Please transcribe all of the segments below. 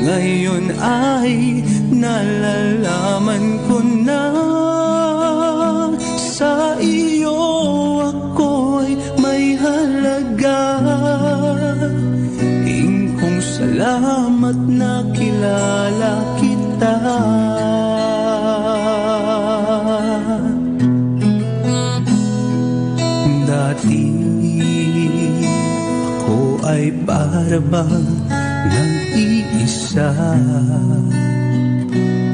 ngayon ay nalalaman ko na sa iyo ako'y may halaga. Ingkong salamat na kilala kita. Dati ako ay para bang nag-iisa,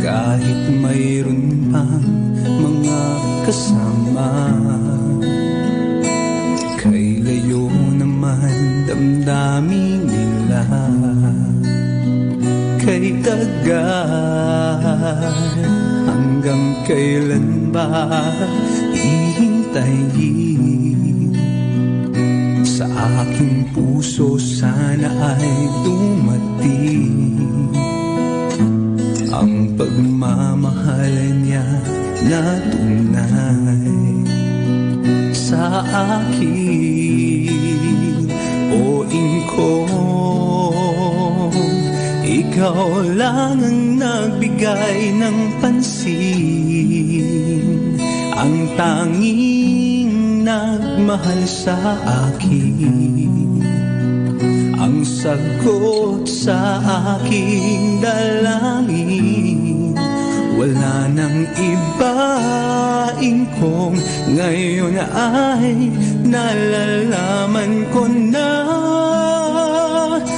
kahit mayroon pang mga kasama. Kay layo naman damdamin nila, kay tagal hanggang kailan ba hihintayin? Sa aking puso sana ay dumating ang pagmamahal niya na tunay sa akin. O ingkong, ikaw lang ang nagbigay ng pansin, ang tanging nagmahal sa akin, ang sagot sa aking dalangin. Wala nang iba, ingkong, ngayon ay nalalaman ko na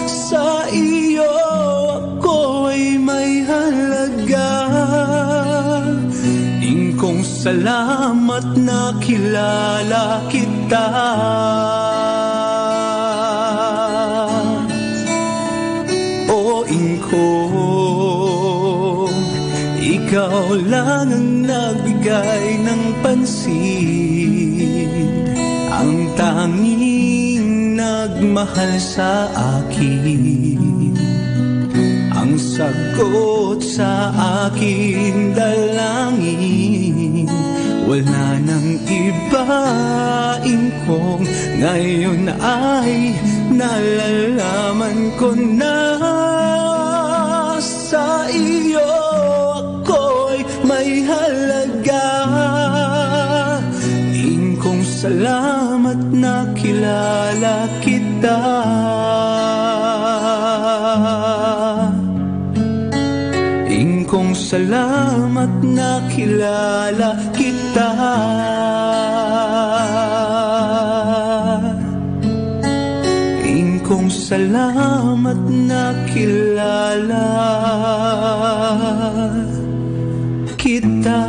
sa iyo ako'y may halaga. Ingkong, salamat na kilala kita. O ingkong, ikaw lang ang nagbigay ng pansin, ang tanging nagmahal sa akin, ang sagot sa aking dalangin. Wala nang iba, ingkong, ngayon ay nalalaman ko na sa iyo ako'y may halaga. Ingkong, salamat na kilala kita. Ingkong, salamat na kilala kita. Ingkong, salamat na kilala kita.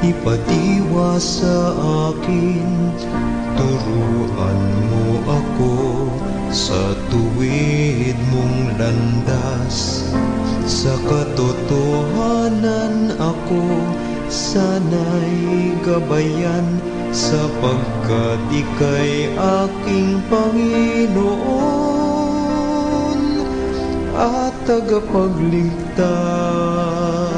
Ipatiwa sa akin, turuan mo ako sa tuwid mong landas. Sa katotohanan ako sana'y gabayan, sapagkat ika'y aking Panginoon at tagapagligtas.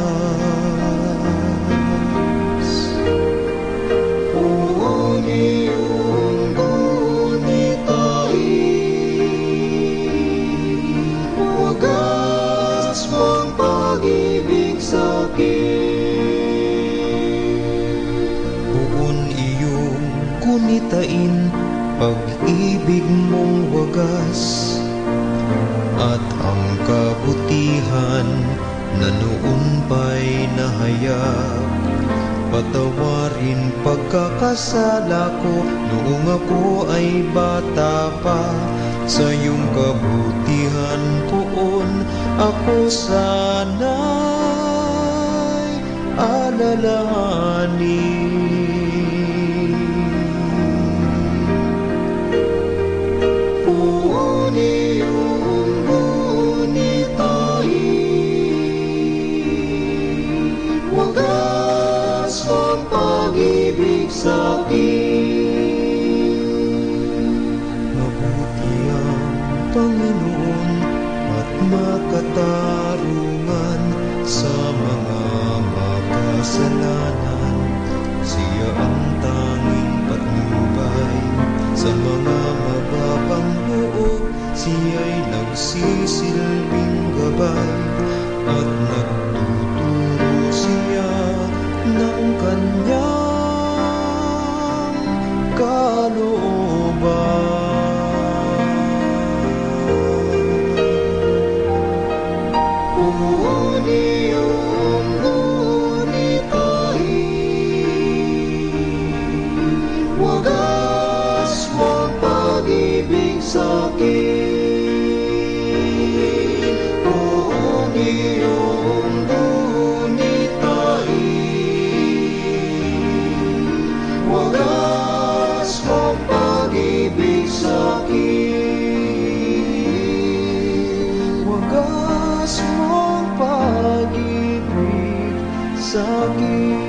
Kunitain pag-ibig mong wagas, at ang kabutihan na noon pa'y nahayag. Patawarin pagkakasala ko noong ako ay bata pa. Sa iyong kabutihan poon ako sana'y alalahanin. Poon iyong bunitain, wagas ang pag-ibig sa'kin. Mabuti ang Panginoon at makatarungan sa mga makasalanan. Siya ang tanging patnubay sa mga mababang loob. Siya'y nagsisilbing gabay at nagtuturo siya ng kanyang kalooban. Poon iyong bunitain, wagas mong pag-ibig sa'kin. Poon iyong bunitain, wagas mong pag-ibig sa'kin. Wagas mong pag-ibig sa'kin.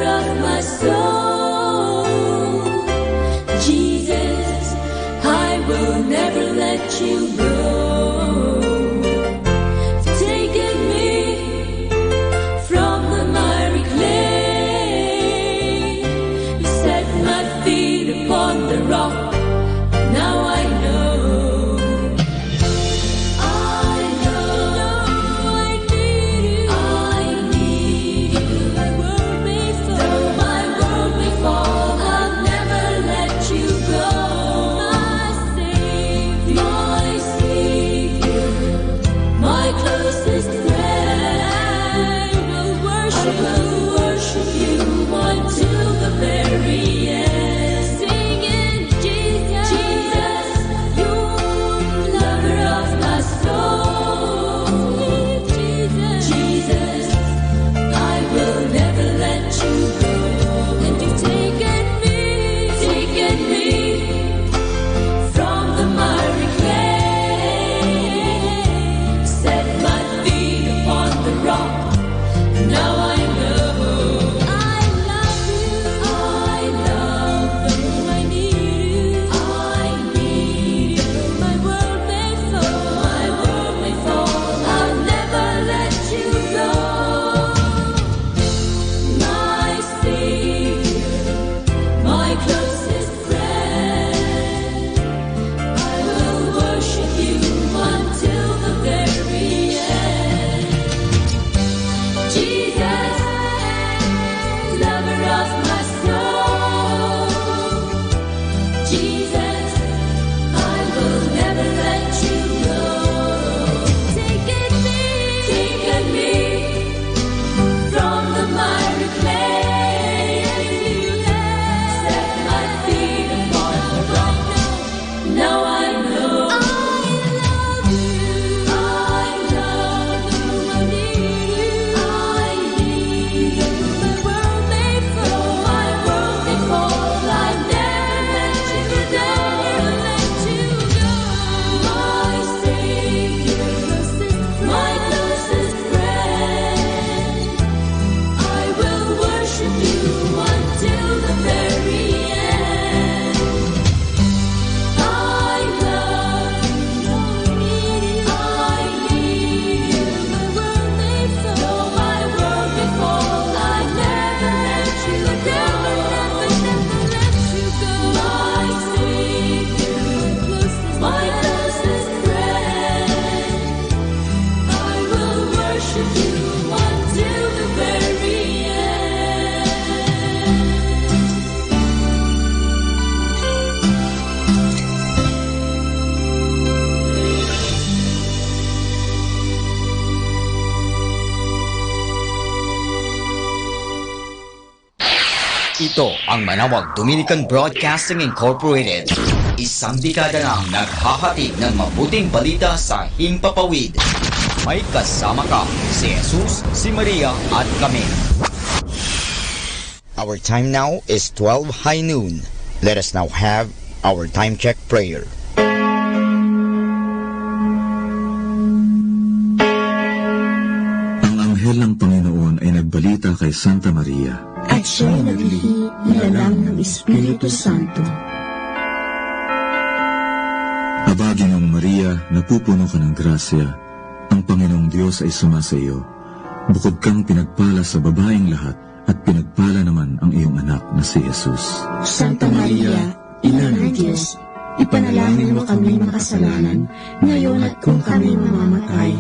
lover of my soul. Jesus, I will never let you go. Taken me from the miry clay. You set my feet upon the rock. Now I know. I know I need you. I need you. My world may fall. Though my world may fall, I'll never let you go. My Savior, my closest friend. I will worship you until the very end. Singing Jesus, Jesus, you lover of my soul. Jesus, Jesus, I will never let you go. And you've taken me from the miry clay. Set my feet upon the rock. Now I know. I love you. I love you. I need you. I need you. My world may fall. My world may fall. I'll never let you go. My Savior, my closest friend. I will worship you until the very end. Jesus, lover of my soul. Jesus, I will never let you go. Taken me from the miry clay. Set my feet upon the rock. Now I know. I love you. I love you. I need you. I need you. My world may fall. My world may fall. I'll never let you go. Let you go. My Savior, my closest friend. I will worship you until the very end. I love you. I need you. My world may fall. My world may fall. I'll never let you go. Never let you go. My Savior, my closest friend. I will worship you until the very end. Ito ang Manawag Dominican Broadcasting Incorporated. Isang dekada nang naghahatid ng mabuting balita sa Himpapawid. May kasama ka, si Jesus, si Maria at kami. Our time now is 12 high noon. Let us now have our time check prayer. Ang anghel ng Panginoon ay nagbalita kay Santa Maria. At siya'y naglihi nilalang ng Espiritu Santo. Aba, Ginoong Maria, napupuno ka ng grasya. Ang Panginoong Diyos ay sumasa iyo. Bukod kang pinagpala sa babaeng lahat, at pinagpala naman ang iyong anak na si Jesus. Santa Maria, Ina ng Diyos, ipanalangin mo kami makasalanan, ngayon at kung kami mamamatay.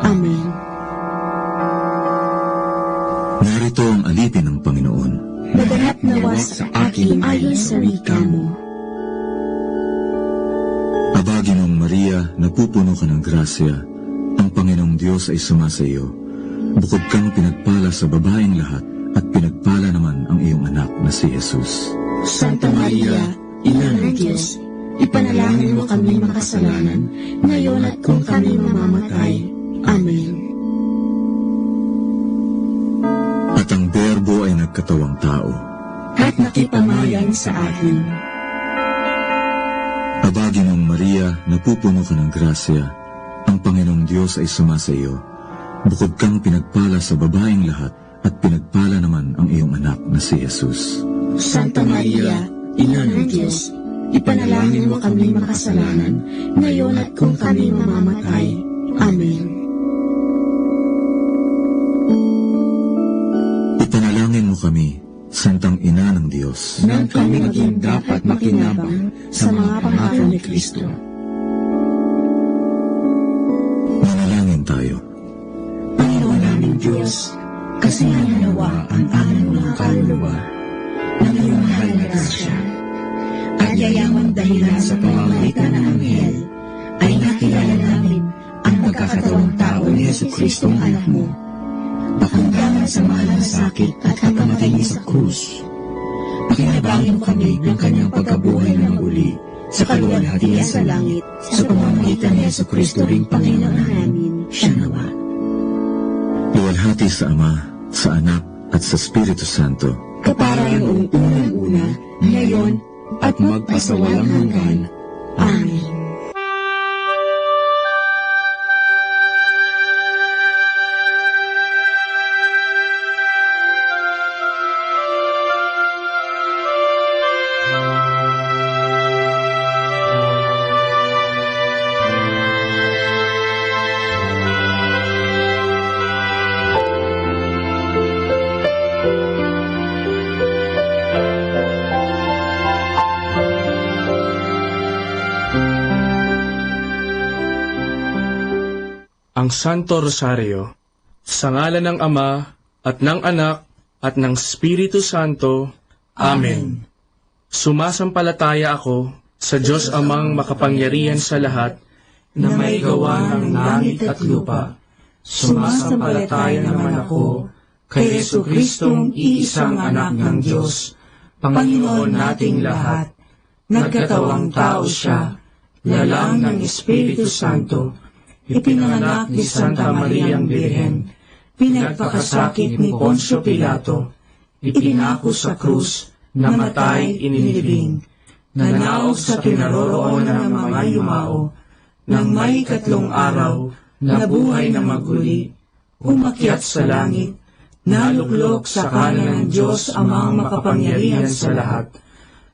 Amen. Narito ang alipin ng Panginoon. Maganap nawa sa akin ayon sa wika mo. Aba, Ginoong Maria, napupuno ka ng grasya. Ang Panginoong Diyos ay sumasa iyo. Bukod kang pinagpala sa babaeng lahat, at pinagpala naman ang iyong anak na si Jesus. Santa Maria, Ina ng Diyos, ipanalangin mo kami makasalanan, ngayon at kung kami mamamatay. Amen. At ang Berbo ay nagkatawang tao. At nakipamayan sa atin. Aba, Ginoong Maria, napupuno ka ng grasya. Ang Panginoong Diyos ay sumasa iyo. Bukod kang pinagpala sa babaeng lahat, at pinagpala naman ang iyong anak na si Jesus. Santa Maria, Ina ng Diyos, ipanalangin mo kami makasalanan, ngayon at kung kami mamamatay. Amen. Ipanalangin mo kami, Santang Ina ng Diyos, Nang kami maging dapat makinabang sa mga pangako ni Kristo. manalangin tayo. Panginoon naming Diyos, kasihan nawa ang aming mga kaluluwa ng iyong mahal na grasya, at yayamang dahilan sa pamamagitan ng anghel, ay nakilala namin ang magkakatawang tao ni Jesucristo ang anak mo, pakundangan sa mahal na sakit at pagkamatay niya sa krus. Pakinabangin mo kami ng kanyang pagkabuhay na muli sa kaluwalhatian sa langit, sa pamamagitan ni Jesucristo ring Panginoon namin, siya nawa. Luwalhati sa Ama, sa Anak, at sa Espiritu Santo. Kapara noong unang-una, ngayon, at magpasawalang hanggan. Amen. Ang Santo Rosario, sa ngalan ng Ama, at ng Anak, at ng Espiritu Santo. Amen. Sumasampalataya ako sa Diyos Amang makapangyarihan sa lahat, na may gawa ng langit at lupa. Sumasampalataya naman ako kay Jesucristong iisang anak ng Diyos, Panginoon nating lahat. Nagkatawang tao siya, lalang ng Espiritu Santo, ipinanganak ni Santa Mariang Birhen, pinagpakasakit ni Poncio Pilato, ipinako sa krus, namatay, inilibing, nanaog sa kinaroroonan ng mga yumao, nang may 3 araw, nabuhay na maguli, umakyat sa langit, naluklok sa kanan ng Diyos Amang makapangyarihan sa lahat.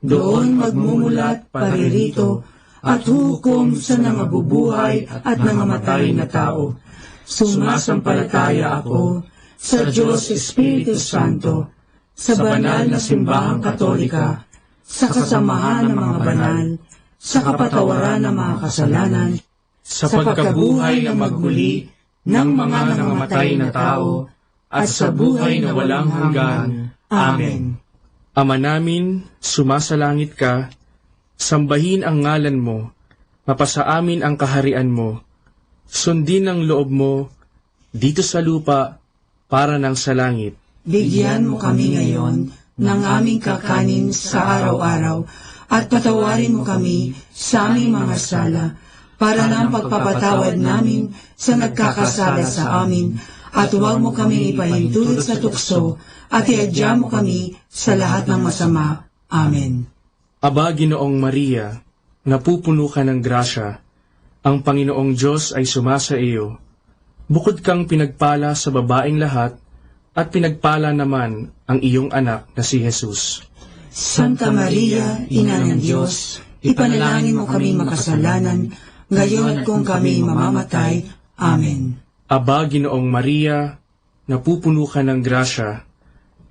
Doon magmumulat paririto, at hukom sa nangabubuhay at nangamatay na tao. Sumasampalataya ako sa Diyos Espiritu Santo, sa banal na simbahang katolika, sa kasamahan ng mga banal, sa kapatawaran ng mga kasalanan, sa pagkabuhay na magmuli ng mga nangamatay na tao, at sa buhay na walang hanggan. Amen. Ama namin, sumasalangit ka, sambahin ang ngalan mo, mapasa amin ang kaharian mo, sundin ang loob mo, dito sa lupa, para nang sa langit. Bigyan mo kami ngayon ng aming kakanin sa araw-araw, at patawarin mo kami sa aming mga sala, para ng pagpapatawad namin sa nagkakasala sa amin, at huwag mo kami ipahintulot sa tukso, at iadya mo kami sa lahat ng masama. Amen. Aba, Ginoong Maria, napupuno ka ng grasya, ang Panginoong Diyos ay sumasa iyo. Bukod kang pinagpala sa babaeng lahat, at pinagpala naman ang iyong anak na si Jesus. Santa Maria, Ina ng Diyos, ipanalangin mo kami makasalanan, ngayon at kung kami mamamatay. Amen. Aba, Ginoong Maria, napupuno ka ng grasya,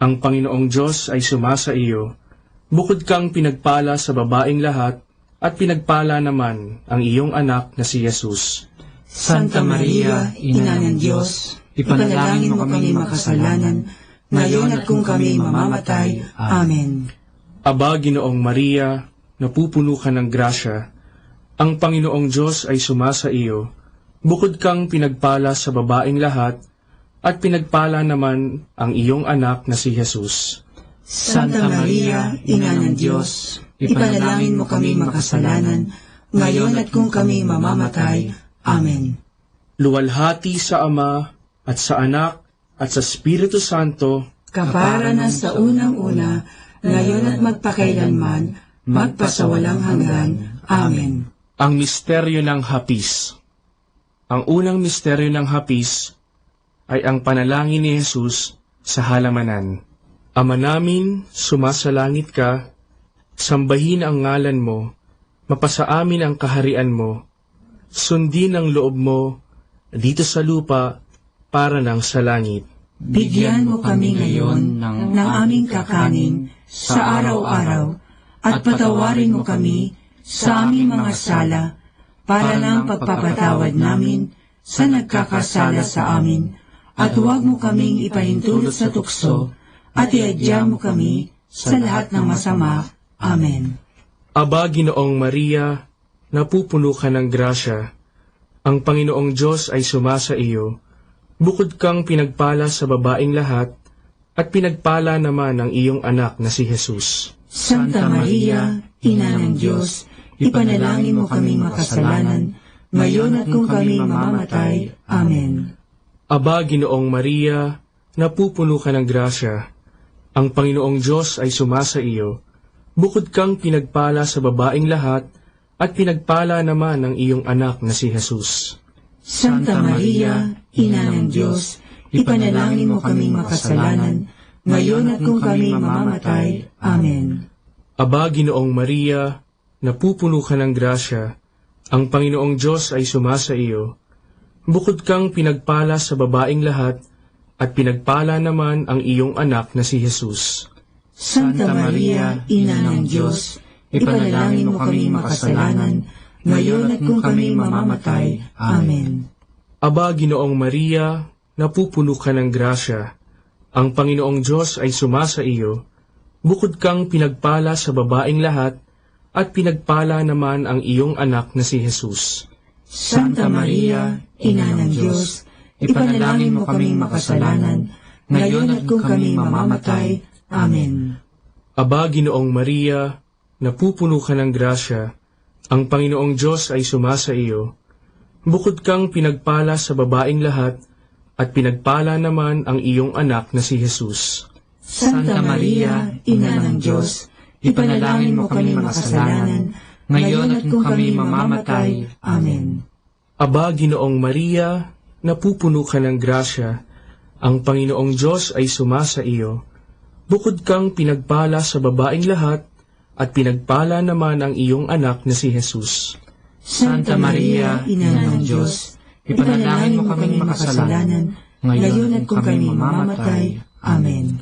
ang Panginoong Diyos ay sumasa iyo. Bukod kang pinagpala sa babaeng lahat, at pinagpala naman ang iyong anak na si Jesus. Santa Maria, Ina ng Diyos, ipanalangin mo kami makasalanan, ngayon at kung kami mamamatay. Amen. Aba, Ginoong Maria, napupuno ka ng grasya, ang Panginoong Diyos ay sumasa iyo. Bukod kang pinagpala sa babaeng lahat, at pinagpala naman ang iyong anak na si Jesus. Santa Maria, Ina ng Diyos, ipanalangin mo kami makasalanan, ngayon at kung kami mamamatay. Amen. Luwalhati sa Ama, at sa Anak, at sa Espiritu Santo, Kapara na sa unang-una, ngayon at magpakailanman, magpasawalang hanggan. Amen. ang misteryo ng hapis. Ang unang misteryo ng hapis ay ang panalangin ni Jesus sa halamanan. Ama namin, sumasalangit ka, sambahin ang ngalan mo, mapasa amin ang kaharian mo, sundin ang loob mo, dito sa lupa, para ng sa langit. Bigyan mo kami ngayon ng aming kakanin sa araw-araw at patawarin mo kami sa aming mga sala para ng pagpapatawad namin sa nagkakasala sa amin at huwag mo kaming ipahintulot sa tukso at iadya mo kami sa lahat ng masama. Amen. Aba, Ginoong Maria, napupuno ka ng grasya. Ang Panginoong Diyos ay sumasa iyo. Bukod kang pinagpala sa babaeng lahat, at pinagpala naman ang iyong anak na si Jesus. Santa Maria, Ina ng Diyos, ipanalangin mo kaming makasalanan, ngayon at kung kami mamamatay. Amen. Aba, Ginoong Maria, napupuno ka ng grasya. Ang Panginoong Diyos ay sumasa iyo. Bukod kang pinagpala sa babaeng lahat, at pinagpala naman ang iyong anak na si Jesus. Santa Maria, Ina ng Diyos, ipanalangin mo kaming makasalanan, ngayon at kung kami mamamatay. Amen. Aba, Ginoong Maria, napupuno ka ng grasya. Ang Panginoong Diyos ay sumasa iyo. Bukod kang pinagpala sa babaeng lahat, at pinagpala naman ang iyong anak na si Jesus. Santa Maria, Ina ng Diyos, ipanalangin mo kaming makasalanan, ngayon at kung kami mamamatay. Amen. Aba, Ginoong Maria, napupuno ka ng grasya. Ang Panginoong Diyos ay sumasa iyo. Bukod kang pinagpala sa babaeng lahat, at pinagpala naman ang iyong anak na si Jesus. Santa Maria, Ina ng Diyos, ipanalangin mo kaming makasalanan, ngayon at kung kami mamamatay. Amen. Aba, Ginoong Maria, napupuno ka ng grasya. Ang Panginoong Diyos ay sumasa iyo. Bukod kang pinagpala sa babaeng lahat, at pinagpala naman ang iyong anak na si Jesus. Santa Maria, Ina ng Diyos, ipanalangin mo kaming makasalanan, ngayon at kung kami mamamatay. Amen. Aba, Ginoong Maria, napupuno ka ng grasya. Ang Panginoong Diyos ay sumasa iyo. Bukod kang pinagpala sa babaeng lahat, at pinagpala naman ang iyong anak na si Jesus. Santa Maria, Ina ng Diyos, ipanalangin mo kaming makasalanan, ngayon at kung kami mamamatay. Amen.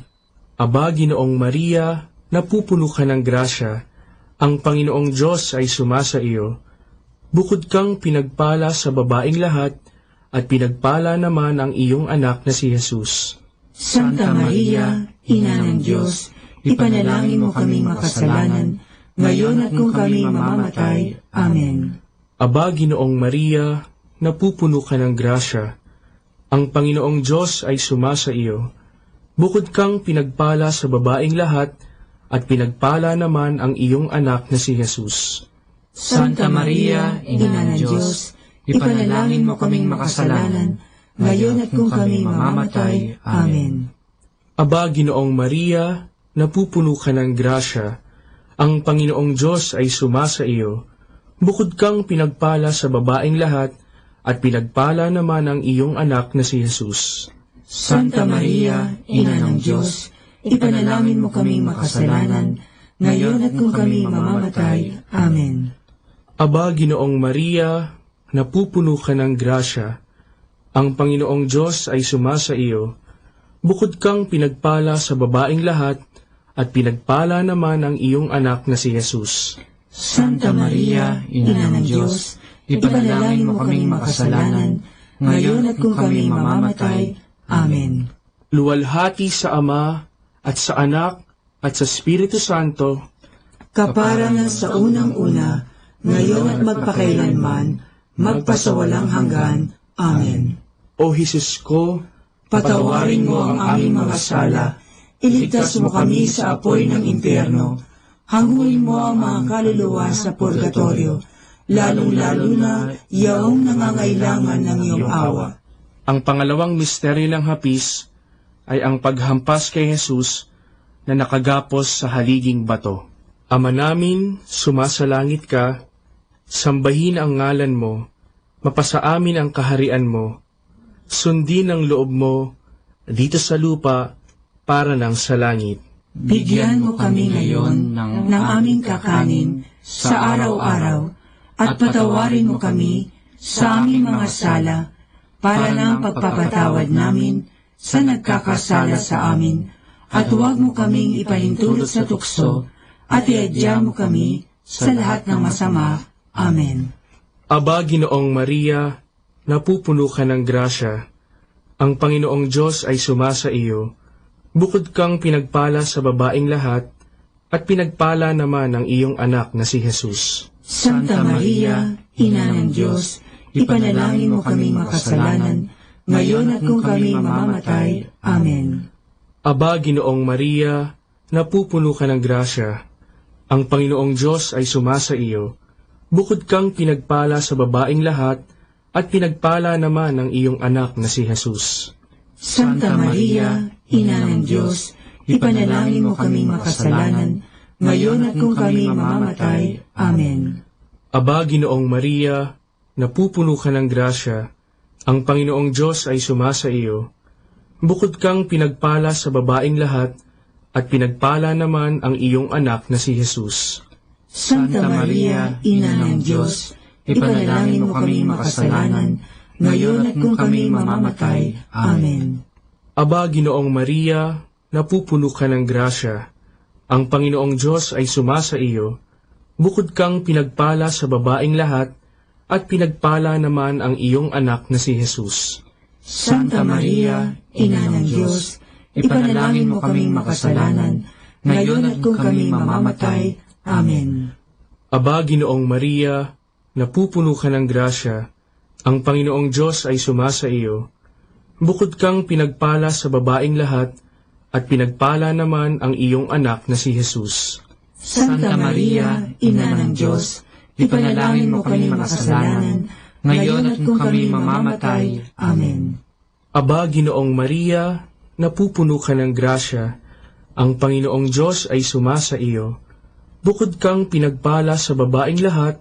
Aba, Ginoong Maria, napupuno ka ng grasya. Ang Panginoong Diyos ay sumasa iyo. Bukod kang pinagpala sa babaeng lahat, at pinagpala naman ang iyong anak na si Jesus. Santa Maria, Ina ng Diyos, ipanalangin mo kaming makasalanan, ngayon at kung kami mamamatay. Amen. Aba, Ginoong Maria, napupuno ka ng grasya. Ang Panginoong Diyos ay sumasa iyo. Bukod kang pinagpala sa babaeng lahat, at pinagpala naman ang iyong anak na si Jesus. Santa Maria, Ina ng Diyos, ipanalangin mo kaming makasalanan, ngayon at kung kami mamamatay. Amen. Aba, Ginoong Maria, napupuno ka ng grasya. Ang Panginoong Diyos ay sumasa iyo. Bukod kang pinagpala sa babaeng lahat, at pinagpala naman ang iyong anak na si Jesus. Santa Maria, Ina ng Diyos, ipanalangin mo kaming makasalanan, ngayon at kung kami mamamatay. Amen. Aba, Ginoong Maria, napupuno ka ng grasya. Ang Panginoong Diyos ay sumasa iyo. Bukod kang pinagpala sa babaeng lahat, at pinagpala naman ang iyong anak na si Jesus. Santa Maria, Ina ng Diyos, ipanalangin mo kaming makasalanan, ngayon at kung kami mamamatay. Amen. Luwalhati sa Ama, at sa Anak, at sa Espiritu Santo, kaparangan sa unang-una, ngayon at magpakailanman, magpasawalang hanggan. Amen. O Jesus ko, Patawarin mo ang aming mga sala, iligtas mo kami sa apoy ng impyerno, hanguin mo ang mga kaluluwa sa purgatorio, lalong-lalo na yaong nangangailangan ng iyong awa. Ang pangalawang misteryo ng hapis ay ang paghampas kay Jesus na nakagapos sa haliging bato. Ama namin, sumasalangit ka, sambahin ang ngalan mo, mapasa amin ang kaharian mo, sundin ang loob mo, dito sa lupa, para ng sa langit. Bigyan mo kami ngayon ng aming kakanin sa araw-araw at patawarin mo kami sa aming mga sala para ng pagpapatawad namin sa nagkakasala sa amin at huwag mo kaming ipahintulot sa tukso at iadya mo kami sa lahat ng masama. Amen. Aba, Ginoong Maria, napupuno ka ng grasya. Ang Panginoong Diyos ay sumasa iyo. Bukod kang pinagpala sa babaeng lahat, at pinagpala naman ang iyong anak na si Jesus. Santa Maria, Ina ng Diyos, ipanalangin mo kaming makasalanan, ngayon at kung kami mamamatay. Amen. Aba, Ginoong Maria, napupuno ka ng grasya. Ang Panginoong Diyos ay sumasa iyo. Bukod kang pinagpala sa babaeng lahat, at pinagpala naman ang iyong anak na si Jesus. Santa Maria, Ina ng Diyos, ipanalangin mo kaming makasalanan, ngayon at kung kami mamamatay. Amen. Aba, Ginoong Maria, napupuno ka ng grasya. Ang Panginoong Diyos ay sumasa iyo. Bukod kang pinagpala sa babaeng lahat, at pinagpala naman ang iyong anak na si Jesus. Santa Maria, Ina ng Diyos, ipanalangin mo kaming makasalanan, ngayon at kung kami mamamatay. Amen. Aba, Ginoong Maria, napupuno ka ng grasya. Ang Panginoong Diyos ay sumasa iyo. Bukod kang pinagpala sa babaeng lahat, at pinagpala naman ang iyong anak na si Jesus. Santa Maria, Ina ng Diyos, ipanalangin mo kaming makasalanan, ngayon at kung kami mamamatay. Amen. Aba, Ginoong Maria, napupuno ka ng grasya. Ang Panginoong Diyos ay sumasa iyo. Bukod kang pinagpala sa babaeng lahat, at pinagpala naman ang iyong anak na si Jesus. Santa Maria, Ina ng Diyos, ipanalangin mo kami makasalanan, ngayon at kung kami mamamatay. Amen. Aba, Ginoong Maria, napupuno ka ng grasya. Ang Panginoong Diyos ay sumasa iyo. Bukod kang pinagpala sa babaeng lahat,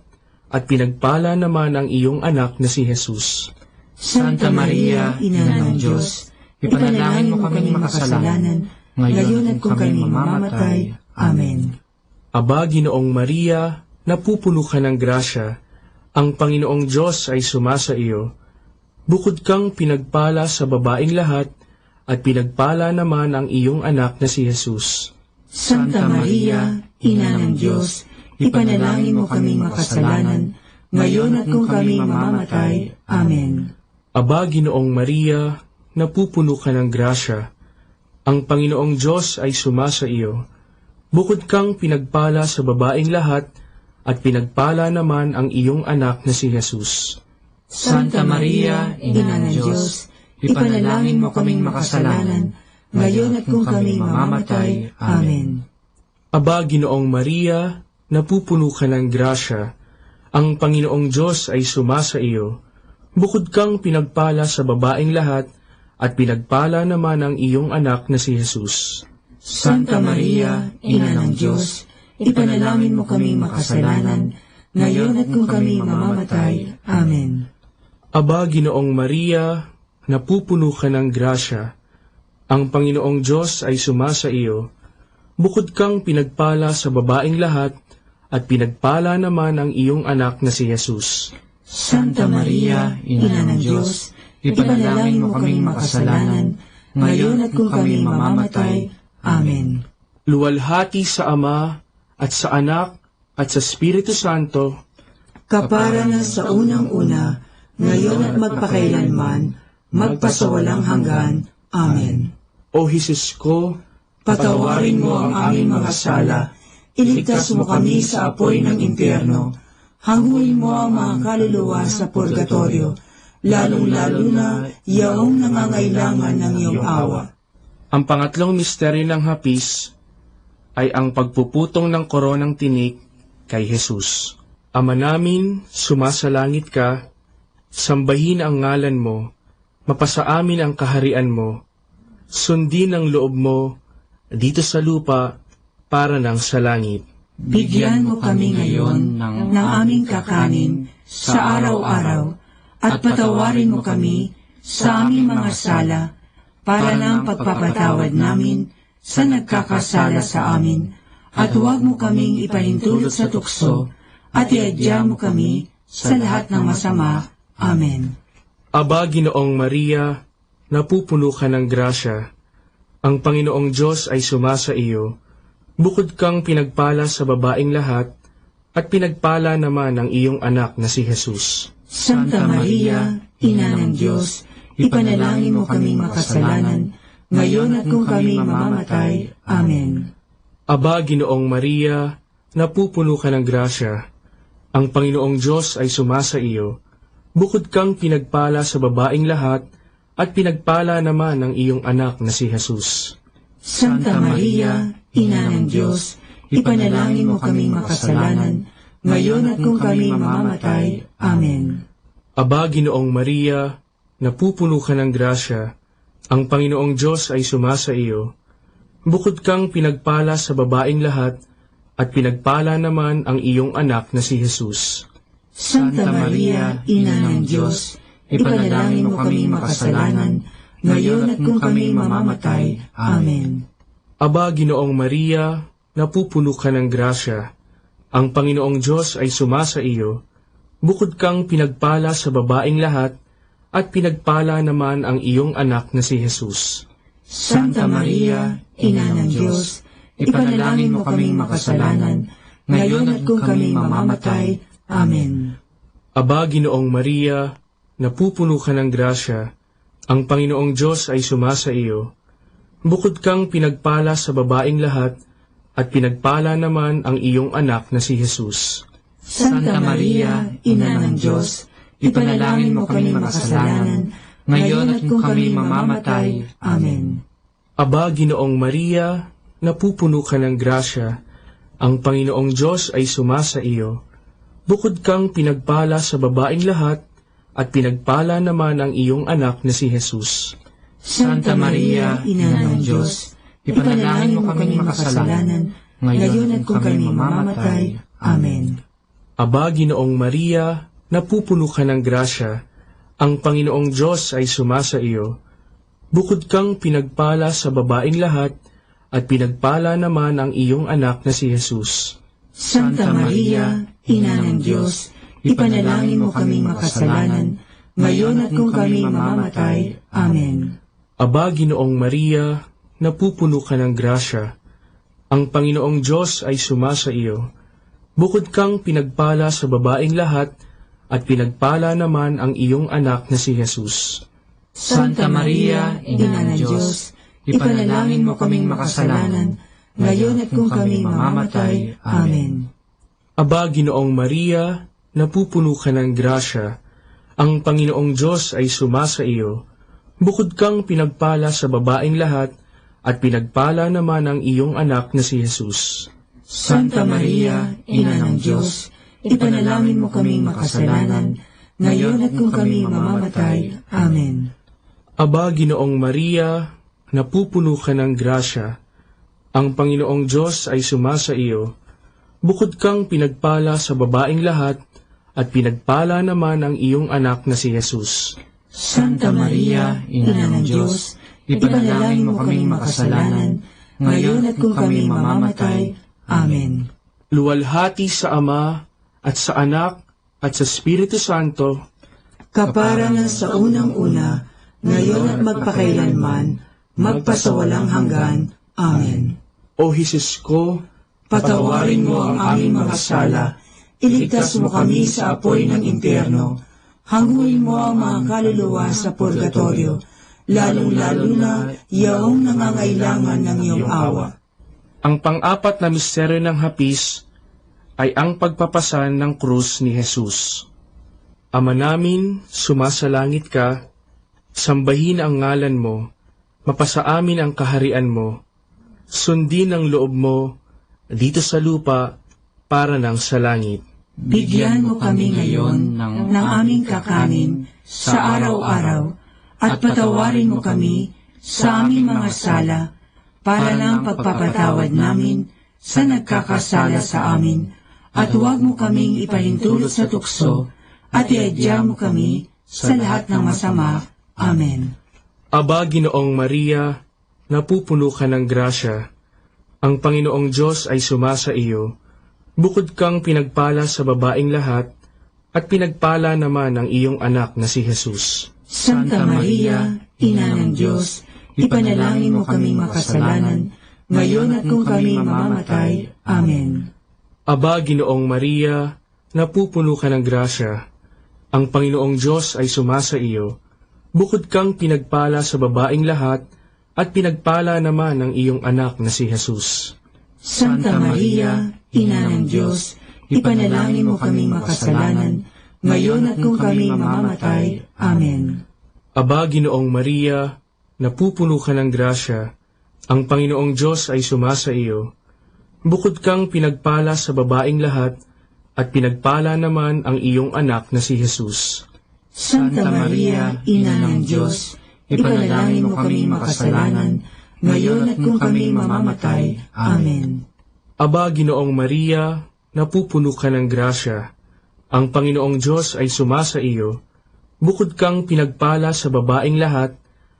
at pinagpala naman ang iyong anak na si Jesus. Santa Maria, Ina ng Diyos, ipanalangin mo kaming makasalanan, ngayon at kung kami mamamatay. Amen. Aba, Ginoong Maria, napupuno ka ng grasya. Ang Panginoong Diyos ay sumasa iyo. Bukod kang pinagpala sa babaeng lahat, at pinagpala naman ang iyong anak na si Jesus. Santa Maria, Ina ng Diyos, ipanalangin mo kaming makasalanan, ngayon at kung kami mamamatay. Amen. Aba, Ginoong Maria, napupuno ka ng grasya. Ang Panginoong Diyos ay sumasa iyo. Bukod kang pinagpala sa babaeng lahat, at pinagpala naman ang iyong anak na si Jesus. Santa Maria, Ina ng Diyos, ipanalangin mo kaming makasalanan, ngayon at kung kami mamamatay. Amen. Aba, Ginoong Maria, napupuno ka ng grasya. Ang Panginoong Diyos ay sumasa iyo. Bukod kang pinagpala sa babaeng lahat, at pinagpala naman ang iyong anak na si Jesus. Santa Maria, Ina ng Diyos, ipanalangin mo kaming makasalanan, ngayon at kung kami mamamatay. Amen. Aba, Ginoong Maria, napupuno ka ng grasya. Ang Panginoong Diyos ay sumasa iyo. Bukod kang pinagpala sa babaeng lahat, at pinagpala naman ang iyong anak na si Jesus. Santa Maria, Ina ng Diyos, ipanalangin mo kaming makasalanan, ngayon at kung kami mamamatay. Amen. Luwalhati sa Ama, at sa Anak, at sa Espiritu Santo, kapara na sa unang-una, ngayon at magpakailanman, magpasawalang hanggan. Amen. O Jesus ko, patawarin mo ang aming mga sala, iligtas mo kami sa apoy ng impyerno, hanguin mo ang mga kaluluwa sa purgatorio, lalong-lalo na yaong nangangailangan ng iyong awa. Ang pangatlong misteryo ng hapis ay ang pagpuputong ng koronang tinik kay Jesus. Ama namin, sumasalangit ka, sambahin ang ngalan mo, mapasa amin ang kaharian mo, sundin ang loob mo dito sa lupa para ng sa langit. Bigyan mo kami ngayon ng aming kakanin sa araw-araw, at patawarin mo kami sa aming mga sala, para ng pagpapatawad namin sa nagkakasala sa amin, at huwag mo kaming ipahintulot sa tukso, at iadya mo kami sa lahat ng masama. Amen. Aba, Ginoong Maria, napupuno ka ng grasya. Ang Panginoong Diyos ay sumasa iyo. Bukod kang pinagpala sa babaeng lahat, at pinagpala naman ang iyong anak na si Jesus. Santa Maria, Ina ng Diyos, ipanalangin mo kaming makasalanan, ngayon at kung kami mamamatay. Amen. Aba, Ginoong Maria, napupuno ka ng grasya. Ang Panginoong Diyos ay sumasa iyo. Bukod kang pinagpala sa babaeng lahat, at pinagpala naman ang iyong anak na si Jesus. Santa Maria, Ina ng Diyos, ipanalangin mo kaming makasalanan, ngayon at kung kami mamamatay. Amen. Aba, Ginoong Maria, napupuno ka ng grasya. Ang Panginoong Diyos ay sumasa iyo. Bukod kang pinagpala sa babaeng lahat, at pinagpala naman ang iyong anak na si Jesus. Santa Maria, Ina ng Diyos, ipanalangin mo kaming makasalanan, ngayon at kung kami mamamatay. Amen. Aba, Ginoong Maria, napupuno ka ng grasya. Ang Panginoong Diyos ay sumasa iyo. Bukod kang pinagpala sa babaeng lahat, at pinagpala naman ang iyong anak na si Jesus. Santa Maria, Ina ng Diyos, ipanalangin mo kaming makasalanan, ngayon at kung kami mamamatay. Amen. Aba, Ginoong Maria, napupuno ka ng grasya. Ang Panginoong Diyos ay sumasa iyo. Bukod kang pinagpala sa babaeng lahat, at pinagpala naman ang iyong anak na si Jesus. Santa Maria, Ina ng Diyos, ipanalangin mo kaming makasalanan, ngayon at kung kami mamamatay. Amen. Aba, Ginoong Maria, napupuno ka ng grasya. Ang Panginoong Diyos ay sumasa iyo. Bukod kang pinagpala sa babaeng lahat, at pinagpala naman ang iyong anak na si Jesus. Santa Maria, Ina ng Diyos, ipanalangin mo kaming makasalanan, ngayon at kung kami mamamatay. Amen. Aba, Ginoong Maria, napupuno ka ng grasya. Ang Panginoong Diyos ay sumasa iyo. Bukod kang pinagpala sa babaeng lahat, at pinagpala naman ang iyong anak na si Jesus. Santa Maria, Ina ng Diyos, ipanalangin mo kaming makasalanan, ngayon at kung kami mamamatay. Amen. Aba, Ginoong Maria, napupuno ka ng grasya. Ang Panginoong Diyos ay sumasa iyo. Bukod kang pinagpala sa babaeng lahat, at pinagpala naman ang iyong anak na si Jesus. Santa Maria, Ina ng Diyos, ipanalangin mo kaming makasalanan, ngayon at kung kami mamamatay. Amen. Aba, Ginoong Maria, napupuno ka ng grasya. Ang Panginoong Diyos ay sumasa iyo. Bukod kang pinagpala sa babaeng lahat, at pinagpala naman ang iyong anak na si Jesus. Santa Maria, Ina ng Diyos, ipanalangin mo kaming makasalanan, ngayon at kung kami mamamatay. Amen. Aba, Ginoong Maria, napupuno ka ng grasya. Ang Panginoong Diyos ay sumasa iyo. Bukod kang pinagpala sa babaeng lahat, at pinagpala naman ang iyong anak na si Jesus. Santa Maria, Ina ng Diyos, ipanalangin mo kaming makasalanan, ngayon at kung kami mamamatay. Amen. Luwalhati sa Ama, at sa Anak, at sa Espiritu Santo, kapara na sa unang-una, ngayon at magpakailanman, magpasawalang hanggan. Amen. O Jesus ko, Patawarin mo ang aming mga sala, iligtas mo kami sa apoy ng impyerno, hanguin mo ang mga kaluluwa sa purgatorio, lalong-lalo na yaong nangangailangan ng iyong awa. Ang pang-apat na misteryo ng hapis ay ang pagpapasan ng krus ni Jesus. Ama namin, sumasalangit ka, sambahin ang ngalan mo, mapasa amin ang kaharian mo, sundin ang loob mo, dito sa lupa, para ng sa langit. Bigyan mo kami ngayon ng aming kakanin sa araw-araw, at patawarin mo kami sa aming mga sala, para ng pagpapatawad namin sa nagkakasala sa amin, at huwag mo kaming ipahintulot sa tukso, at iadya mo kami sa lahat ng masama. Amen. Aba, Ginoong Maria, napupuno ka ng grasya. Ang Panginoong Diyos ay sumasa iyo. Bukod kang pinagpala sa babaing lahat, at pinagpala naman ang iyong anak na si Jesus. Santa Maria, Ina ng Diyos, ipanalangin mo kaming makasalanan, ngayon at kung kami mamamatay. Amen. Aba, Ginoong Maria, napupuno ka ng grasya. Ang Panginoong Diyos ay sumasa iyo. Bukod kang pinagpala sa babaing lahat, at pinagpala naman ang iyong anak na si Jesus. Santa Maria, Ina ng Diyos, ipanalangin mo kaming makasalanan, ngayon at kung kami mamamatay. Amen. Aba, Ginoong Maria, napupuno ka ng grasya. Ang Panginoong Diyos ay sumasa iyo. Bukod kang pinagpala sa babaing lahat, at pinagpala naman ang iyong anak na si Jesus. Santa Maria, Ina ng Diyos, ipanalangin mo kaming makasalanan, ngayon at kung kami mamamatay. Amen. Aba, Ginoong Maria, napupuno ka ng grasya. Ang Panginoong Diyos ay sumasa iyo. Bukod kang pinagpala sa babaing lahat,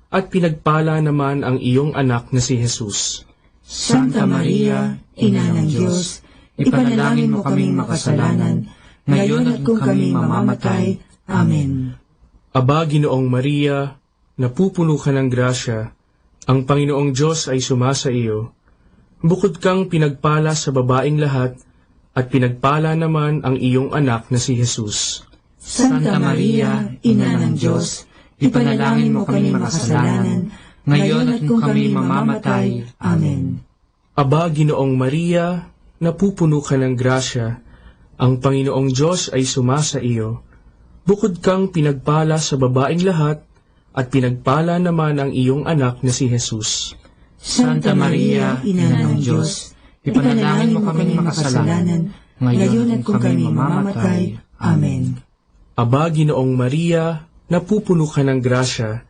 at pinagpala naman ang iyong anak na si Jesus. Santa Maria, Ina ng Diyos, ipanalangin mo kaming makasalanan, ngayon at kung kami mamamatay. Amen. Aba, Ginoong Maria, napupuno ka ng grasya. Ang Panginoong Diyos ay sumasa iyo. Bukod kang pinagpala sa babaing lahat, at pinagpala naman ang iyong anak na si Jesus. Santa Maria, Ina ng Diyos, ipanalangin mo kaming makasalanan, ngayon at kung kami mamamatay. Amen. Aba, Ginoong Maria, napupuno ka ng grasya. Ang Panginoong Diyos ay sumasa iyo. Bukod kang pinagpala sa babaing lahat, at pinagpala naman ang iyong anak na si Jesus. Santa Maria, Ina ng Diyos, ipanalangin mo kaming makasalanan, ngayon at kung kami mamamatay. Amen. Aba, Ginoong Maria, napupuno ka ng grasya.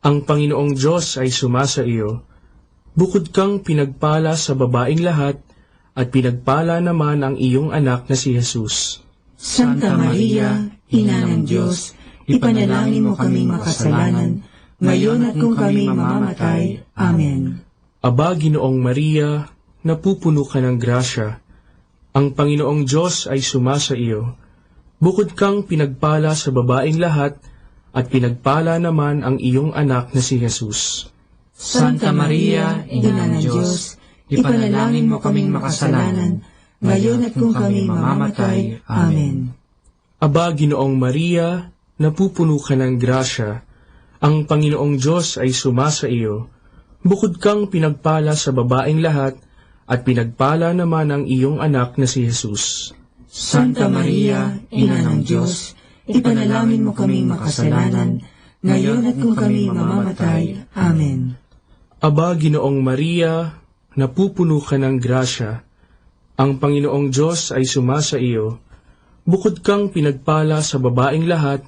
Ang Panginoong Diyos ay sumasa iyo. Bukod kang pinagpala sa babaing lahat, at pinagpala naman ang iyong anak na si Jesus. Santa Maria, Ina ng Diyos, ipanalangin mo kaming makasalanan, ngayon at kung kami mamamatay. Amen. Aba, Ginoong Maria, napupuno ka ng grasya. Ang Panginoong Diyos ay sumasa iyo. Bukod kang pinagpala sa babaing lahat, at pinagpala naman ang iyong anak na si Jesus. Santa Maria, Ina ng Diyos, ipanalangin mo kaming makasalanan, ngayon at kung kami mamamatay. Amen. Aba, Ginoong Maria, napupuno ka ng grasya. Ang Panginoong Diyos ay sumasa iyo. Bukod kang pinagpala sa babaing lahat, at pinagpala naman ang iyong anak na si Jesus. Santa Maria, Ina ng Diyos, ipanalangin mo kaming makasalanan, ngayon at kung kami mamamatay. Amen. Aba, Ginoong Maria, napupuno ka ng grasya. Ang Panginoong Diyos ay sumasa iyo. Bukod kang pinagpala sa babaing lahat,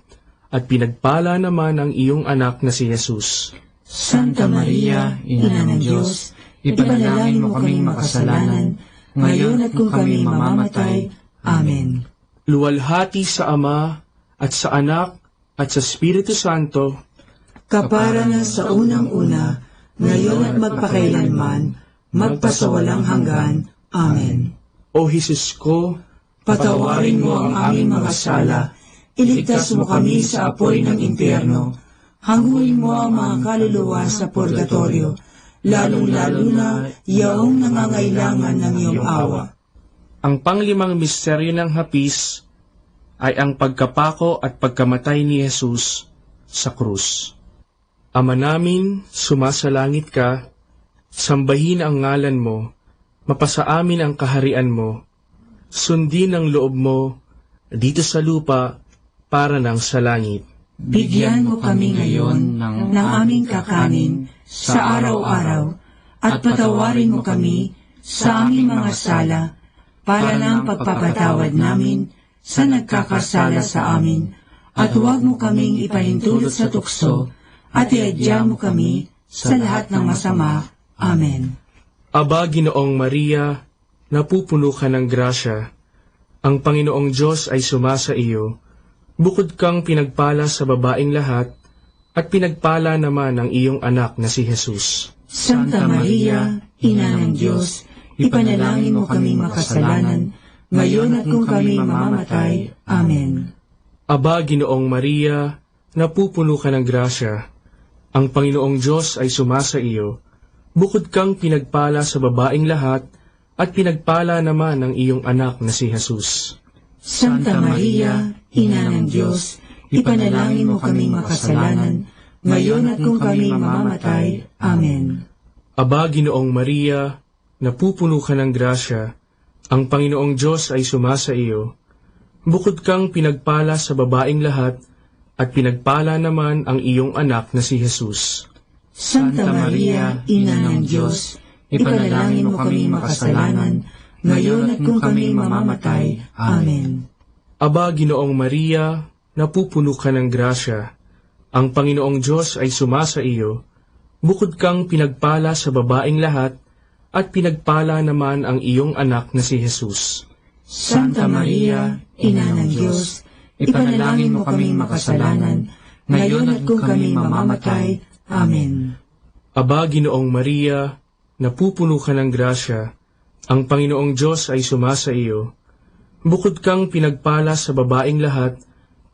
at pinagpala naman ang iyong anak na si Jesus. Santa Maria, Ina ng Diyos, ipanalangin mo kaming makasalanan, ngayon at kung kami mamamatay. Amen. Luwalhati sa Ama, at sa Anak, at sa Espiritu Santo, kapara na sa unang-una, ngayon at magpakailanman, magpasawalang hanggan. Amen. O Jesus ko, Patawarin mo ang aming mga sala, iligtas mo kami sa apoy ng impyerno, hanguin mo ang mga kaluluwa sa purgatorio, lalong-lalo na yaong nangangailangan ng iyong awa. ang panglimang misteryo ng hapis ay ang pagkapako at pagkamatay ni Jesus sa krus. Ama namin, sumasalangit ka, sambahin ang ngalan mo, mapasa amin ang kaharian mo, sundin ang loob mo dito sa lupa para nang sa langit. Bigyan mo kami ngayon ng aming kakanin sa araw-araw at patawarin mo kami sa aming mga sala para ng pagpapatawad namin sa nagkakasala sa amin at huwag mo kaming ipahintulot sa tukso at iadya mo kami sa lahat ng masama. Amen. Aba, Ginoong Maria, napupuno ka ng grasya. Ang Panginoong Diyos ay sumasa iyo. Bukod kang pinagpala sa babaeng lahat, at pinagpala naman ang iyong anak na si Jesus. Santa Maria, Ina ng Diyos, ipanalangin mo kaming makasalanan, ngayon at kung kami mamamatay. Amen. Aba, Ginoong Maria, napupuno ka ng grasya. Ang Panginoong Diyos ay sumasa iyo. Bukod kang pinagpala sa babaeng lahat, at pinagpala naman ang iyong anak na si Jesus. Santa Maria, Ina ng Diyos, ipanalangin mo kaming makasalanan, ngayon at kung kami mamamatay. Amen. Aba, Ginoong Maria, napupuno ka ng grasya. Ang Panginoong Diyos ay sumasa iyo. Bukod kang pinagpala sa babaeng lahat, at pinagpala naman ang iyong anak na si Jesus. Santa Maria, Ina ng Diyos, ipanalangin mo kaming makasalanan, ngayon at kung kami mamamatay. Amen. Aba, Ginoong Maria, napupuno ka ng grasya. Ang Panginoong Diyos ay sumasa iyo. Bukod kang pinagpala sa babaeng lahat, at pinagpala naman ang iyong anak na si Jesus. Santa Maria, Ina ng Diyos, ipanalangin mo kaming makasalanan, ngayon at kung kami mamamatay. Amen. Aba, Ginoong Maria, napupuno ka ng grasya. Ang Panginoong Diyos ay sumasa iyo. Bukod kang pinagpala sa babaeng lahat,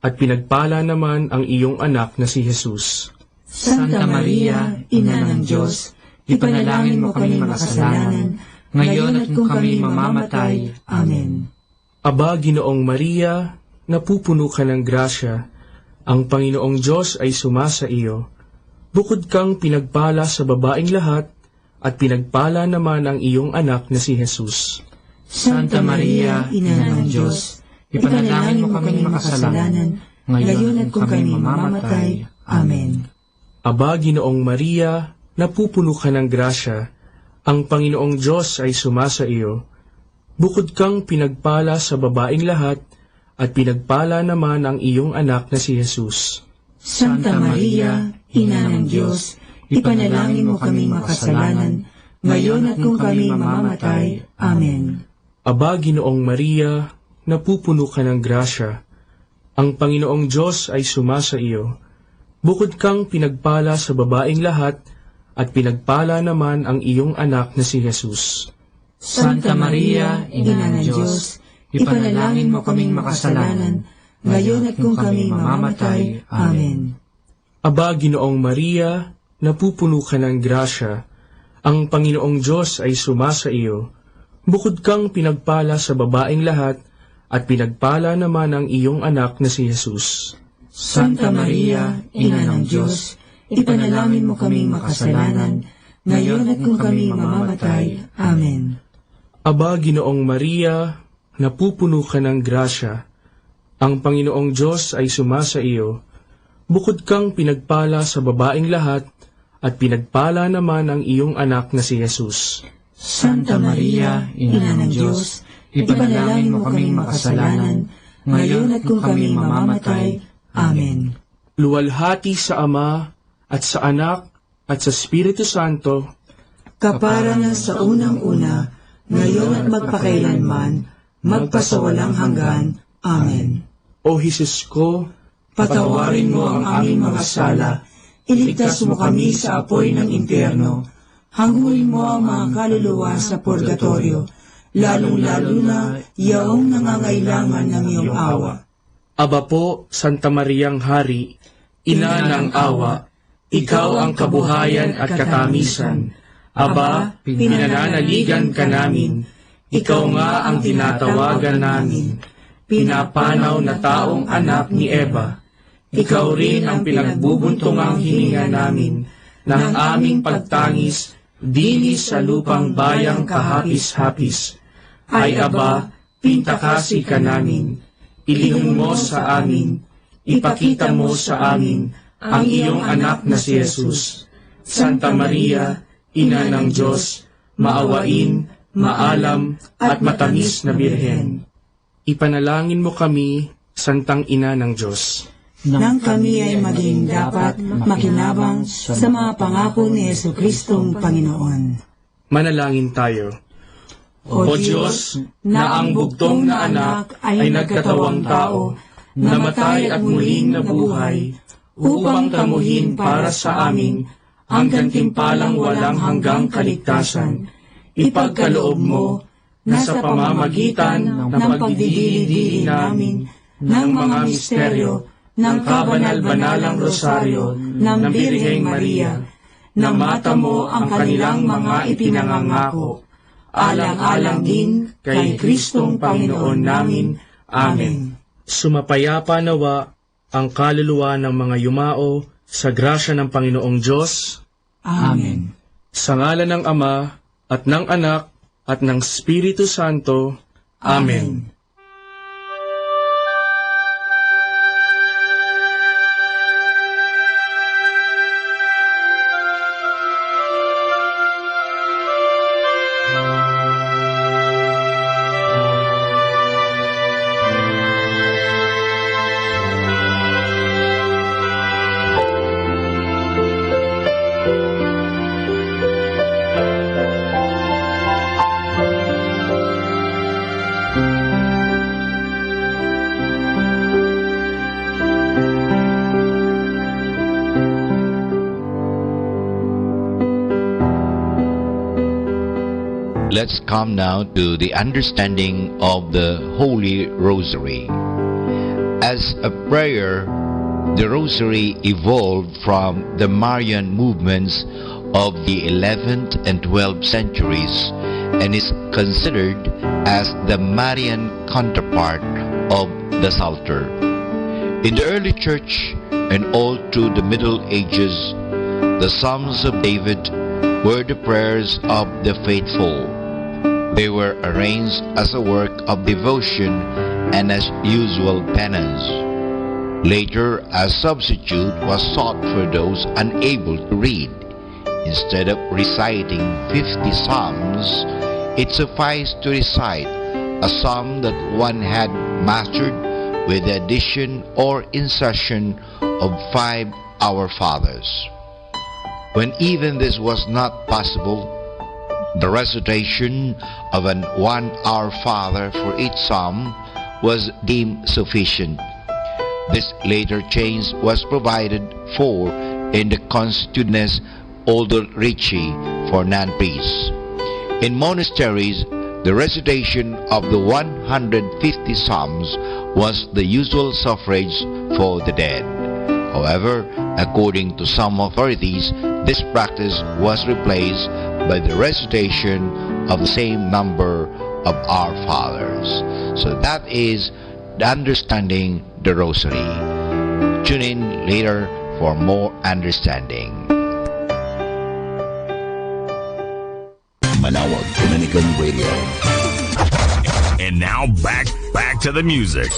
at pinagpala naman ang iyong anak na si Jesus. Santa Maria, Ina ng Diyos, ipanalangin mo kaming makasalanan, ngayon at kung kami mamamatay. Amen. Aba, Ginoong Maria, napupuno ka ng grasya. Ang Panginoong Diyos ay sumasa iyo. Bukod kang pinagpala sa babaeng lahat, at pinagpala naman ang iyong anak na si Jesus. Santa Maria, Ina ng Diyos, ipanalangin mo kaming makasalanan, ngayon at kung kami mamamatay. Amen. Aba, Ginoong Maria, napupuno ka ng grasya. Ang Panginoong Diyos ay sumasa iyo. Bukod kang pinagpala sa babaeng lahat, at pinagpala naman ang iyong anak na si Jesus. Santa Maria, Ina ng Diyos, ipanalangin mo kaming makasalanan, ngayon at kung kami mamamatay. Amen. Aba, Ginoong Maria, napupuno ka ng grasya. Ang Panginoong Diyos ay sumasa iyo. Bukod kang pinagpala sa babaeng lahat, at pinagpala naman ang iyong anak na si Jesus. Santa Maria, Ina ng Diyos, ipanalangin mo kaming makasalanan, ngayon at kung kami mamamatay. Amen. Aba, Ginoong Maria, napupuno ka ng grasya. Ang Panginoong Diyos ay sumasa iyo. Bukod kang pinagpala sa babaeng lahat, at pinagpala naman ang iyong anak na si Jesus. Santa Maria, Ina ng Diyos, ipanalangin mo kaming makasalanan, ngayon at kung kami mamamatay. Amen. Aba, Ginoong Maria, napupuno ka ng grasya. Ang Panginoong Diyos ay sumasa iyo. Bukod kang pinagpala sa babaeng lahat, at pinagpala naman ang iyong anak na si Jesus. Santa Maria, Ina ng Diyos, ipanalangin mo kaming makasalanan, ngayon at kung kami mamamatay. Amen. Luwalhati sa Ama, at sa Anak, at sa Espiritu Santo, kapara na sa unang-una, ngayon at magpakailanman, magpasawalang hanggan. Amen. O Jesus ko, Patawarin mo ang aming mga sala, iligtas mo kami sa apoy ng impyerno, hangulin mo ang mga kaluluwa sa purgatorio, lalong-lalo na yaong nangangailangan ng iyong awa. Aba po, Santa Mariang Hari, Ina ng awa, ikaw ang kabuhayan at katamisan. Aba, pinananaligan ka namin, ikaw nga ang tinatawagan namin, pinapanaw na taong anak ni Eva. Ikaw rin ang pinagbubuntungang hininga namin ng aming pagtangis dinis sa lupang bayang kahapis-hapis. Ay Aba, pintakasi ka namin, ilihong mo sa amin, ipakita mo sa amin ang iyong anak na si Jesus. Santa Maria, Ina ng Diyos, maawain, maalam, at matamis na Birhen. Ipanalangin mo kami, Santang Ina ng Diyos, nang kami ay maging dapat makinabang sa mga pangako ni Jesucristong Panginoon. Manalangin tayo. O Diyos, na ang bugtong na anak ay nagkatawang tao, namatay at muling nabuhay, upang tamuhin para sa amin ang gantimpalang walang hanggang kaligtasan. Ipagkaloob mo na sa pamamagitan ng pagdidili-dili namin ng mga misteryo ng kabanal-banalang rosaryo ng Birheng Maria, na mata mo ang kanilang mga ipinangangako, alang-alang din kay Kristong Panginoon namin. Amen. Sumapayapa nawa ang kaluluwa ng mga yumao sa grasya ng Panginoong Diyos. Amen. Sa ngalan ng Ama, at ng Anak, at ng Espiritu Santo. Amen. Let's come now to the understanding of the Holy Rosary. As a prayer, the Rosary evolved from the Marian movements of the 11th and 12th centuries and is considered as the Marian counterpart of the Psalter. In the early church and all through the Middle Ages, the Psalms of David were the prayers of the faithful. They were arranged as a work of devotion and as usual penance. Later, a substitute was sought for those unable to read. Instead of reciting 50 psalms, it sufficed to recite a psalm that one had mastered with the addition or insertion of 5 Our Fathers. When even this was not possible, the recitation of an 1 Our Father for each psalm was deemed sufficient. This later change was provided for in the Constitutiones Odorici for non-priests. In monasteries, the recitation of the 150 psalms was the usual suffrage for the dead. However, according to some authorities, this practice was replaced by the recitation of the same number of Our Fathers. So that is the understanding the Rosary. Tune in later for more understanding. Manawag Dominican Radio. And now back to the music.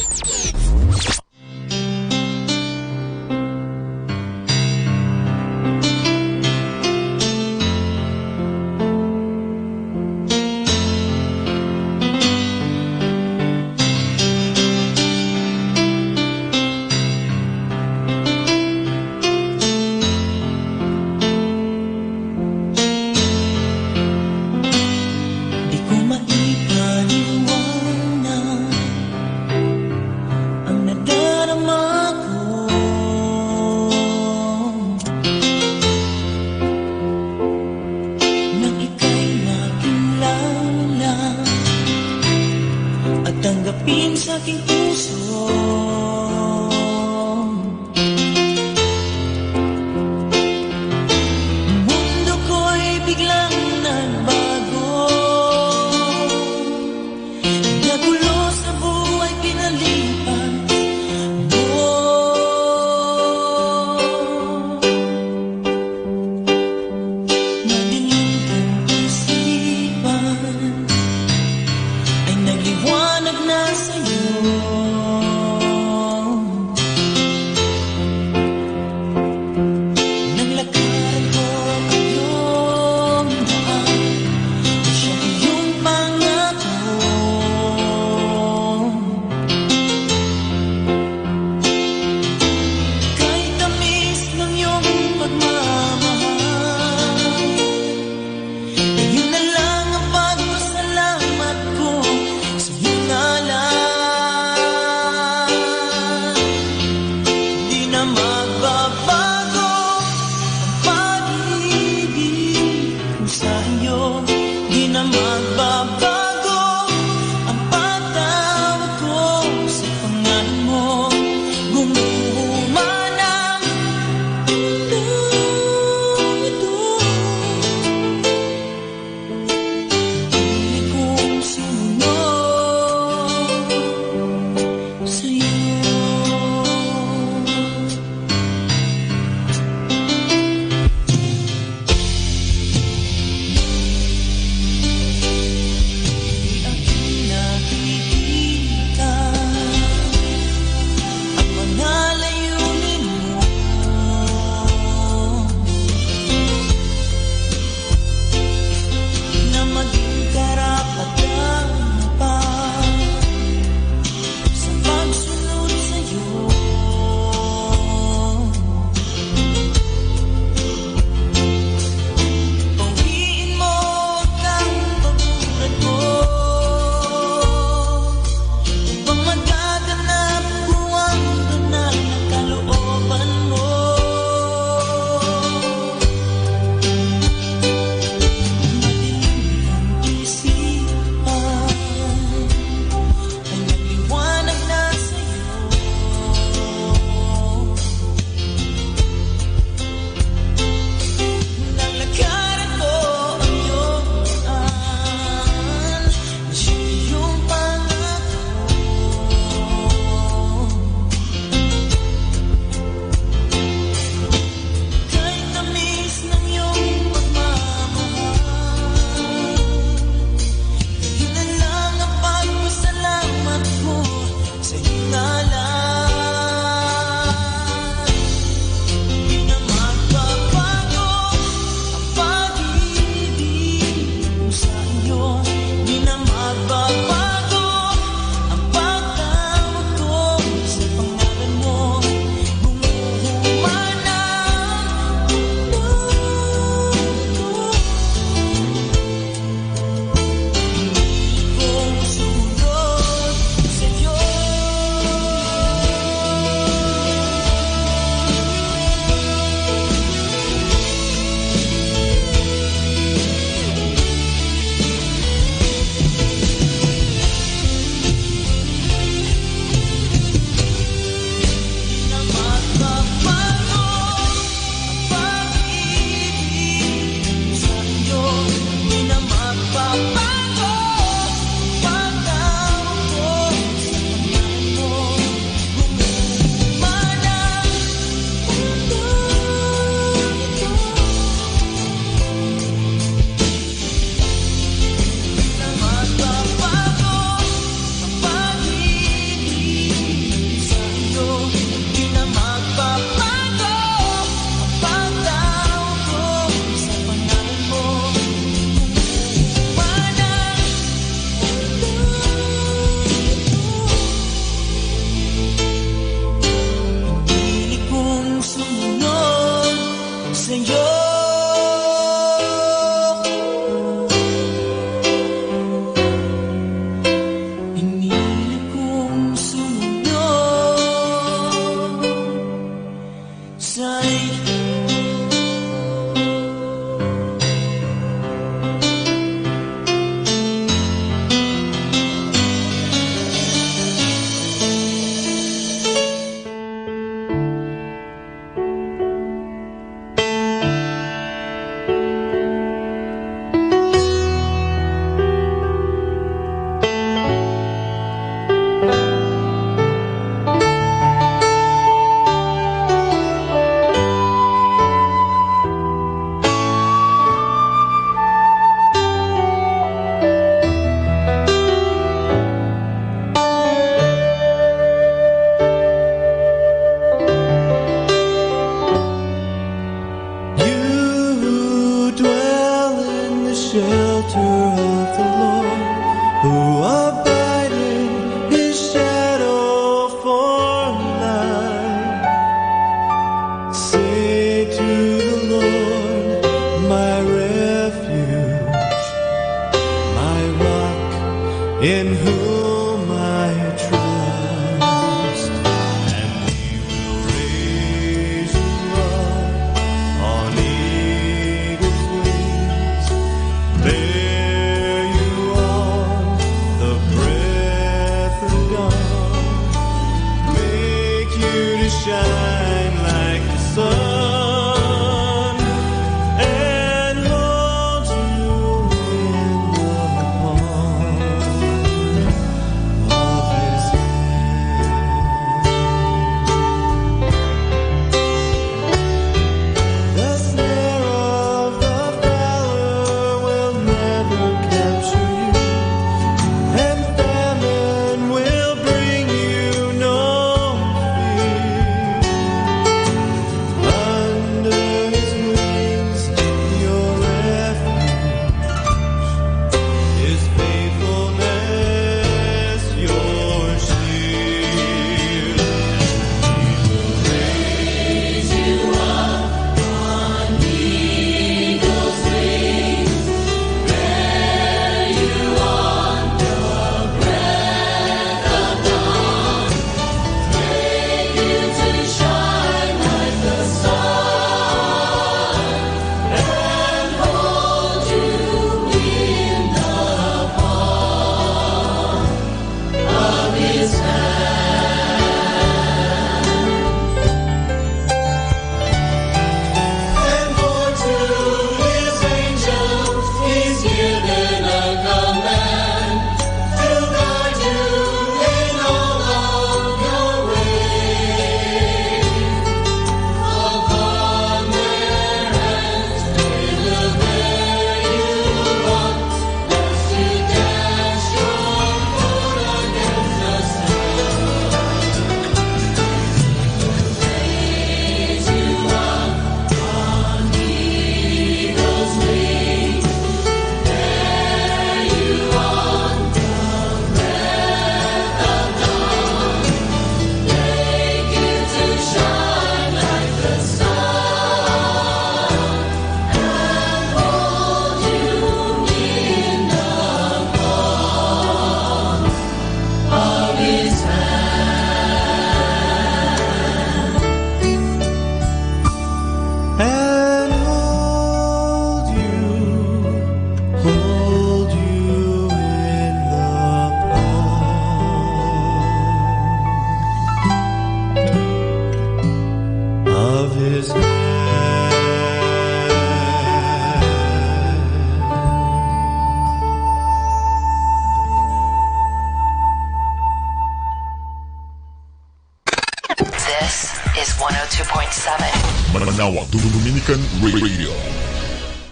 Manawag Dominican Radio.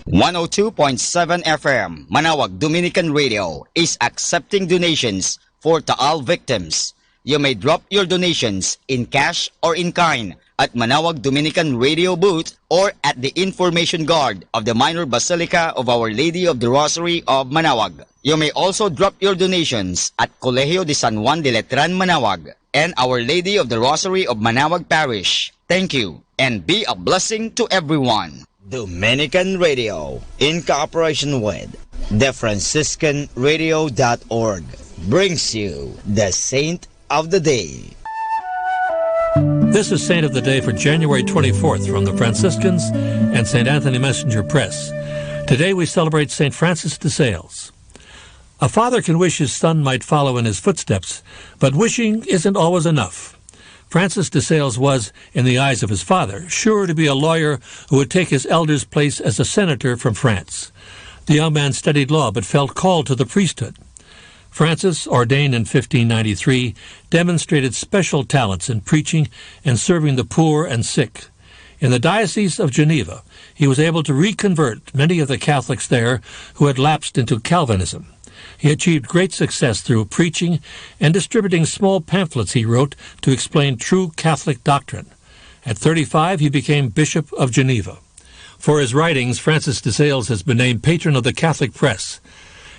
102.7 FM Manawag Dominican Radio is accepting donations for Taal victims. You may drop your donations in cash or in kind at Manawag Dominican Radio booth or at the information guard of the Minor Basilica of Our Lady of the Rosary of Manawag. You may also drop your donations at Colegio de San Juan de Letran, Manawag, and Our Lady of the Rosary of Manawag Parish. Thank you, and be a blessing to everyone. Dominican Radio, in cooperation with the FranciscanRadio.org, brings you the Saint of the Day. This is Saint of the Day for January 24th from the Franciscans and St. Anthony Messenger Press. Today we celebrate St. Francis de Sales. A father can wish his son might follow in his footsteps, but wishing isn't always enough. Francis de Sales was, in the eyes of his father, sure to be a lawyer who would take his elder's place as a senator from France. The young man studied law but felt called to the priesthood. Francis, ordained in 1593, demonstrated special talents in preaching and serving the poor and sick. In the Diocese of Geneva, he was able to reconvert many of the Catholics there who had lapsed into Calvinism. He achieved great success through preaching and distributing small pamphlets he wrote to explain true Catholic doctrine. At 35, he became Bishop of Geneva. For his writings, Francis de Sales has been named patron of the Catholic press.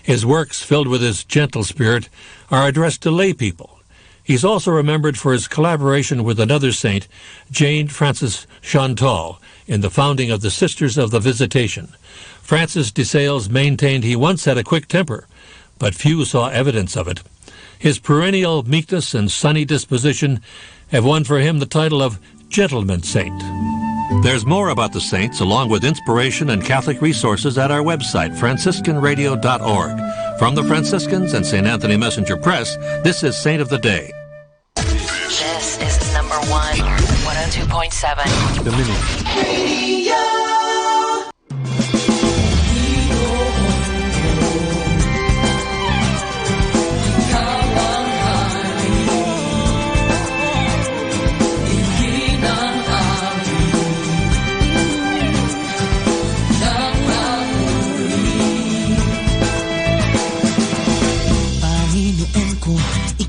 His works, filled with his gentle spirit, are addressed to lay people. He's also remembered for his collaboration with another saint, Jane Frances Chantal, in the founding of the Sisters of the Visitation. Francis de Sales maintained he once had a quick temper, but few saw evidence of it. His perennial meekness and sunny disposition have won for him the title of Gentleman Saint. There's more about the saints, along with inspiration and Catholic resources, at our website, franciscanradio.org. From the Franciscans and St. Anthony Messenger Press, this is Saint of the Day. This is number 102.7 Dominican Radio.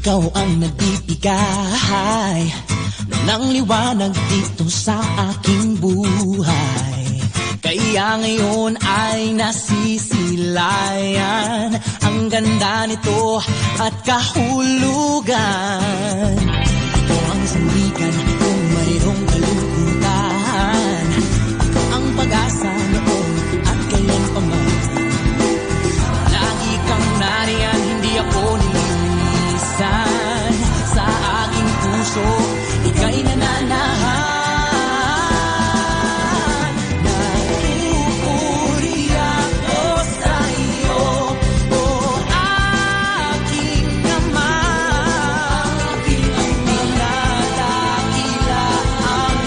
Ikaw ang nagbibigay ng liwanag dito sa aking buhay. Kaya ngayon ay nasisilayan ang ganda nito at kahulugan. Ito ang sandigan kung mayroong kalungkutan. Ikaw ang pag-asa noon at kailan pa man. Lagi kang nariyan, hindi ako nililisan. Sa aking puso, ika'y nananahan. Nagpupuri ako sa iyo, o aking Ama. Dinadakila ang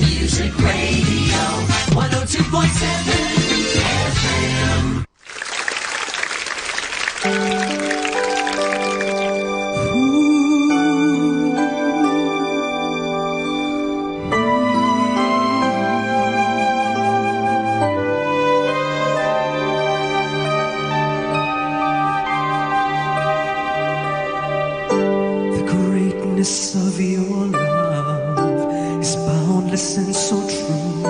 Music Radio 102.7 FM. Of your love is boundless and so true,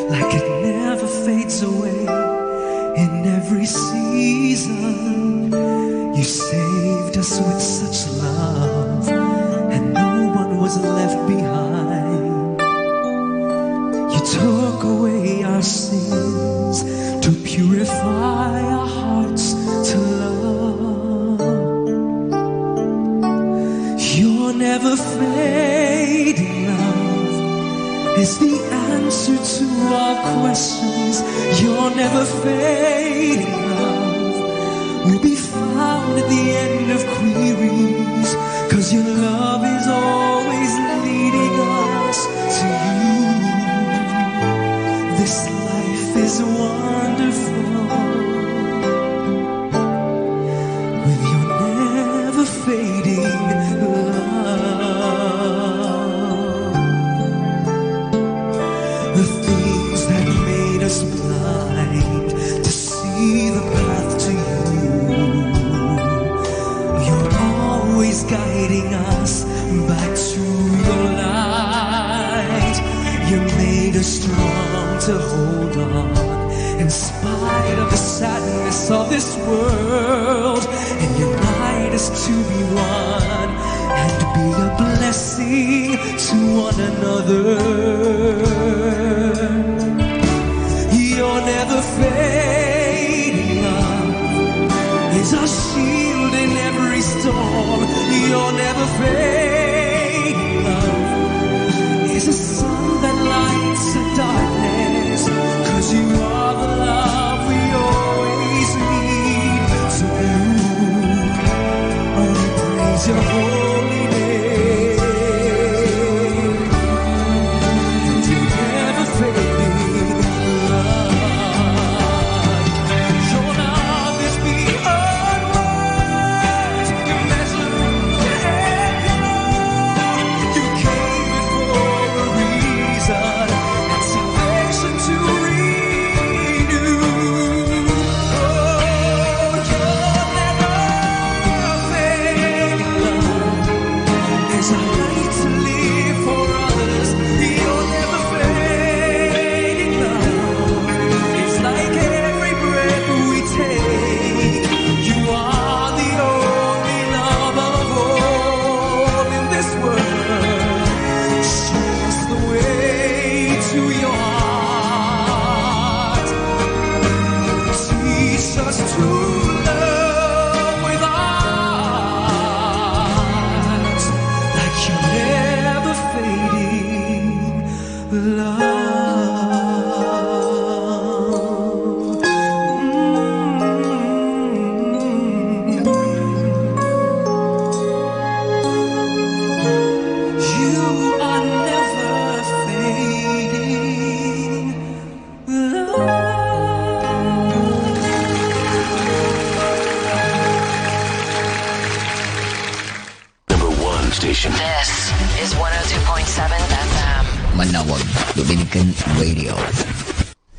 like it never fades away. In every season you saved us with such love, and no one was left behind. You took away our sins to purify our hearts to love. Your never fading love is the answer to our questions. Your never fading love will be found at the end of queries, 'cause your love is always leading us to you. This life is wonderful with your never fading blind to see the path to you. You're always guiding us back to the light. You made us strong to hold on in spite of the sadness of this world, and unite us to be one and be a blessing to one another. Your never fading love is our shield in every storm. Your never fading love is a sun that lights the darkness, 'cause you are the love we always need to bloom. Oh, we praise your holy name, and your never fading This is 102.7 FM. Manawag Dominican Radio.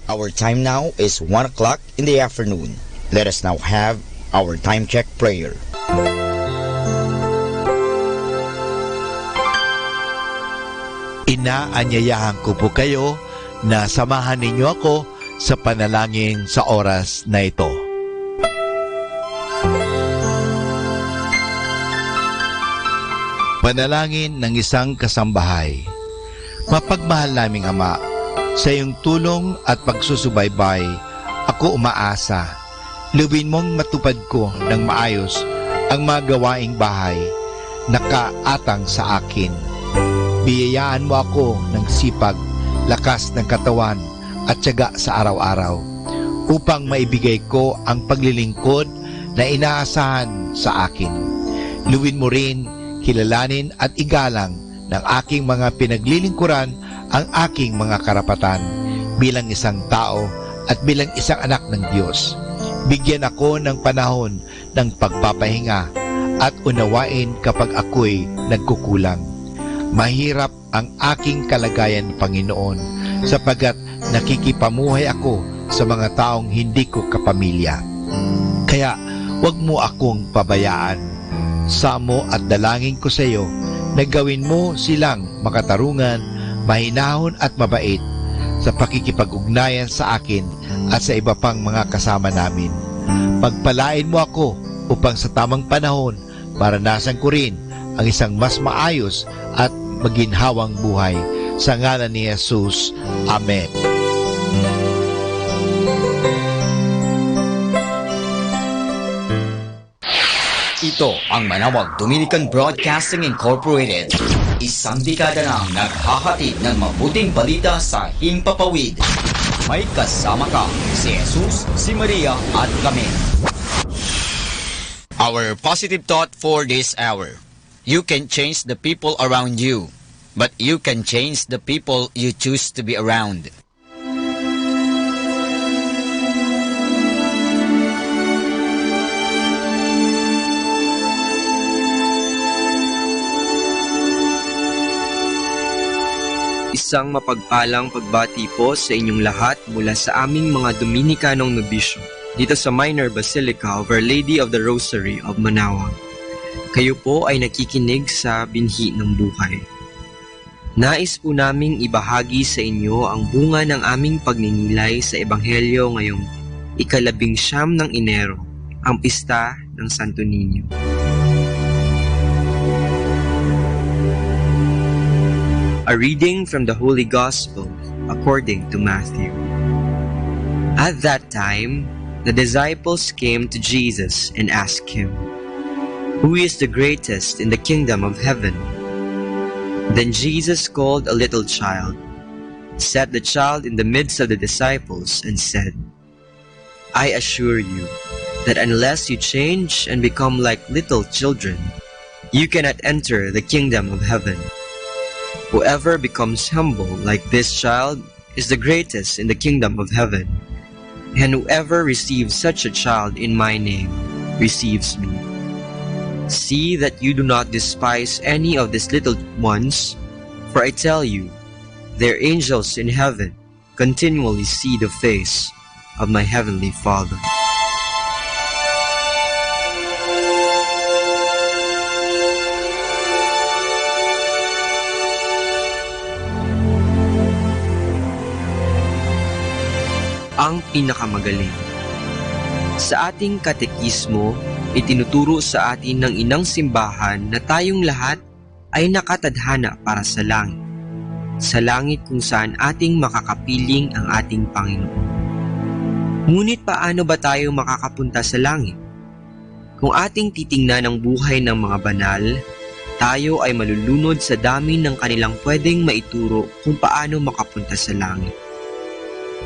Our time now is 1 o'clock in the afternoon. Let us now have our time check prayer. Inaanyayahan ko po kayo na samahan ninyo ako sa panalangin sa oras na ito. Panalangin ng isang kasambahay. Mapagmahal naming Ama, sa iyong tulong at pagsusubaybay, ako umaasa. Luwin mong matupad ko ng maayos ang mga gawaing bahay na kaatang sa akin. Biyayaan mo ako ng sipag, lakas ng katawan at tiyaga sa araw-araw upang maibigay ko ang paglilingkod na inaasahan sa akin. Luwin mo rin kilalanin at igalang ng aking mga pinaglilingkuran ang aking mga karapatan bilang isang tao at bilang isang anak ng Diyos. Bigyan ako ng panahon ng pagpapahinga at unawain kapag ako'y nagkukulang. Mahirap ang aking kalagayan, Panginoon, sapagkat nakikipamuhay ako sa mga taong hindi ko kapamilya. Kaya huwag mo akong pabayaan. Samo at dalangin ko sa iyo na gawin mo silang makatarungan, mahinahon at mabait sa pakikipag-ugnayan sa akin at sa iba pang mga kasama namin. Pagpalain mo ako upang sa tamang panahon maranasan ko rin ang isang mas maayos at maginhawang buhay. Sa ngalan ni Jesus. Amen. Ito ang Manawag Dominican Broadcasting Incorporated. Isang dekada nang naghahatid ng mabuting balita sa Himpapawid. May kasama ka, si Jesus, si Maria at kami. Our positive thought for this hour. You can change the people around you, but you can change the people you choose to be around. Isang mapagpalang pagbati po sa inyong lahat mula sa aming mga Dominicanong nobisyo dito sa Minor Basilica of Our Lady of the Rosary of Manawag. Kayo po ay nakikinig sa Binhi ng Buhay. Nais po naming ibahagi sa inyo ang bunga ng aming pagninilay sa Ebanghelyo ngayong 19 ng Enero, ang pista ng Santo Niño. A reading from the Holy Gospel according to Matthew. At that time, the disciples came to Jesus and asked him, "Who is the greatest in the kingdom of heaven?" Then Jesus called a little child, set the child in the midst of the disciples, and said, "I assure you that unless you change and become like little children, you cannot enter the kingdom of heaven. Whoever becomes humble like this child is the greatest in the kingdom of heaven, and whoever receives such a child in my name receives me. See that you do not despise any of these little ones, for I tell you, their angels in heaven continually see the face of my heavenly Father." Ang pinakamagaling. Sa ating katekismo, itinuturo sa atin ng inang simbahan na tayong lahat ay nakatadhana para sa langit kung saan ating makakapiling ang ating Panginoon. Ngunit paano ba tayo makakapunta sa langit? Kung ating titingnan ang buhay ng mga banal, tayo ay malulunod sa dami ng kanilang pwedeng maituro kung paano makapunta sa langit.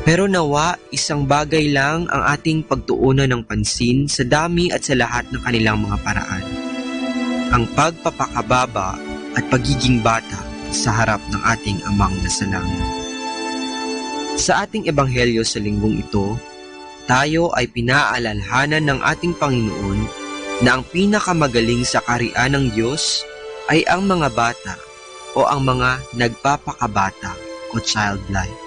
Pero nawa, isang bagay lang ang ating pagtuunan ng pansin sa dami at sa lahat ng kanilang mga paraan. Ang pagpapakababa at pagiging bata sa harap ng ating Amang nasa langit. Sa ating ebanghelyo sa linggong ito, tayo ay pinaalalhanan ng ating Panginoon na ang pinakamagaling sa kaharian ng Diyos ay ang mga bata o ang mga nagpapakabata o childlike.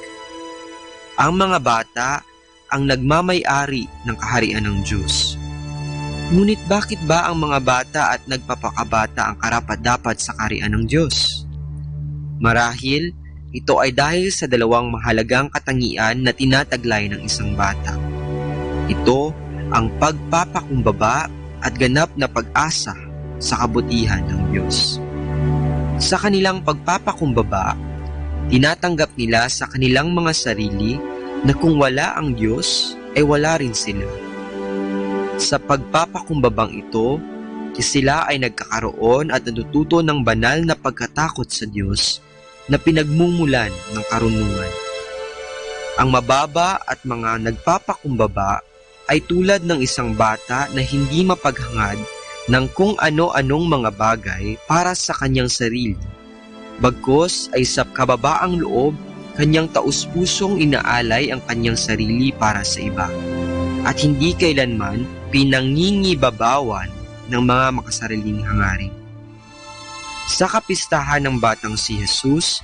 Ang mga bata ang nagmamay-ari ng kaharian ng Diyos. Ngunit bakit ba ang mga bata at nagpapakabata ang karapat-dapat sa kaharian ng Diyos? Marahil, ito ay dahil sa dalawang mahalagang katangian na tinataglay ng isang bata. Ito ang pagpapakumbaba at ganap na pag-asa sa kabutihan ng Diyos. Sa kanilang pagpapakumbaba, tinatanggap nila sa kanilang mga sarili na kung wala ang Diyos, ay wala rin sila. Sa pagpapakumbabang ito, sila ay nagkakaroon at natututo ng banal na pagkatakot sa Diyos na pinagmumulan ng karunungan. Ang mababa at mga nagpapakumbaba ay tulad ng isang bata na hindi mapaghangad ng kung ano-anong mga bagay para sa kanyang sarili, Bagkus ay sa kababaang loob, kanyang taus-pusong inaalay ang kanyang sarili para sa iba, at hindi kailanman pinangingibabawan ng mga makasariling hangarin. Sa kapistahan ng batang si Jesus,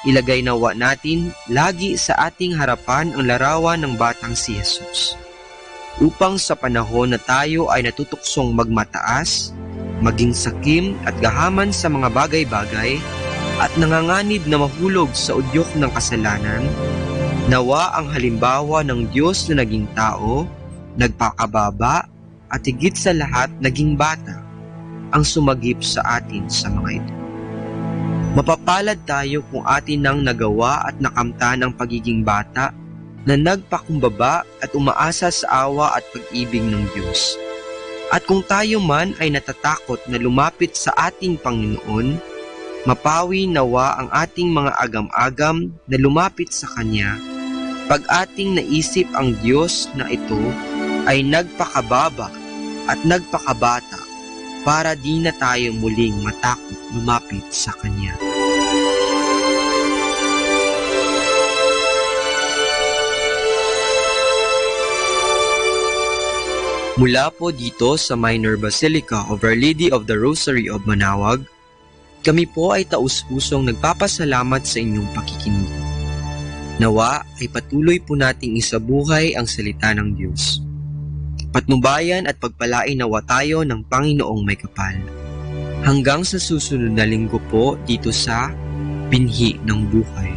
ilagay nawa natin lagi sa ating harapan ang larawan ng batang si Jesus, upang sa panahon na tayo ay natutuksong magmataas, maging sakim at gahaman sa mga bagay-bagay, at nanganganib na mahulog sa udyok ng kasalanan, nawa ang halimbawa ng Diyos na naging tao, nagpakababa, at higit sa lahat naging bata, ang sumagip sa atin sa mga ito. Mapapalad tayo kung atin nang nagawa at nakamtan ang pagiging bata na nagpakumbaba at umaasa sa awa at pag-ibig ng Diyos. At kung tayo man ay natatakot na lumapit sa ating Panginoon, mapawi nawa ang ating mga agam-agam na lumapit sa Kanya, pag ating naisip ang Diyos na ito ay nagpakababa at nagpakabata para di na tayo muling matakot lumapit sa Kanya. Mula po dito sa Minor Basilica of Our Lady of the Rosary of Manaoag, kami po ay taus-pusong nagpapasalamat sa inyong pakikinig. Nawa ay patuloy po nating isabuhay ang salita ng Diyos. Patnubayan at pagpalain nawa tayo ng Panginoong may kapal. Hanggang sa susunod na linggo po dito sa Binhi ng Buhay.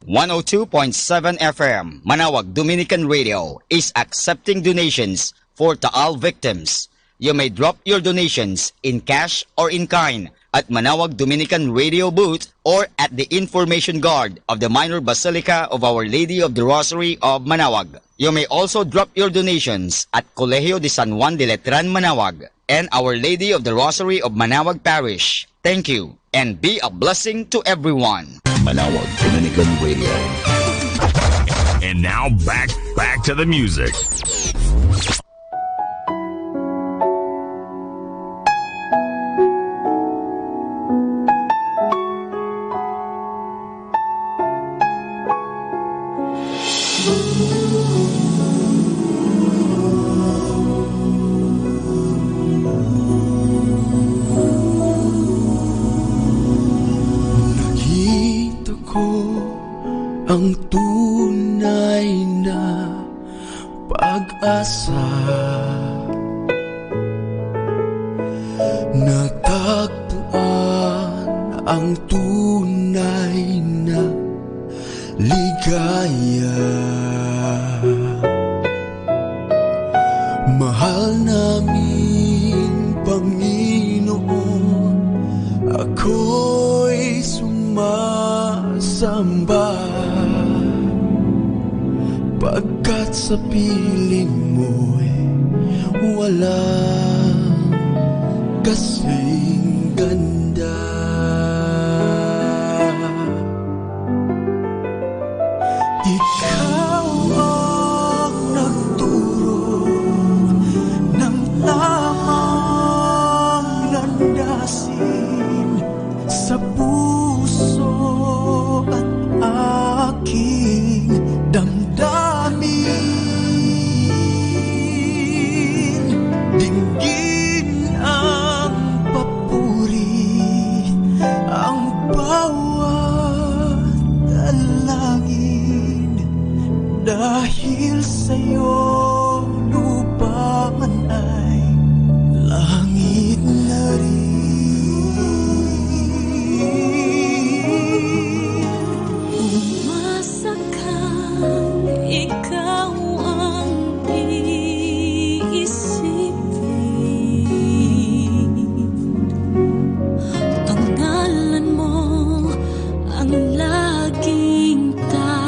(102.7 FM) Manaoag Dominican Radio is accepting donations for Taal victims. You may drop your donations in cash or in kind at Manaoag Dominican Radio booth or at the information guard of the Minor Basilica of Our Lady of the Rosary of Manaoag. You may also drop your donations at Colegio de San Juan de Letran, Manaoag, and Our Lady of the Rosary of Manaoag Parish. Thank you, and be a blessing to everyone. Manaoag Dominican Radio. And now back to the music. Ang tunay na pag-asa, natagpuan ang tunay na ligaya. Mahal namin Panginoon, ako'y sumasamba, pagkat sa piling mo'y walang kasing ganda. Ikaw ang nagturo ng tamang landasin sa puso at aking damdamin. Dinggin ang papuri, ang bawat dalangin, dahil sa'yo lupa man ay langit na rin. Umasa kang ikaw ang iisipin, pangalan mo ang laging tatawagin.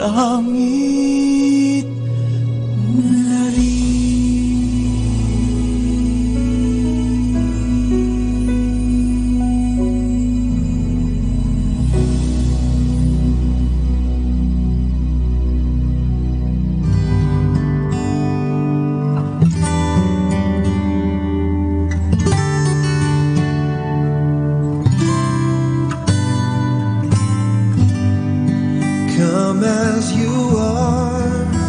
langit na Come as you are,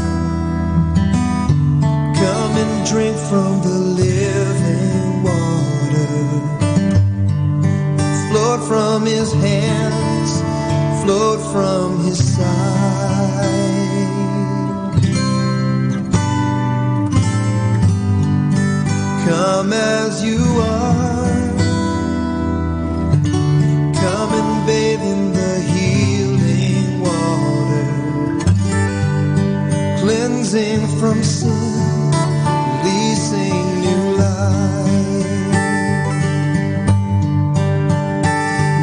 come and drink from the living water. Flowed from his hands, flowed from his side. Come as you are, come and bathe in the healing water, cleansing from sin, releasing new life.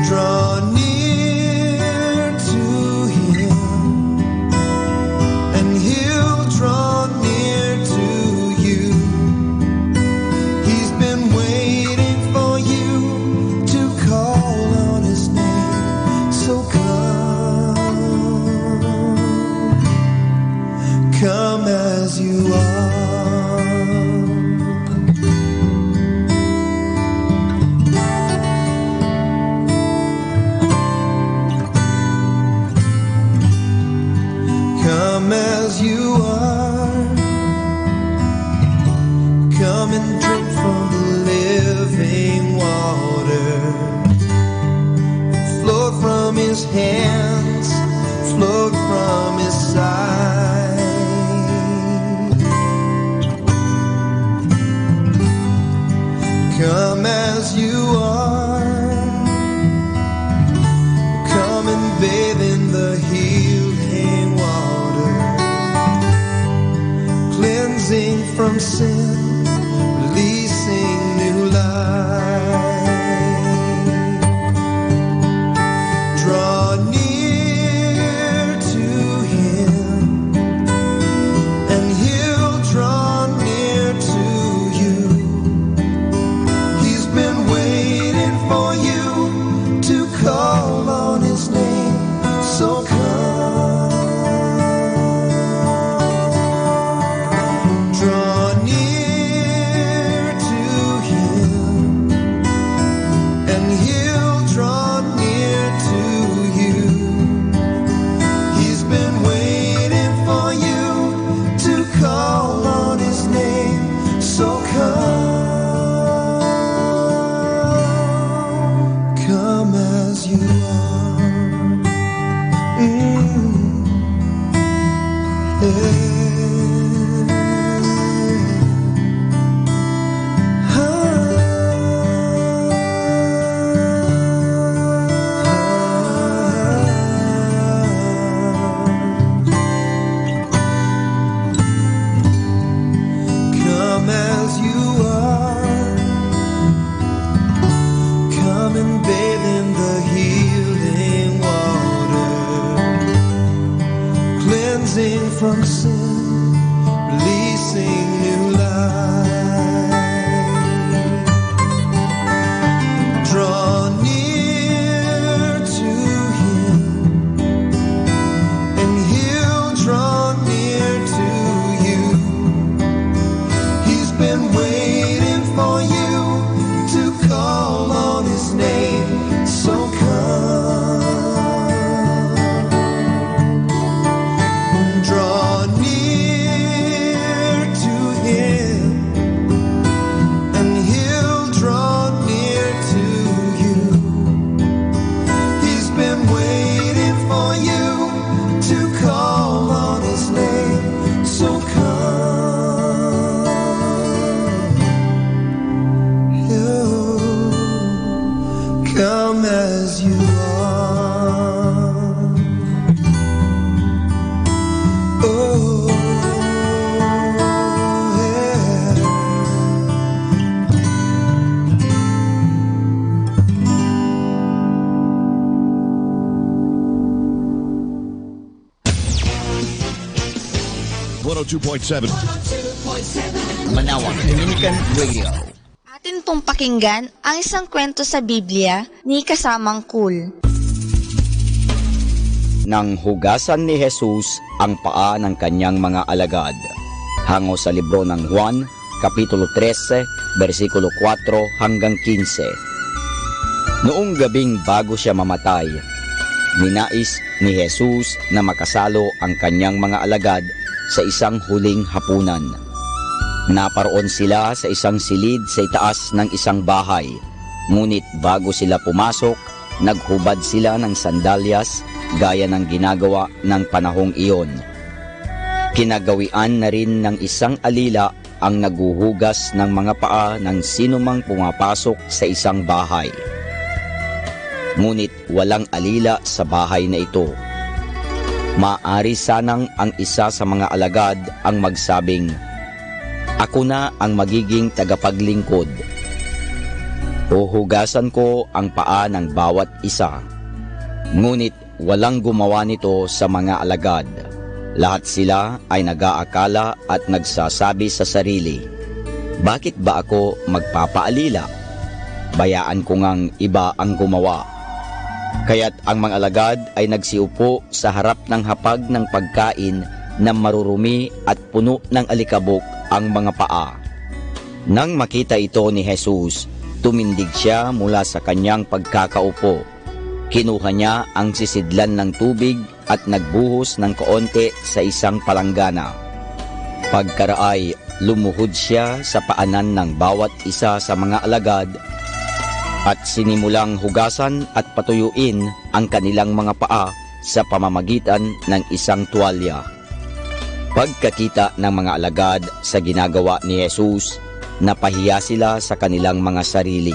Draw near to him, and he'll draw near to you. He's been waiting for you to call on his name, so come as you are. Come as you are, come and drink from the living water. Flowed from his hands, flowed from his side. Come as you are, come and bathe in the healing water, cleansing from sin, releasing new life. Draw near to him, and he'll draw near to you. He's been waiting for you to call on his name, so come. Draw near to him, and he'll draw near to you. He's been waiting for you to call on his name, so come as you are. Come as you are, come and bathe in the healing water, cleansing from sin, releasing new life. Draw near to him, and he'll draw near to you. He's been waiting for you to call on his name, so come. Draw near to him, and he'll draw near to you. He's been waiting for you to call on his name, so come as you are. Oh, yeah. 102.7. Manawag Dominican Radio. Atin pong pakinggan ang isang kwento sa Biblia ni Kasamang Cool. Nang hugasan ni Jesus ang paa ng kanyang mga alagad. Hango sa libro ng Juan, Kapitulo 13, versikulo 4 hanggang 15. Noong gabing bago siya mamatay, ninais ni Jesus na makasalo ang kanyang mga alagad sa isang huling hapunan. Naparoon sila sa isang silid sa itaas ng isang bahay, ngunit bago sila pumasok, naghubad sila ng sandalyas gaya ng ginagawa ng panahong iyon. Kinagawian na rin ng isang alila ang naguhugas ng mga paa ng sinumang pumapasok sa isang bahay. Ngunit walang alila sa bahay na ito. Maaari sanang ang isa sa mga alagad ang magsabing, "Ako na ang magiging tagapaglingkod. Uhugasan ko ang paa ng bawat isa." Ngunit walang gumawa nito sa mga alagad. Lahat sila ay nag-aakala at nagsasabi sa sarili, "Bakit ba ako magpapaalila? Bayaan ko ngang iba ang gumawa." Kaya't ang mga alagad ay nagsiupo sa harap ng hapag ng pagkain na marurumi at puno ng alikabok ang mga paa. Nang makita ito ni Jesus, tumindig siya mula sa kanyang pagkakaupo. Kinuha niya ang sisidlan ng tubig at nagbuhos ng kaunti sa isang palanggana. Pagkaraay, lumuhod siya sa paanan ng bawat isa sa mga alagad at sinimulang hugasan at patuyuin ang kanilang mga paa sa pamamagitan ng isang tuwalya. Pagkakita ng mga alagad sa ginagawa ni Jesus, napahiya sila sa kanilang mga sarili.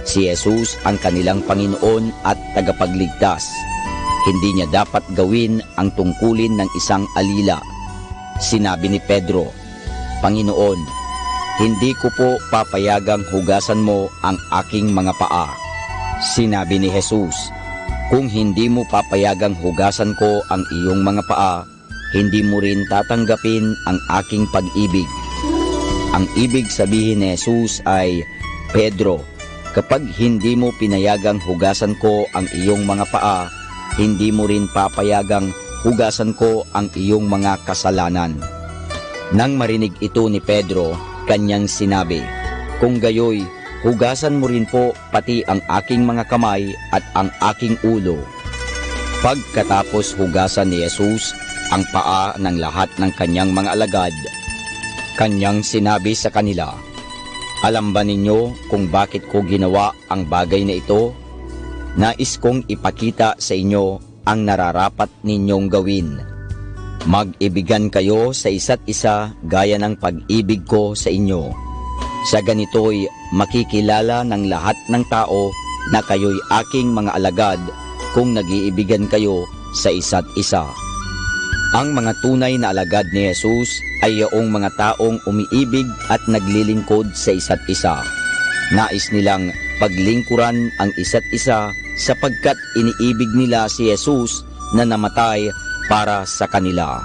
Si Jesus ang kanilang Panginoon at tagapagligtas. Hindi niya dapat gawin ang tungkulin ng isang alila. Sinabi ni Pedro, "Panginoon, hindi ko po papayagang hugasan mo ang aking mga paa." Sinabi ni Jesus, "Kung hindi mo papayagang hugasan ko ang iyong mga paa, hindi mo rin tatanggapin ang aking pag-ibig." Ang ibig sabihin ni Jesus ay, "Pedro, kapag hindi mo pinayagang hugasan ko ang iyong mga paa, hindi mo rin papayagang hugasan ko ang iyong mga kasalanan." Nang marinig ito ni Pedro, kanyang sinabi, "Kung gayoy, hugasan mo rin po pati ang aking mga kamay at ang aking ulo." Pagkatapos hugasan ni Jesus ang paa ng lahat ng kanyang mga alagad, kanyang sinabi sa kanila, "Alam ba ninyo kung bakit ko ginawa ang bagay na ito? Nais kong ipakita sa inyo ang nararapat ninyong gawin. Mag-ibigan kayo sa isa't isa gaya ng pag-ibig ko sa inyo. Sa ganito'y makikilala ng lahat ng tao na kayo'y aking mga alagad kung nag-iibigan kayo sa isa't isa." Ang mga tunay na alagad ni Jesus ay yaong mga taong umiibig at naglilingkod sa isa't isa. Nais nilang paglingkuran ang isa't isa sapagkat iniibig nila si Jesus na namatay para sa kanila.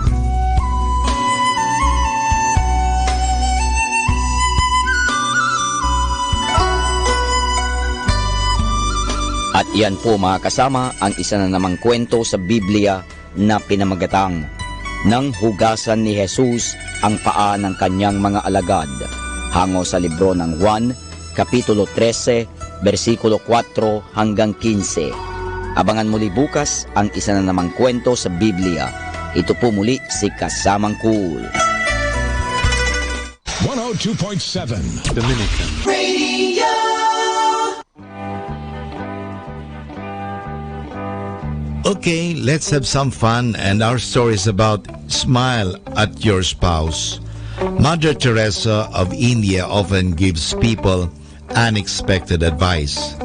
At iyan po mga kasama ang isa na namang kwento sa Biblia na pinamagatang "Nang hugasan ni Jesus ang paa ng kanyang mga alagad", hango sa libro ng Juan, Kapitulo 13, versikulo 4 hanggang 15. Abangan muli bukas ang isa na namang kwento sa Biblia. Ito po muli si Kasamang Cool. 102.7 Dominican Radio. Okay, let's have some fun, and our story is about smile at your spouse. Mother Teresa of India often gives people unexpected advice.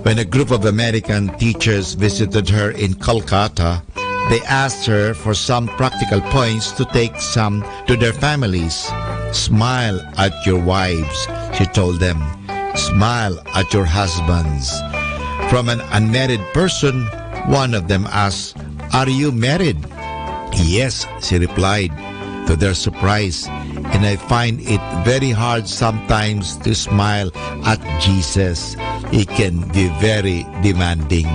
When a group of American teachers visited her in Kolkata, they asked her for some practical points to take some to their families. Smile at your wives, she told them. Smile at your husbands. From an unmarried person, one of them asked, "Are you married?" "Yes," she replied. to their surprise. And I find it very hard sometimes to smile at Jesus. He can be very demanding.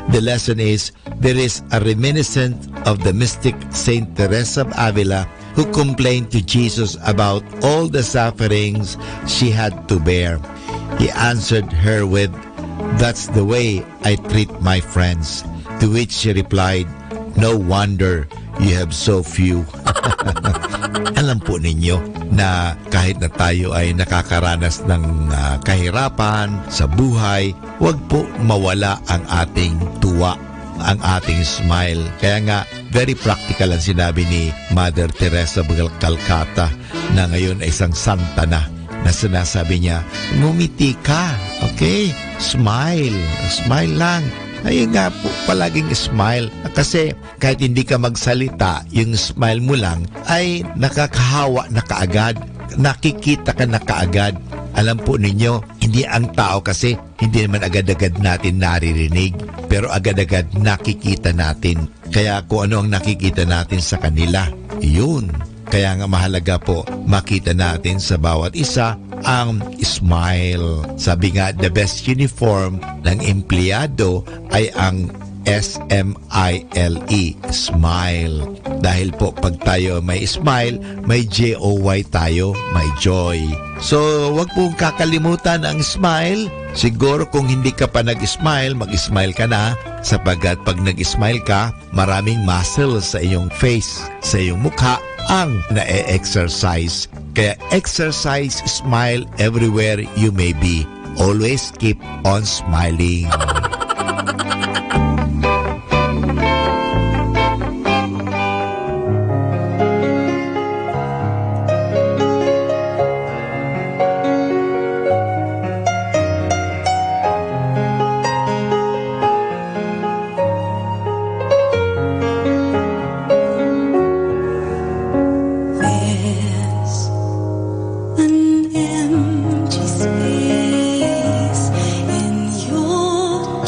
The lesson is, there is a reminiscence of the mystic Saint Teresa of Avila, who complained to Jesus about all the sufferings she had to bear. He answered her with, "That's the way I treat my friends." To which she replied, "No wonder you have so few." Alam po ninyo na kahit na tayo ay nakakaranas ng kahirapan sa buhay, huwag po mawala ang ating tuwa, ang ating smile. Kaya nga, very practical ang sinabi ni Mother Teresa of Calcutta, na ngayon ay isang santa na sinasabi niya, ngumiti ka, okay? Smile. Smile lang. Ayun nga po, palaging smile. Kasi kahit hindi ka magsalita, yung smile mo lang ay nakakahawa na kaagad. Nakikita ka na kaagad. Alam po ninyo, hindi ang tao kasi hindi naman agad-agad natin naririnig, pero agad-agad nakikita natin. Kaya kung ano ang nakikita natin sa kanila, yun. Kaya nga mahalaga po makita natin sa bawat isa ang smile. Sabi nga, the best uniform ng empleyado ay ang SMILE, smile. Dahil po pag tayo may smile, may JOY tayo, may joy. So, wag pong kakalimutan ang smile. Siguro kung hindi ka pa nag-smile, mag-smile ka na, sapagkat pag nag-smile ka, maraming muscles sa iyong face, sa iyong mukha ang na-exercise. Kaya exercise, smile everywhere you may be. Always keep on smiling. An empty space in your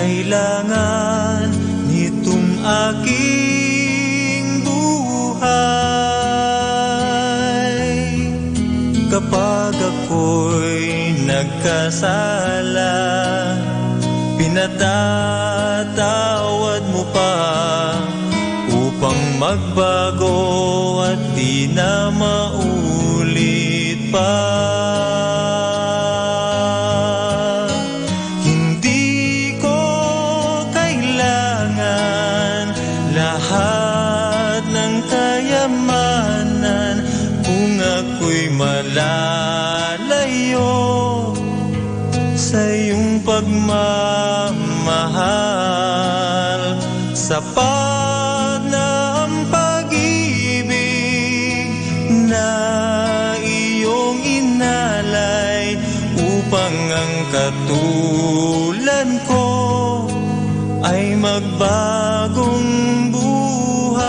kailangan nitong aking buhay. Kapag ako'y nagkasala, pinatatawad mo pa upang magbago at di na maulit pa. Hindi ko kailangan lahat ng kayamanan kung ako'y malalayo sa iyong pagmamahal. Sapat na ang pag-ibig na iyong inalay upang ang katulad ko ay magbagong buhay.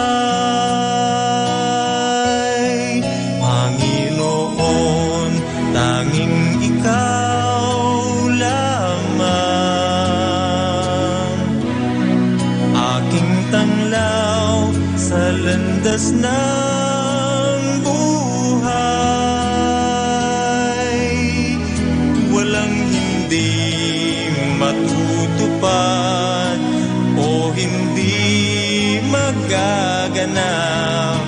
Panginoon, tanging ikaw lamang aking tanglaw sa landas ng buhay. Walang hindi matutupad o hindi magaganap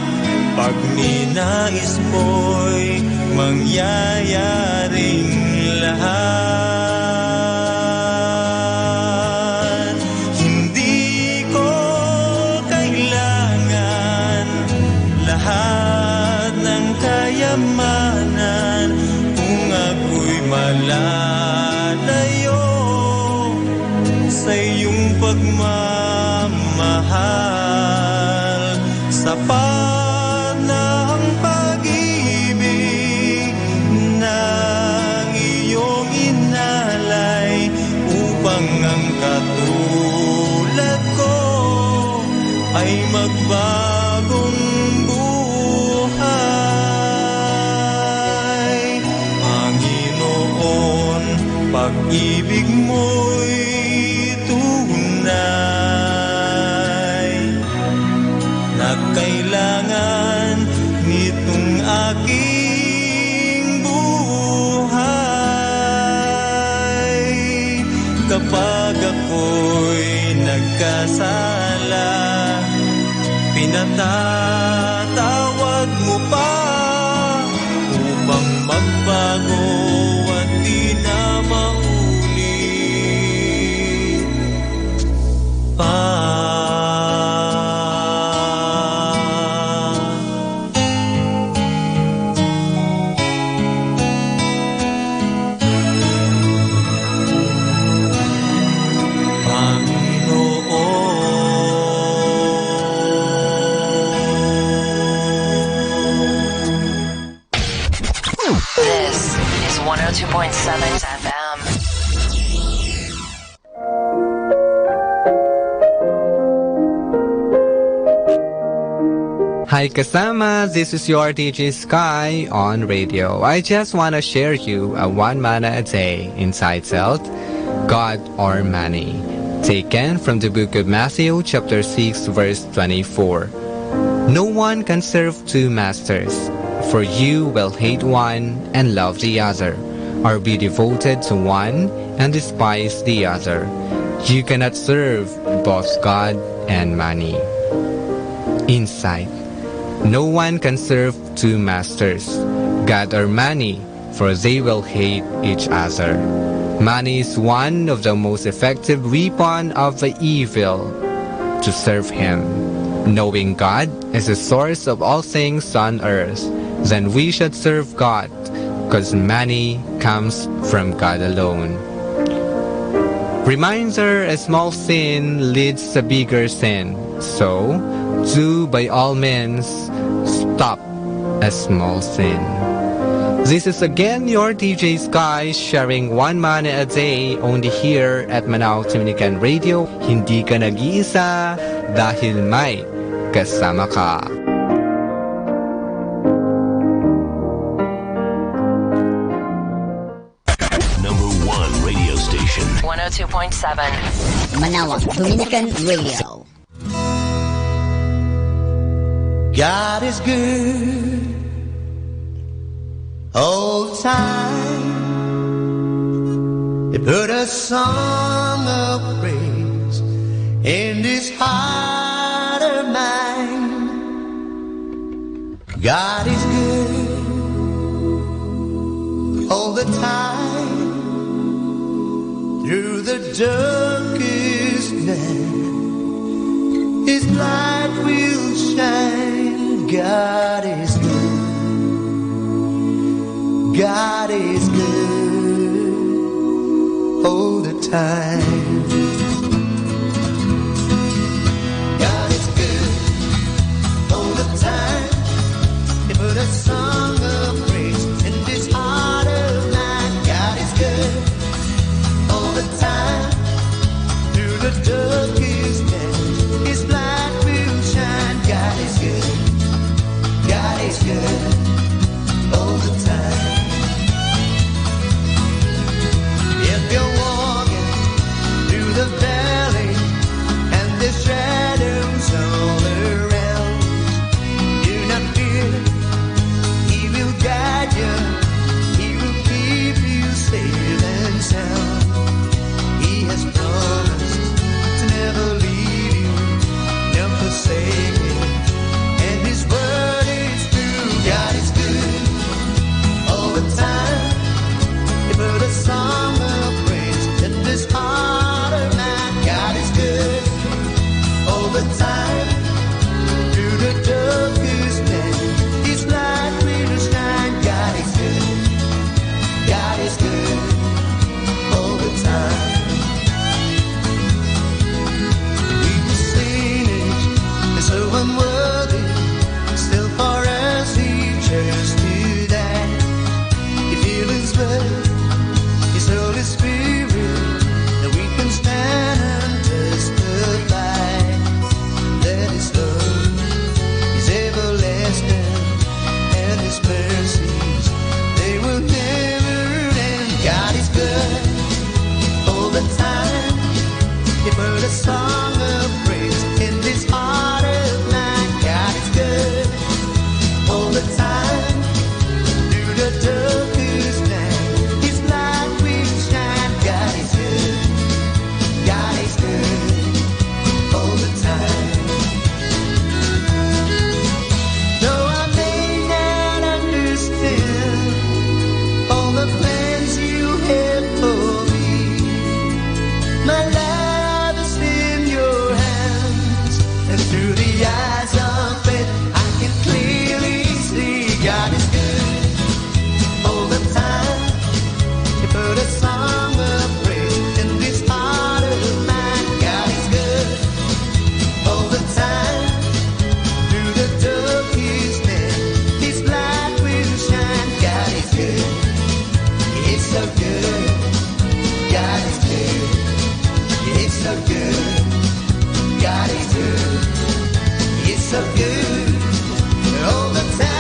pag ninais mo'y mangyayaring lahat. Hindi ko kailangan lahat ng kayamanan kung ako'y malalayo sa iyong pagmamahal. Sapat na ang pag-ibig na iyong inalay upang ang katulad ko ay magbagong buhay. Panginoon, pag-ibig mo'y tunay na kailangan nitong aking buhay. Kapag ako'y nagkasala, pinatatawad mo pa upang magbago at di na maulit pa. This is 102.7 FM. Hi kasama, this is your DJ Sky on radio. I just want to share you a one manna a day entitled God or Money, taken from the book of Matthew chapter 6 verse 24. No one can serve two masters, for you will hate one and love the other, or be devoted to one and despise the other. You cannot serve both God and money. Insight: no one can serve two masters, God or money, for they will hate each other. Money is one of the most effective weapons of the evil to serve him. Knowing God is the source of all things on earth, then we should serve God, because money comes from God alone. Reminder: a small sin leads to bigger sin, so do by all means stop a small sin. This is again your DJ Sky sharing one manna a day only here at Manao Dominican Radio. Hindi ka nag-iisa dahil may kasama ka. Number 1 radio station. 102.7 102.7. Manawag Dominican Radio. God is good all the time. He put a song of praise in this heart of mine. God is good all the time. Through the darkest night, His light will shine. God is good. God is good all the time. God is good all the time. He put a song of praise in this heart of mine. God is good all the time. Through the darkest night, His light will shine. God is good. God is good all the time. If you're walking through the valley and the shadows all around, do not fear. He will guide you. He will keep you safe and sound. He has promised to never leave you, never forsake you, and His word is true. God is good all the time. He put a song of praise in this heart of mine. God is good all the time. Through the darkest night, His light will shine. God is good. God is good all the time. We've seen it, it's so unworthy, still for us He chose to die. He feels His blood, His Holy Spirit, that we can stand and testify that His love is everlasting and His mercies, they will never end. God is good all the time. He put a song of praise in this heart of mine. God is good all the time. Through the darkest night, His light will shine. God is good. God is good all the time. Though I may not understand all the plans You have for me, my life is in Your hands, and through the eyes of faith I can clearly see God is good all the time. He put a song of praise in this heart of mine. God is good all the time. Through the darkest night, His light will shine. God is good. It's so good. God is good. It's so good. God is good. It's so good all the time.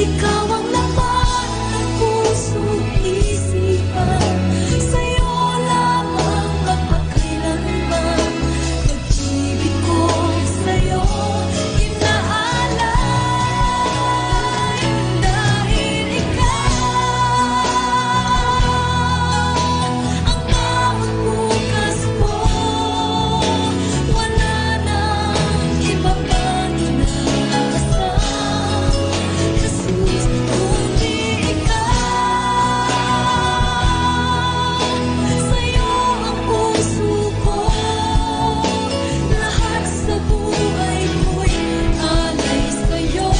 Ikaw ang laman ng puso't isipan, sa'yo lamang magpakailanman. Pag-ibig ko sa'yo inaalay, dahil ikaw ang bawat bukas ko. Wala nang iba pang inaasam, Jesus, kundi ikaw. Sa'yo ang puso ko, lahat sa buhay ko'y alay sa'yo,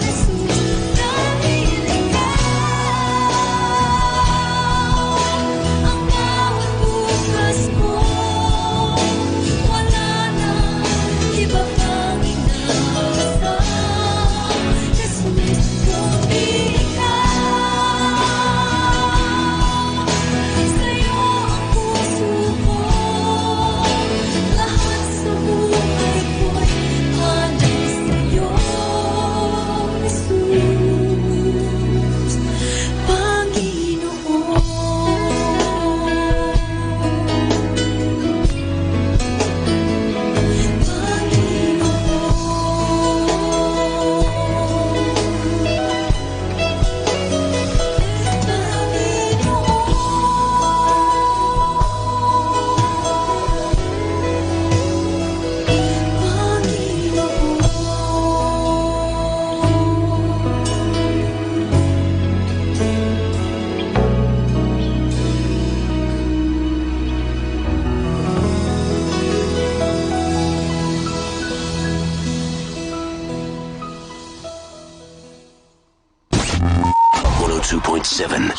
Jesus, dahil ikaw ang bawat bukas ko. Wala nang iba pang inaasam, Jesus, kundi ikaw. Sa'yo ang puso ko, lahat sa buhay ko'y alay sa'yo, Jesus, Panginoon.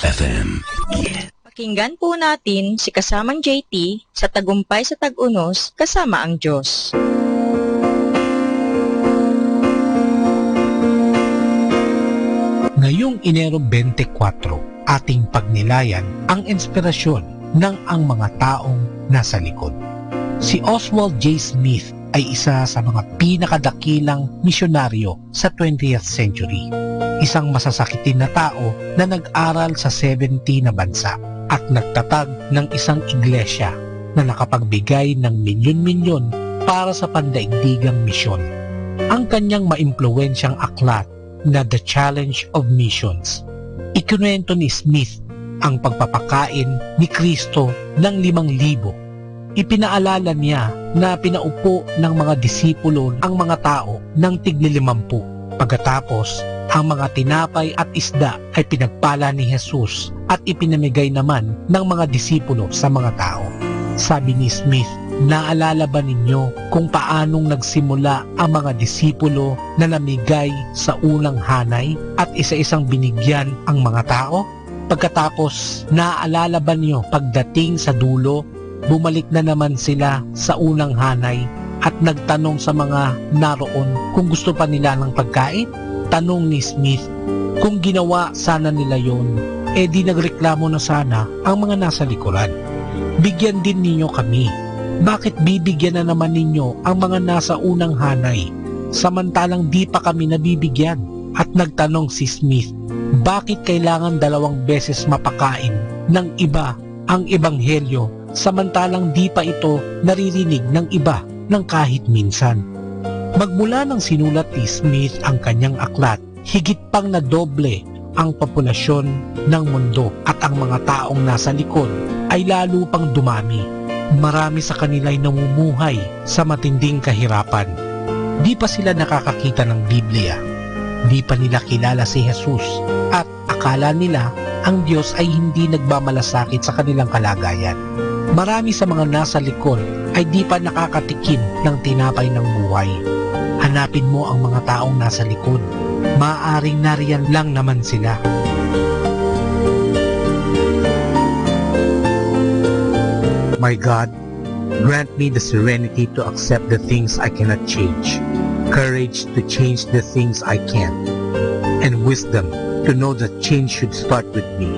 FM. Pakinggan po natin si kasamang JT sa Tagumpay sa Tag-Unos kasama ang Diyos. Ngayong Enero 24, ating pagnilayan ang inspirasyon ng ang mga taong nasa likod. Si Oswald J. Smith ay isa sa mga pinakadakilang misyonaryo sa 20th century. Isang masasakitin na tao na nag-aral sa 70 na bansa at nagtatag ng isang iglesia na nakapagbigay ng milyon-milyon para sa pandaigdigang misyon. Ang kanyang maimpluwensyang aklat na The Challenge of Missions. Ikinuwento ni Smith ang pagpapakain ni Kristo ng 5,000. Ipinaalala niya na pinaupo ng mga disipulo ang mga tao ng tig-50. Pagkatapos, ang mga tinapay at isda ay pinagpala ni Jesus at ipinamigay naman ng mga disipulo sa mga tao. Sabi ni Smith, naalala ba ninyo kung paanong nagsimula ang mga disipulo na namigay sa unang hanay at isa-isang binigyan ang mga tao? Pagkatapos, naalala ba niyo pagdating sa dulo, bumalik na naman sila sa unang hanay at nagtanong sa mga naroon kung gusto pa nila ng pagkain? Tanong ni Smith, kung ginawa sana nila yon, di nagreklamo na sana ang mga nasa likuran. Bigyan din ninyo kami. Bakit bibigyan na naman ninyo ang mga nasa unang hanay, samantalang di pa kami nabibigyan? At nagtanong si Smith, bakit kailangan 2 beses mapakain ng iba ang ebanghelyo, samantalang di pa ito naririnig ng iba ng kahit minsan? Magmula nang sinulat ni Smith ang kanyang aklat, higit pang nadoble ang populasyon ng mundo at ang mga taong nasa likod ay lalo pang dumami. Marami sa kanila ay namumuhay sa matinding kahirapan. Di pa sila nakakakita ng Biblia. Di pa nila kilala si Jesus at akala nila ang Diyos ay hindi nagmamalasakit sa kanilang kalagayan. Marami sa mga nasa likod ay di pa nakakatikim ng tinapay ng buhay. Hanapin mo ang mga taong nasa likod. Maaaring nariyan lang naman sila. My God, grant me the serenity to accept the things I cannot change, courage to change the things I can, and wisdom to know that change should start with me.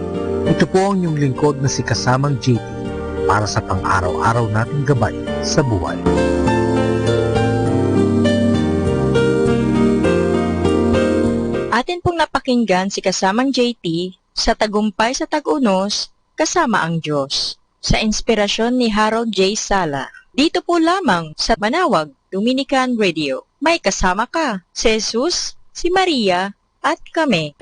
Ito po ang inyong lingkod na si kasamang JT para sa pang-araw-araw nating gabay sa buhay. Atin pong napakinggan si kasamang JT sa Tagumpay sa Tag-Unos, Kasama ang Diyos, sa inspirasyon ni Harold J. Sala. Dito po lamang sa Manawag Dominican Radio. May kasama ka, si Jesus, si Maria, at kami.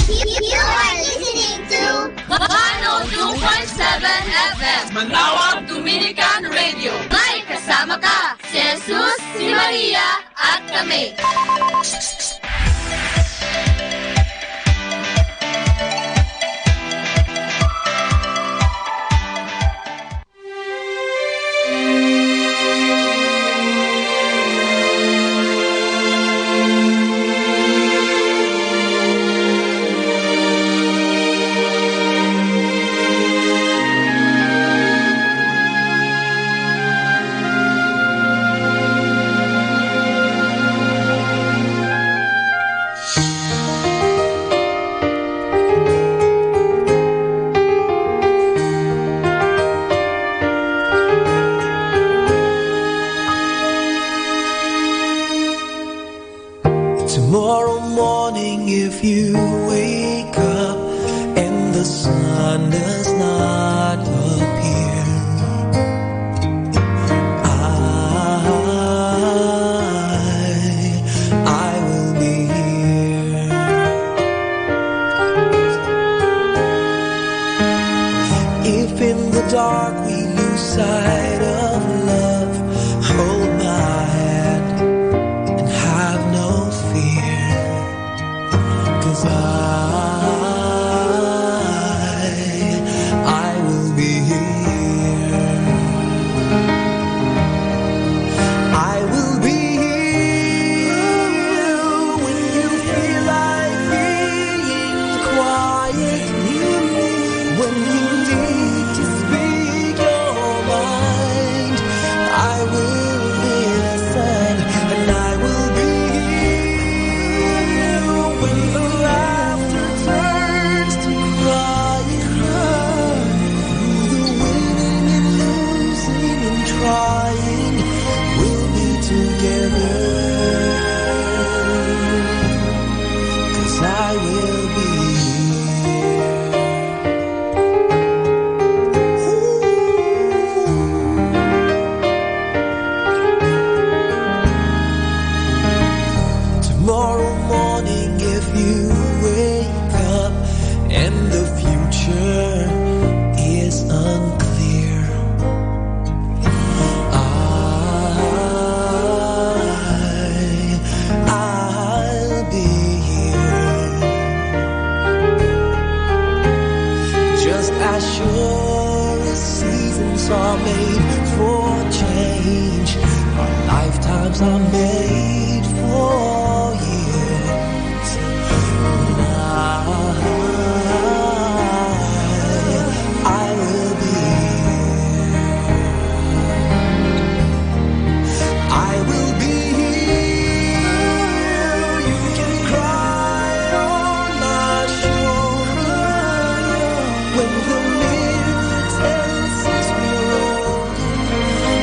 You are listening to 102.7 FM Manawag Dominican Radio. May kasama ka, si Jesus, si Maria, at kami. Tomorrow morning, if you wake up and the sun does not appear, I will be here. If in the dark we lose sight of love, hold my hand and have no fear, 'cause I will be here. I will be here when you feel like being quiet, when you need to speak your mind. I will listen and I will be here when the laughter turns to crying. The winning and losing and trying, we'll be together, 'cause I will be tomorrow morning. If you wake up and the future is unclear, I'll be here. Just as sure as seasons are made for change, our lifetimes are made for years. I will be here. I will be here. You can cry on my shoulder when the midnight tells us we're old.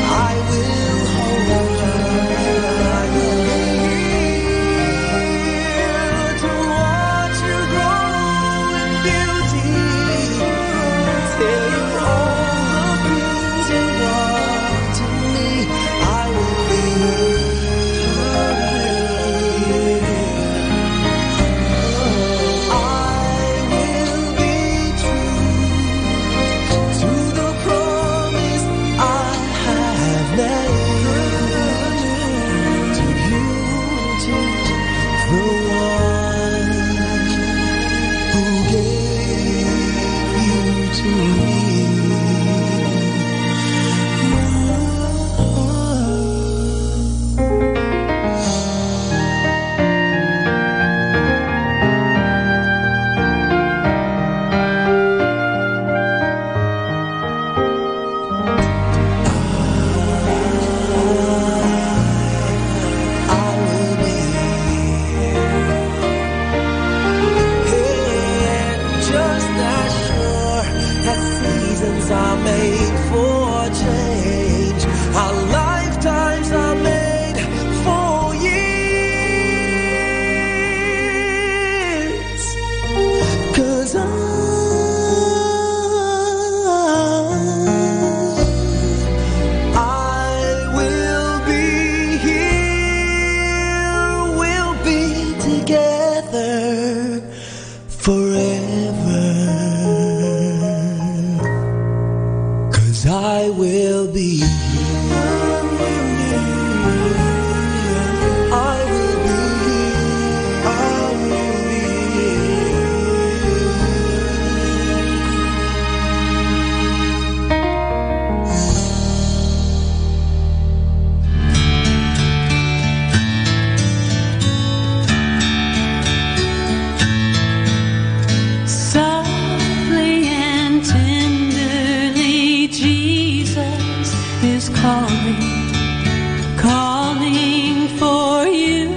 I will hold you. I will forever. 'Cause I will be here. I will be here. I will be Softly and tenderly, Jesus is calling, calling for you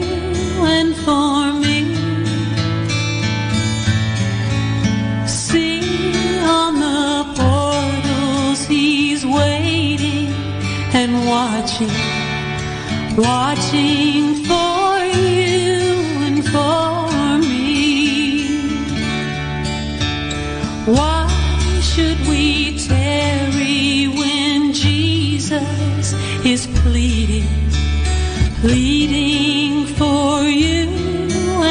and for me. See on the portals, He's waiting and watching, watching for you and for me. Why should we tarry when Jesus is pleading, pleading for you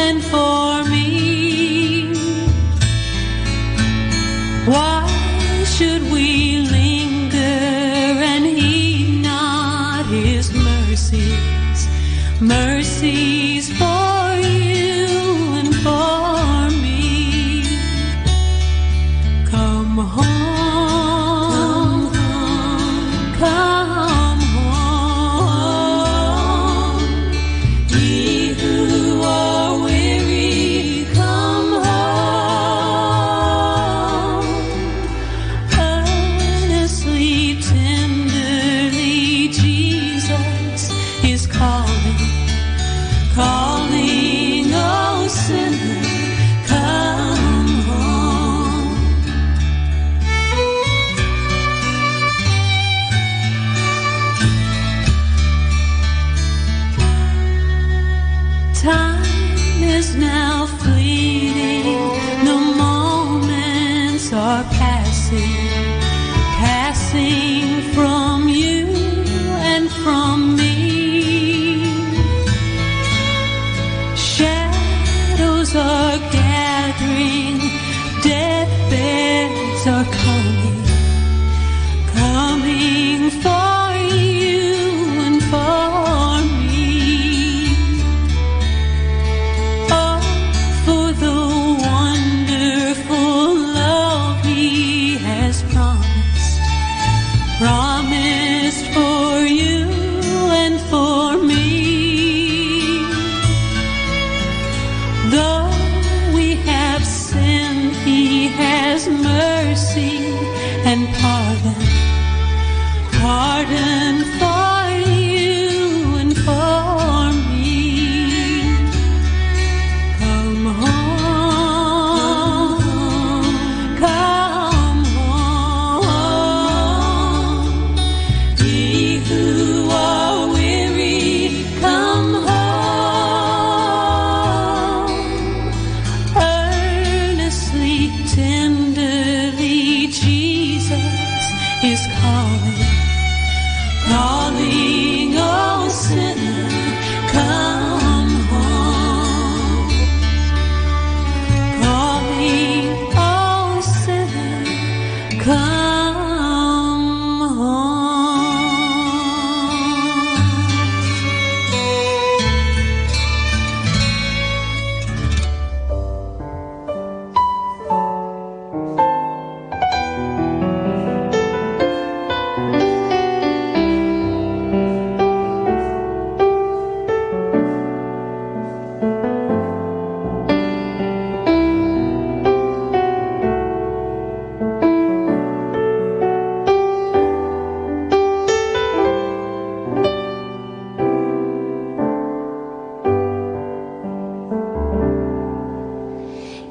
and for me? Why should we linger and heed not His mercies, mercies for you and for me? Come home, come home, ye who are weary, come home. Earnestly, tenderly, Jesus is calling, calling, oh sinner, come home. Time is now fleeting, the moments are passing, passing from you and from me. Shadows are gathering, deathbeds are coming, coming for you and for me. Oh, for the wonderful love He has promised, promised for you and for me. Though we have sinned, He has mercy and pardon, pardon for you and for me. Come home, come home, ye who are weary, come home. Earnestly, tenderly, Jesus is calling, calling, oh sinner, come home. Calling, oh sinner, come home.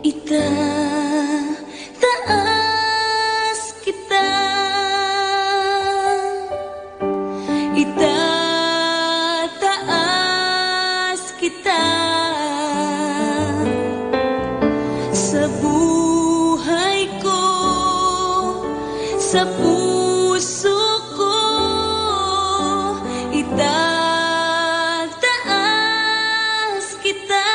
Itataas kita, itataas kita sa buhay ko, sa puso ko, itataas kita.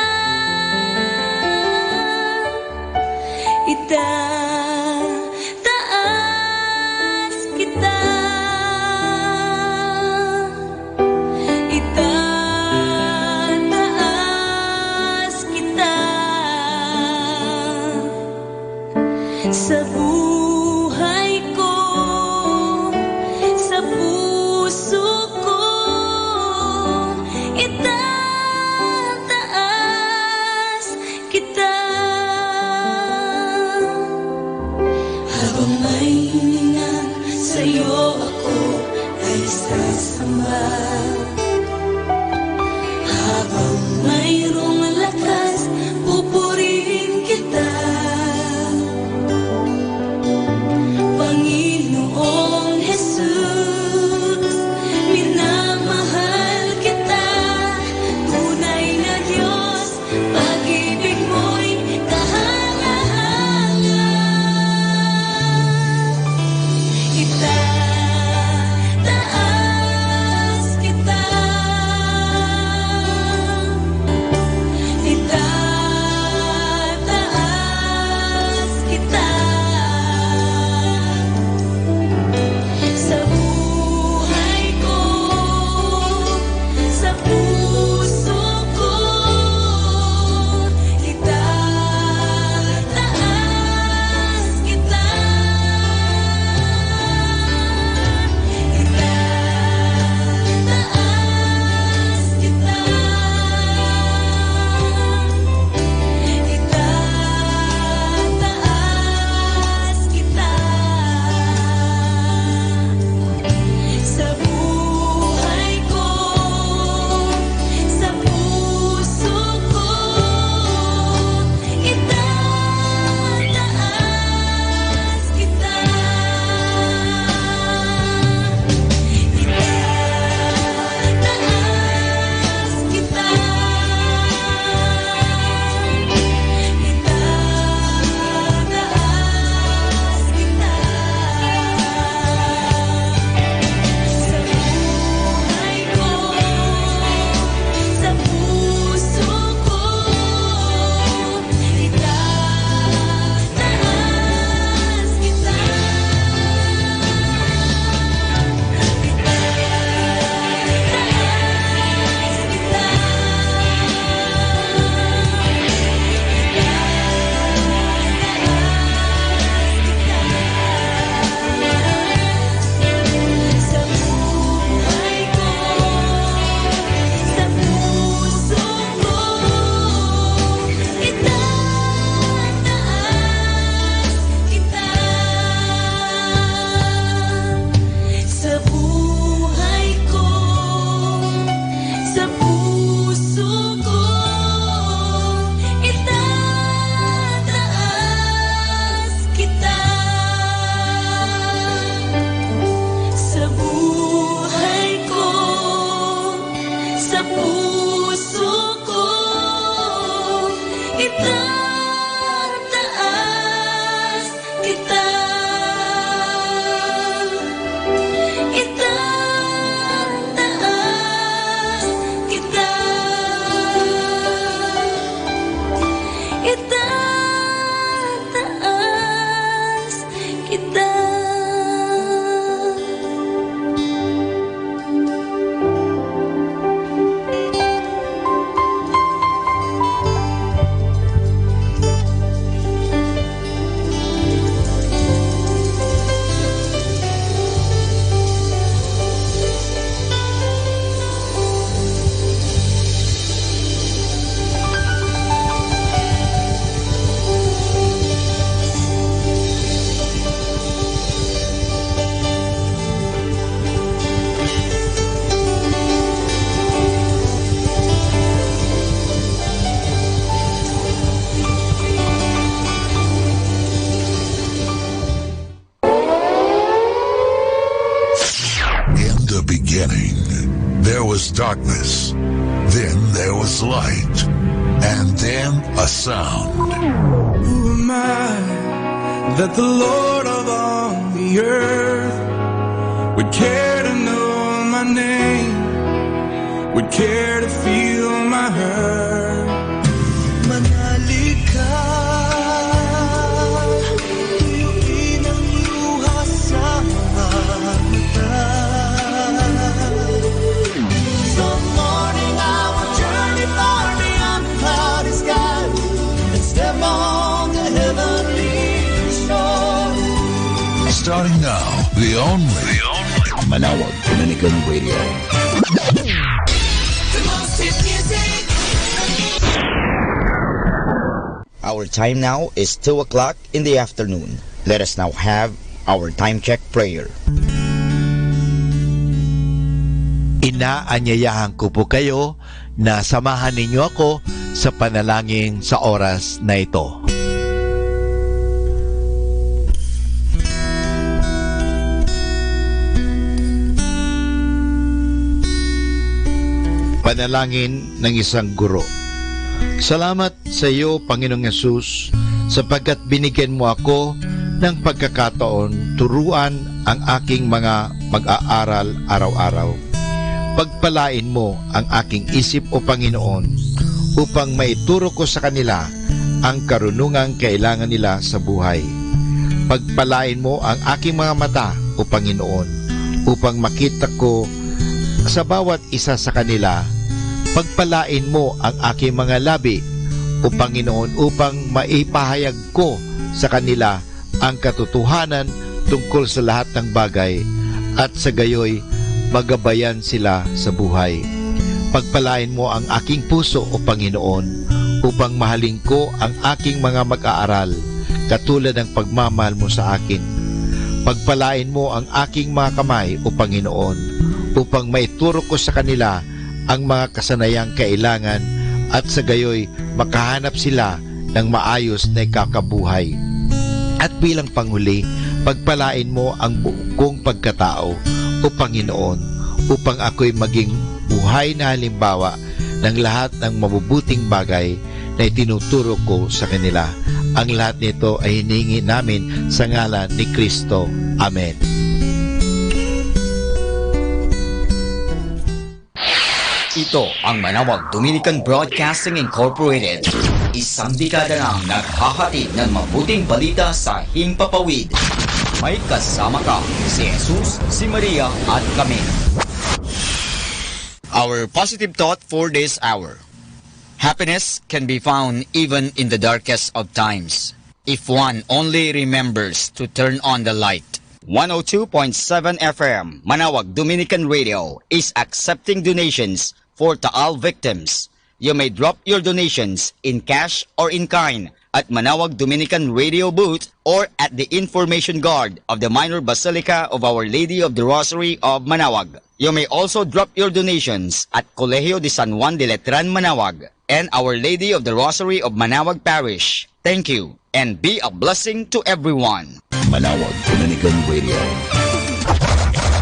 darkness. Then there was light. And then a sound. Who am I that the Lord of all the earth would care to know my name, would care to feel my hurt? Manali ka, tuyuin ang luha sa mga mata. Some morning I will journey far beyond the cloudy sky and step on the heavenly shore. Starting now, the only Manawag Dominican Radio. The most hit music. Our time now is 2 o'clock in the afternoon. Let us now have our time check prayer. Inaanyayahan ko po kayo na samahan ninyo ako sa panalangin sa oras na ito. Panalangin ng isang guro. Salamat sa iyo, Panginoong Yesus, sapagkat binigyan mo ako ng pagkakataon turuan ang aking mga mag-aaral araw-araw. Pagpalain mo ang aking isip, o Panginoon, upang maituro ko sa kanila ang karunungang kailangan nila sa buhay. Pagpalain mo ang aking mga mata, o Panginoon, upang makita ko sa bawat isa sa kanila. Pagpalain mo ang aking mga labi, o Panginoon, upang maipahayag ko sa kanila ang katotohanan tungkol sa lahat ng bagay, at sa gayoy magabayan sila sa buhay. Pagpalain mo ang aking puso, o Panginoon, upang mahalin ko ang aking mga mag-aaral, katulad ng pagmamahal mo sa akin. Pagpalain mo ang aking mga kamay, o Panginoon, upang maituro ko sa kanila ang mga kasanayang kailangan, at sa gayoy makahanap sila ng maayos na ikakabuhay. At bilang panghuli, pagpalain mo ang buong pagkatao, o Panginoon, upang ako'y maging buhay na halimbawa ng lahat ng mabubuting bagay na itinuturo ko sa kanila. Ang lahat nito ay hinihingi namin sa ngalan ni Kristo. Amen. Ito ang Manawag Dominican Broadcasting Incorporated. Isang dekada nang naghahatid ng mabuting balita sa Himpapawid. May kasama ka, si Jesus, si Maria at kami. Our positive thought for this hour. Happiness can be found even in the darkest of times, if one only remembers to turn on the light. 102.7 FM, Manawag Dominican Radio, is accepting donations for Taal victims. You may drop your donations in cash or in kind at Manawag Dominican Radio booth or at the information guard of the Minor Basilica of Our Lady of the Rosary of Manawag. You may also drop your donations at Colegio de San Juan de Letran, Manawag, and Our Lady of the Rosary of Manawag Parish. Thank you, and be a blessing to everyone. Manawag Dominican Radio.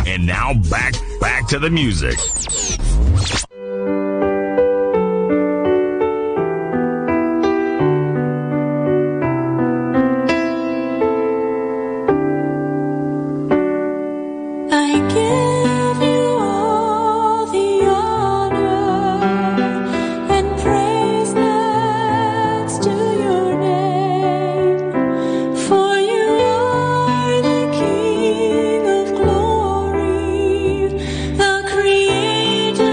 And now back to the music. Creator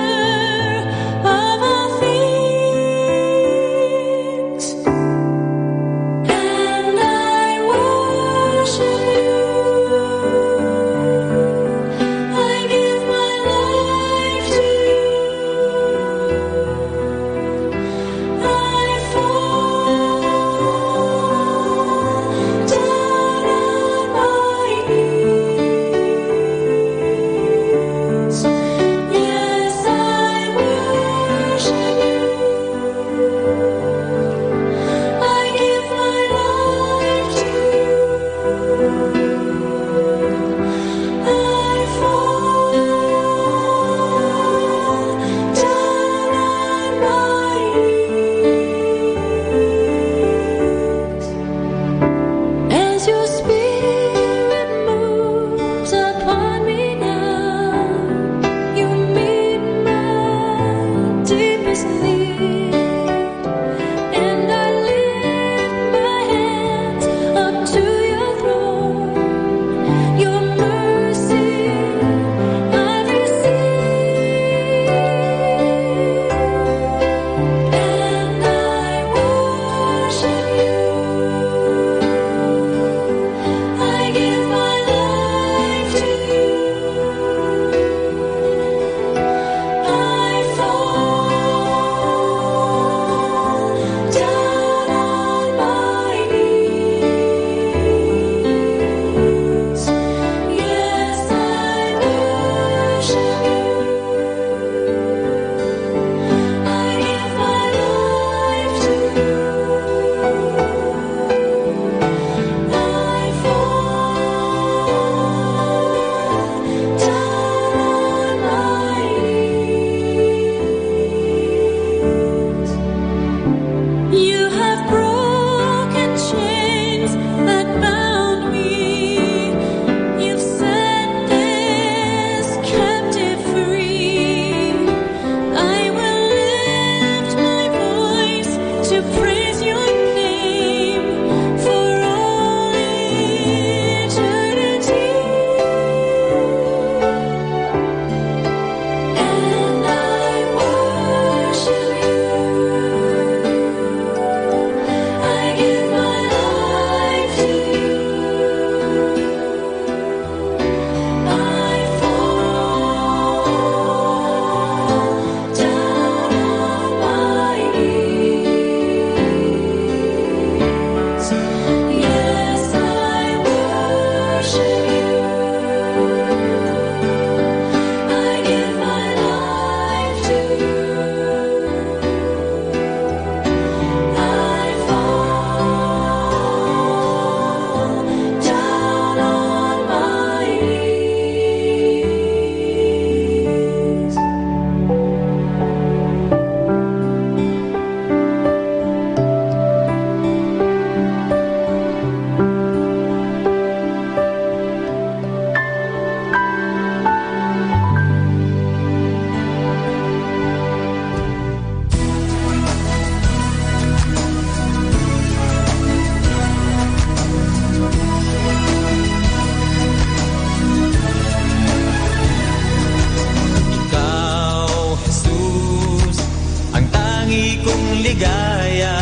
ligaya.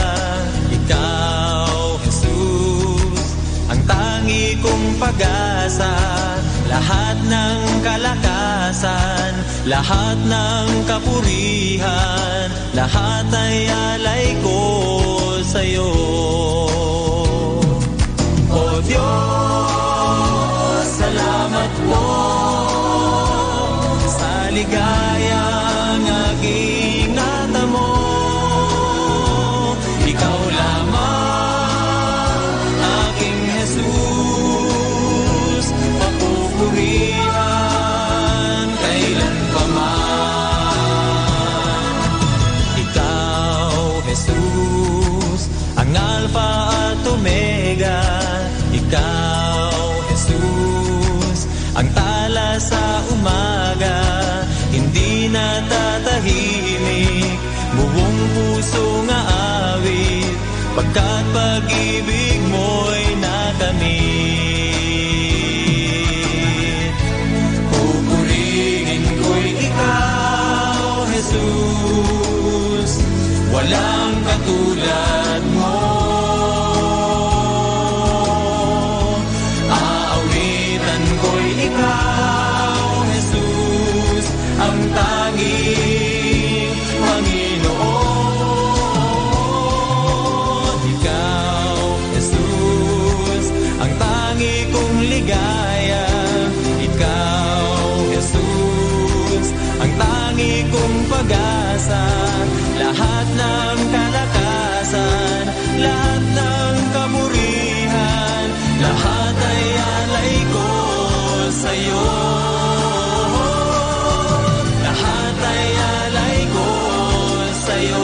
Ikaw, Jesus, ang tangi kong pag-asa. Lahat ng kalakasan, lahat ng kapurihan, lahat ay alay ko sa'yo. O Diyos, salamat po sa ligayang aking natamo. Ikaw lamang, aking Jesus, papupurihan kailanpaman. Ikaw, Jesus, ang Alpha at Omega. Ikaw, Jesus, ang tala sa umaga. Hindi na tatahimik, buong pusong aawit, pagkat pag-ibig mo'y nakamit. Pupurihin ko'y ikaw, Jesus, walang katulad mo. Aawitan ko'y ikaw, Jesus, ang tanging Panginoon. Ikaw, Jesus, ang tangi kong ligaya. Ikaw, Jesus, ang tangi kong pag-asa. Lahat ng kalakasan, lahat ng kamurihan, lahat ay alay ko sa'yo. Lahat ay alay ko sa'yo.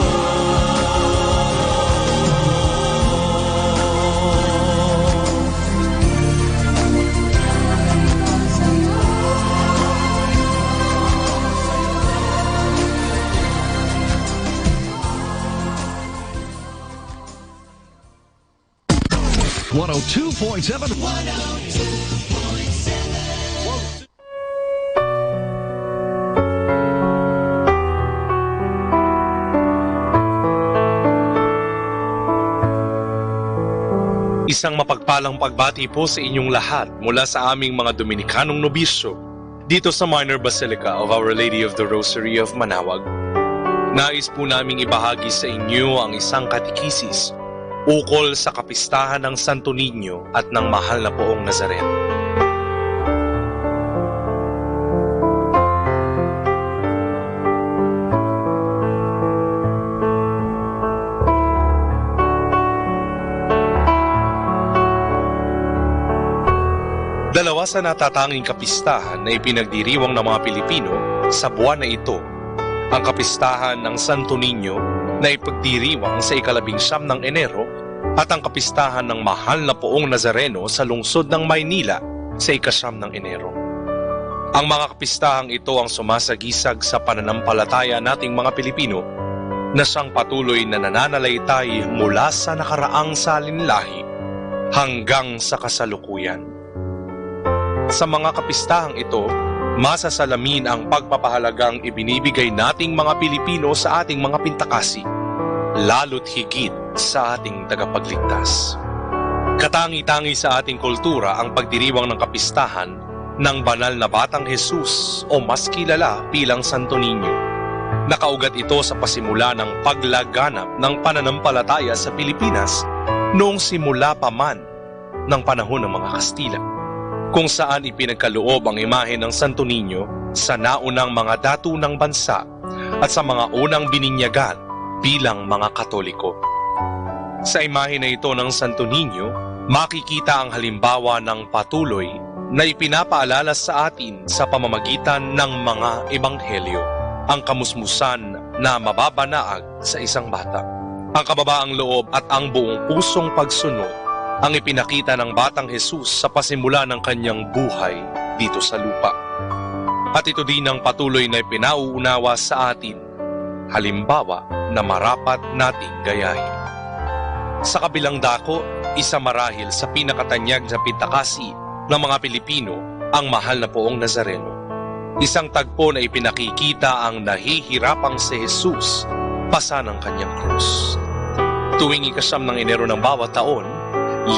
Isang mapagpalang pagbati po sa inyong lahat mula sa aming mga Dominikanong nobisyo dito sa Minor Basilica of Our Lady of the Rosary of Manawag. Nais po naming ibahagi sa inyo ang isang katekisis ukol sa kapistahan ng Santo Niño at ng Mahal na Poong Nazareno. Dalawa sa natatanging kapistahan na ipinagdiriwang ng mga Pilipino sa buwan na ito, ang kapistahan ng Santo Niño na ipagdiriwang sa 19 ng Enero at ang kapistahan ng Mahal na Poong Nazareno sa lungsod ng Maynila sa 9 ng Enero. Ang mga kapistahang ito ang sumasagisag sa pananampalataya nating mga Pilipino na siyang patuloy na nananalaytay mula sa nakaraang salinlahi hanggang sa kasalukuyan. Sa mga kapistahang ito, masasalamin ang pagpapahalagang ibinibigay nating mga Pilipino sa ating mga pintakasi, lalo't higit sa ating tagapagligtas. Katangi-tangi sa ating kultura ang pagdiriwang ng kapistahan ng banal na Batang Jesus o mas kilala bilang Santo Niño. Nakaugat ito sa pasimula ng paglaganap ng pananampalataya sa Pilipinas noong simula pa man ng panahon ng mga Kastila, kung saan ipinagkaloob ang imahe ng Santo Niño sa naunang mga datunang bansa at sa mga unang bininyagan bilang mga Katoliko. Sa imahe na ito ng Santo Niño, makikita ang halimbawa ng patuloy na ipinapaalala sa atin sa pamamagitan ng mga ebanghelyo, ang kamusmusan na mababanaag sa isang bata. Ang kababaang loob at ang buong pusong pagsunod ang ipinakita ng Batang Jesus sa pasimula ng kanyang buhay dito sa lupa. At ito din ang patuloy na ipinauunawa sa atin, halimbawa na marapat nating gayahin. Sa kabilang dako, isa marahil sa pinakatanyag na pintakasi ng mga Pilipino ang Mahal na Poong Nazareno. Isang tagpo na ipinakikita ang nahihirapang si Jesus pasa ng kanyang krus. Tuwing ika-9 ng Enero ng bawat taon,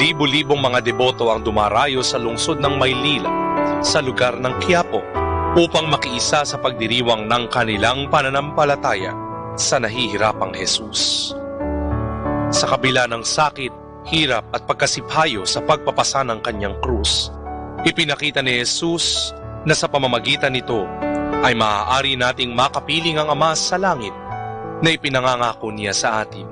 libo-libong mga deboto ang dumarayo sa lungsod ng Maynila sa lugar ng Quiapo upang makiisa sa pagdiriwang ng kanilang pananampalataya sa nahihirapang Jesus. Sa kabila ng sakit, hirap at pagkasiphayo sa pagpapasa ng kanyang krus, ipinakita ni Jesus na sa pamamagitan nito ay maaari nating makapiling ang Ama sa langit na ipinangangako niya sa atin.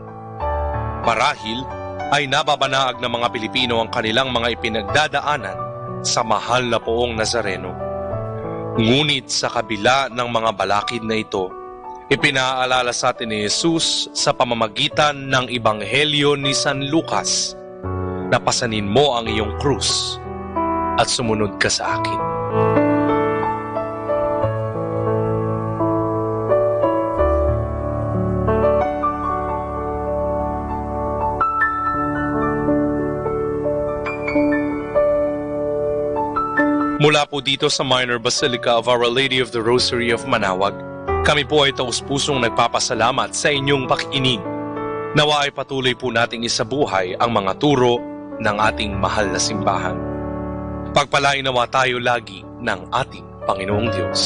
Marahil ay nababanaag ng mga Pilipino ang kanilang mga ipinagdadaanan sa mahal na Poong Nazareno. Ngunit sa kabila ng mga balakid na ito, ipinaalala sa atin ni Jesus sa pamamagitan ng Ebanghelyo ni San Lucas na pasanin mo ang iyong krus at sumunod ka sa akin. Mula po dito sa Minor Basilica of Our Lady of the Rosary of Manaoag, kami po ay taus-pusong nagpapasalamat sa inyong pakikinig. Nawa ay patuloy po nating isabuhay ang mga turo ng ating mahal na simbahan. Pagpalain nawa tayo lagi ng ating Panginoong Diyos.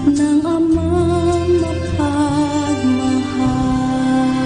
Ng amang mapagmahal.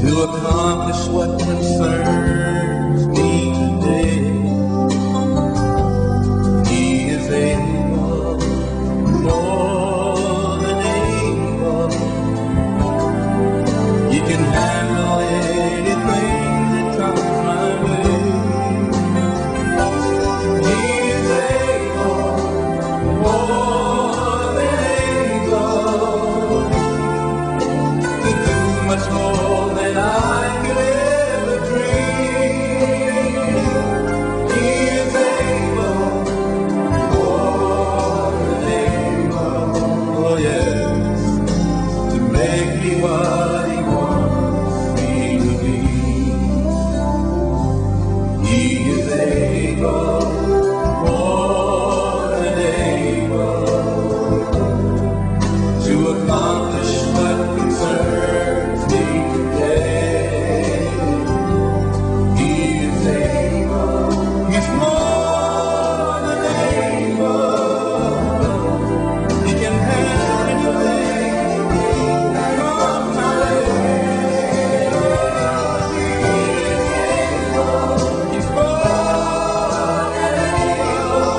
to accomplish what concerns me today. He is able, more than able. He can handle anything that comes my way. He is able, more than able, to do much more than I could ever dream. He is able, more than able, oh yes, to make me what He wants me to be. He is able, more than able, to accomplish what concerns me today. He is able, He's more than able. He can handle anything that comes my way. He's more than able.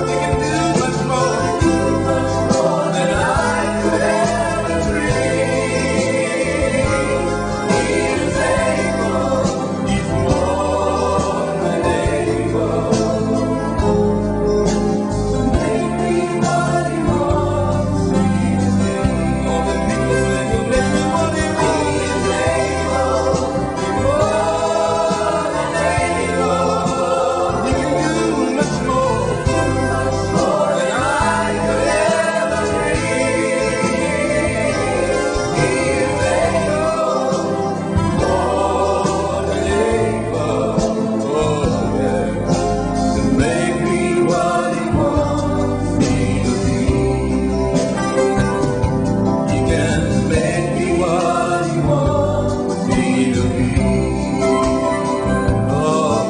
He can do much more than I could ever dream. He is able, He's more than able to make me what He wants me to be. All the people say He'll make me what He wants. He is able, He's more than able. He can do much more than I could ever dream. He is able, more than able, oh yeah, to make me what He wants me to be. He can make me what He wants me to be. Oh,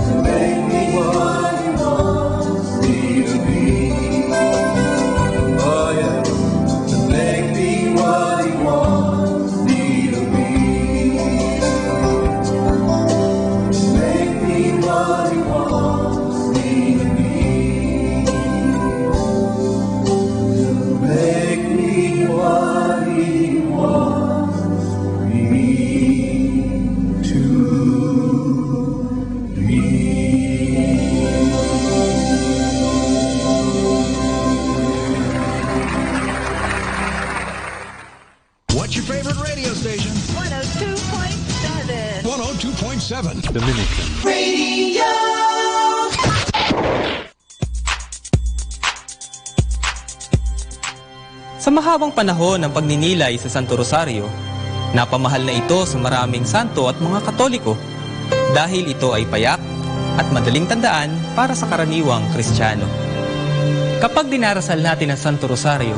to make me what He wants me to be. Oh yeah, to make me what He wants me to be. To make me what He wants me to be. To make me what He wants me to What's your favorite radio station? 102.7. 102.7. Dominican Radio. Sa mahabang panahon ng pagninilay sa Santo Rosario, napamahal na ito sa maraming santo at mga Katoliko dahil ito ay payak at madaling tandaan para sa karaniwang Kristiyano. Kapag dinarasal natin ang Santo Rosario,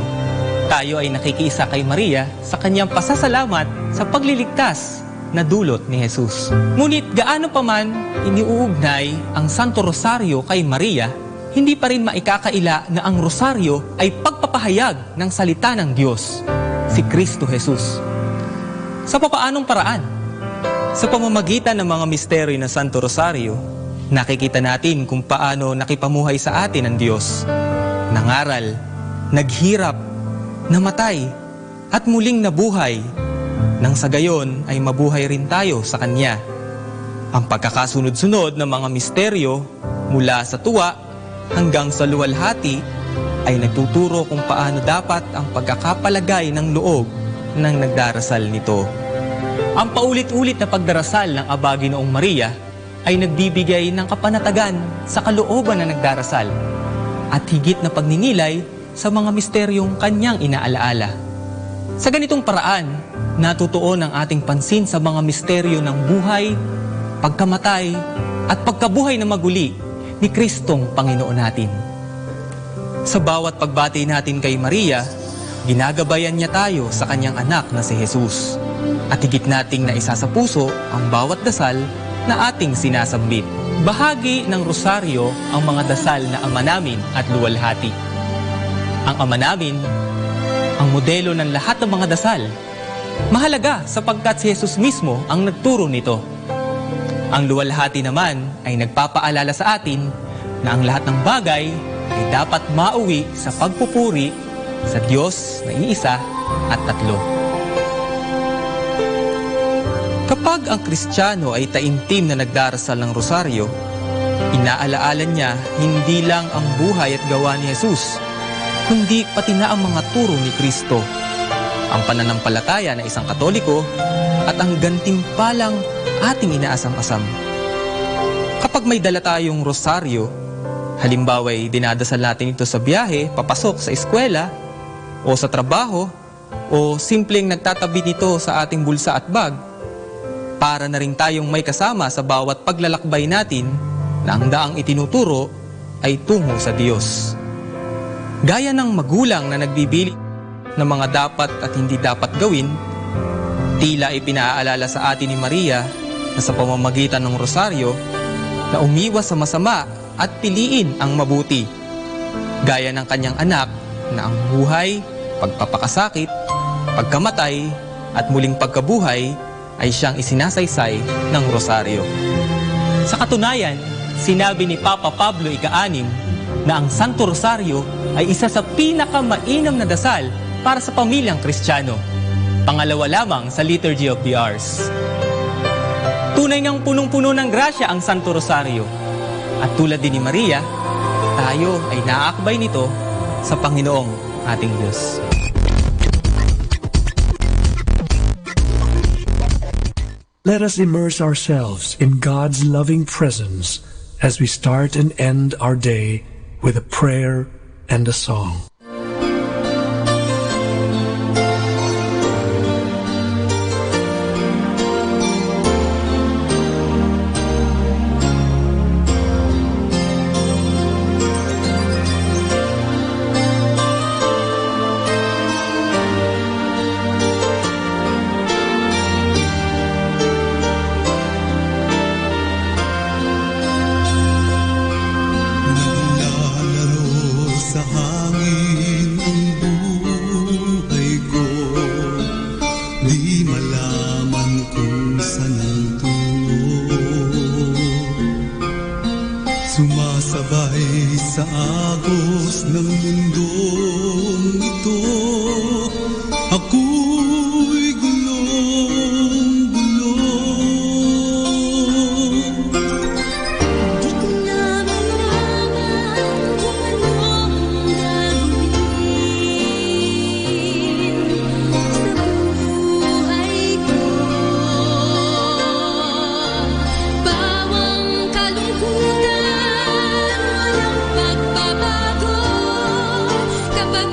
tayo ay nakikiisa kay Maria sa kanyang pasasalamat sa pagliligtas na dulot ni Jesus. Ngunit gaano pa man iniuugnay ang Santo Rosario kay Maria, hindi pa rin maikakaila na ang Rosario ay pagpapahayag ng salita ng Diyos, si Kristo Jesus. Sa papaanong paraan? Sa pamamagitan ng mga misteryo ng Santo Rosario, nakikita natin kung paano nakipamuhay sa atin ang Diyos. Nangaral, naghirap, namatay, at muling nabuhay, nang sa gayon ay mabuhay rin tayo sa Kanya. Ang pagkakasunod-sunod ng mga misteryo mula sa tuwa hanggang sa luwalhati ay nagtuturo kung paano dapat ang pagkakapalagay ng loob ng nagdarasal nito. Ang paulit-ulit na pagdarasal ng Aba Ginoong Maria ay nagbibigay ng kapanatagan sa kalooban na nagdarasal at higit na pagninilay sa mga misteryong kanyang inaalaala. Sa ganitong paraan, natutuon ang ating pansin sa mga misteryo ng buhay, pagkamatay, at pagkabuhay na maguli ni Kristong Panginoon natin. Sa bawat pagbati natin kay Maria, ginagabayan niya tayo sa kanyang anak na si Jesus. At higit nating naisa sa puso ang bawat dasal na ating sinasambit. Bahagi ng rosaryo ang mga dasal na Ama Namin at Luwalhati. Ang Ama Namin, ang modelo ng lahat ng mga dasal, Mahalaga sapagkat si Jesus mismo ang nagturo nito. Ang luwalhati naman ay nagpapaalala sa atin na ang lahat ng bagay ay dapat mauwi sa pagpupuri sa Diyos na iisa at tatlo. Kapag ang Kristiyano ay taimtim na nagdarasal ng rosaryo, inaalaala niya hindi lang ang buhay at gawa ni Jesus, kundi pati na ang mga turo ni Kristo, ang pananampalataya na isang Katoliko at ang gantimpalang ating inaasam-asam. Kapag may dala tayong rosaryo, halimbawa ay dinadasal natin ito sa biyahe, papasok sa eskwela o sa trabaho, o simpleng nagtatabi nito sa ating bulsa at bag, para na rin tayong may kasama sa bawat paglalakbay natin na ang daang itinuturo ay tungo sa Diyos. Gaya ng magulang na nagbibili ng mga dapat at hindi dapat gawin, tila ipinaalala sa atin ni Maria na sa pamamagitan ng rosaryo na umiwas sa masama at piliin ang mabuti. Gaya ng kanyang anak na ang buhay, pagpapakasakit, pagkamatay at muling pagkabuhay ay siyang isinasaysay ng rosaryo. Sa katunayan, sinabi ni Papa Pablo ika-6 na ang Santo Rosario ay isa sa pinakamainam na dasal para sa pamilyang Kristiyano. Pangalawa lamang sa Liturgy of the Hours. Tunay ngang punong-puno ng grasya ang Santo Rosario. At tulad din ni Maria, tayo ay naaakbay nito sa Panginoong ating Diyos. Let us immerse ourselves in God's loving presence as we start and end our day with a prayer and a song. Sumasabay sa agos ng mundong ito, ako'y gulong-gulo. Di ko na malaman kung anong gagawin sa buhay ko. Bawang kalungkutan, walang pagbabago kapag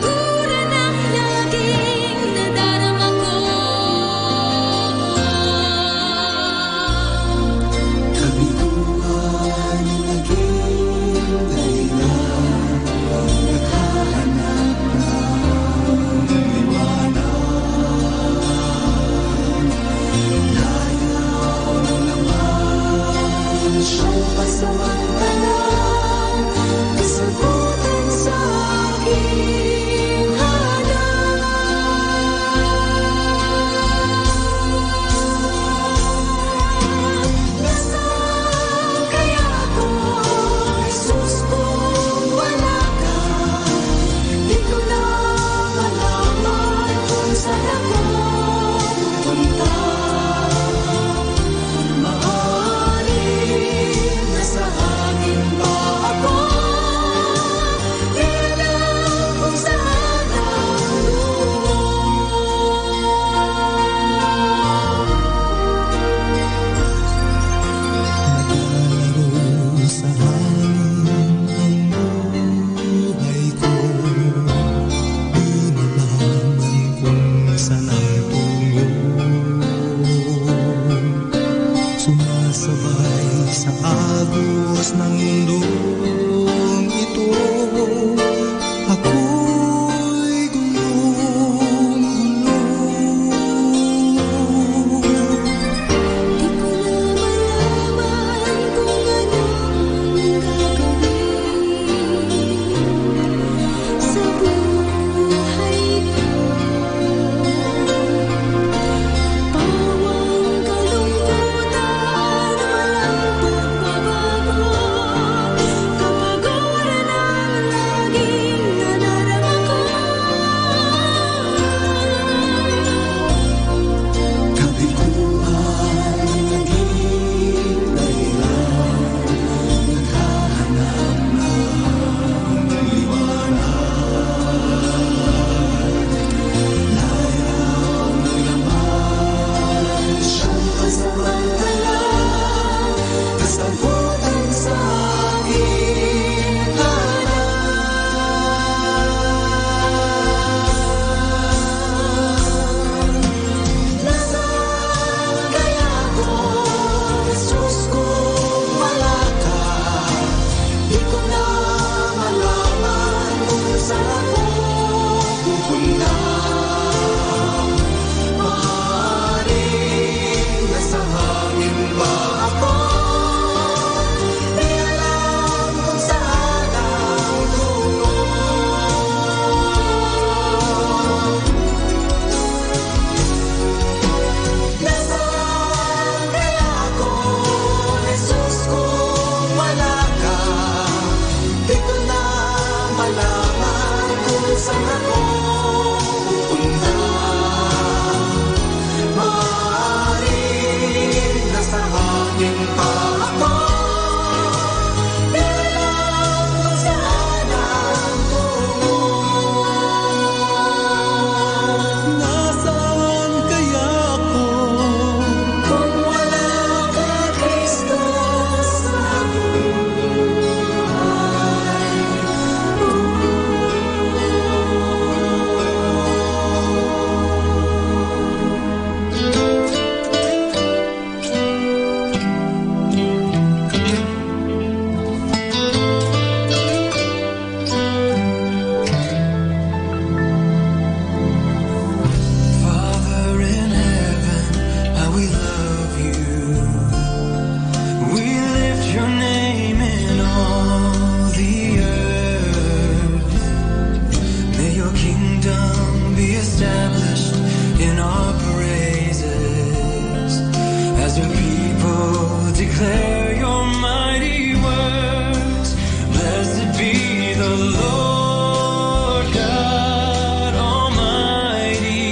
declare your mighty works. Blessed be the Lord God Almighty,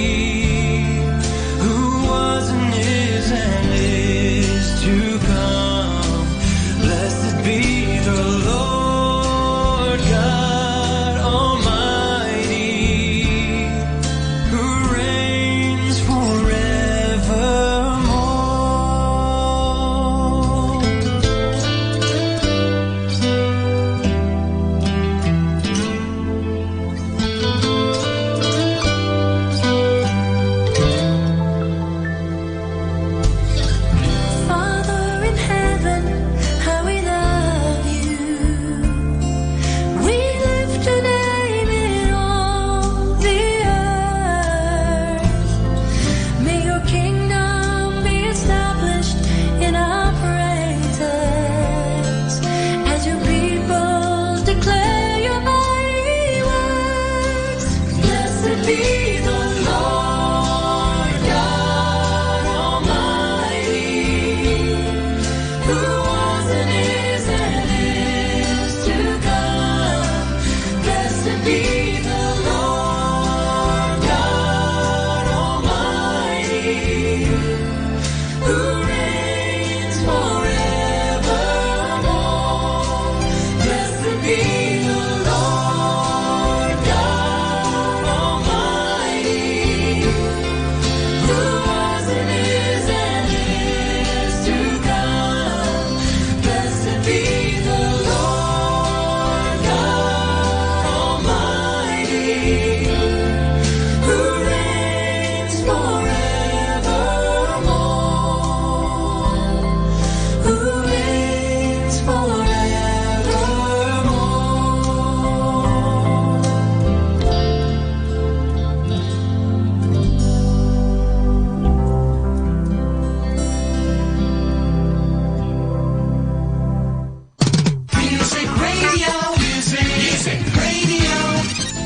who was and is to come. Blessed be the Lord God Almighty, who reigns forevermore. Father in heaven, how we love you. We lift your name in all the earth. May your kingdom be established in our praises, as your people declare your mighty works. Blessed be the Lord God Almighty, who was and is to come. Blessed be the Lord God Almighty, who reigns forevermore. Blessed be the Lord God Almighty, who was and is to come. Blessed be the Lord God Almighty, who reigns forevermore. Who reigns forevermore. Music Radio, music radio,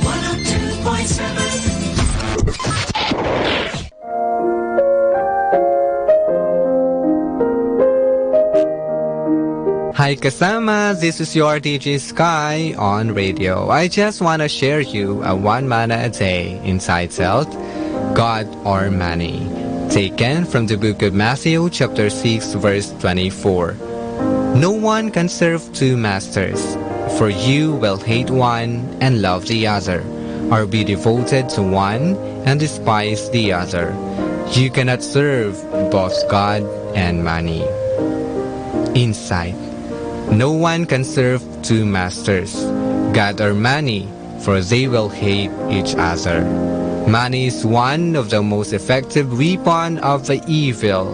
102.7. Hi kasama, this is your DJ Sky on radio. I just want to share you a one manna a day inside Health, God or Money, taken from the book of Matthew chapter 6 verse 24. No one can serve two masters, for you will hate one and love the other, or be devoted to one and despise the other. You cannot serve both God and money. Insight. No one can serve two masters, God or money, for they will hate each other. Money is one of the most effective weapons of the evil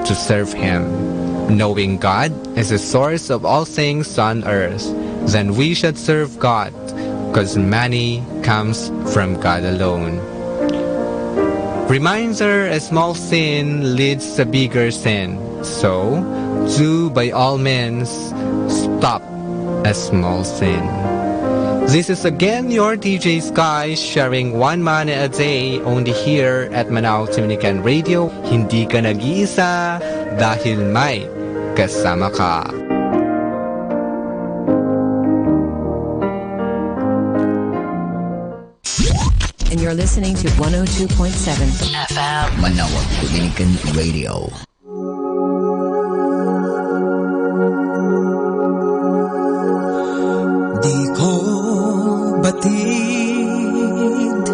to serve him. Knowing God is the source of all things on earth, then we should serve God, because money comes from God alone. Reminder, a small sin leads to bigger sin, so do by all means stop a small sin. This is again your DJ Sky sharing one manna a day only here at Manao Dominican Radio. Hindi ka nag-iisa dahil may kasama ka. And you're listening to 102.7 FM. Manawag Dominican Radio. Di ko batid,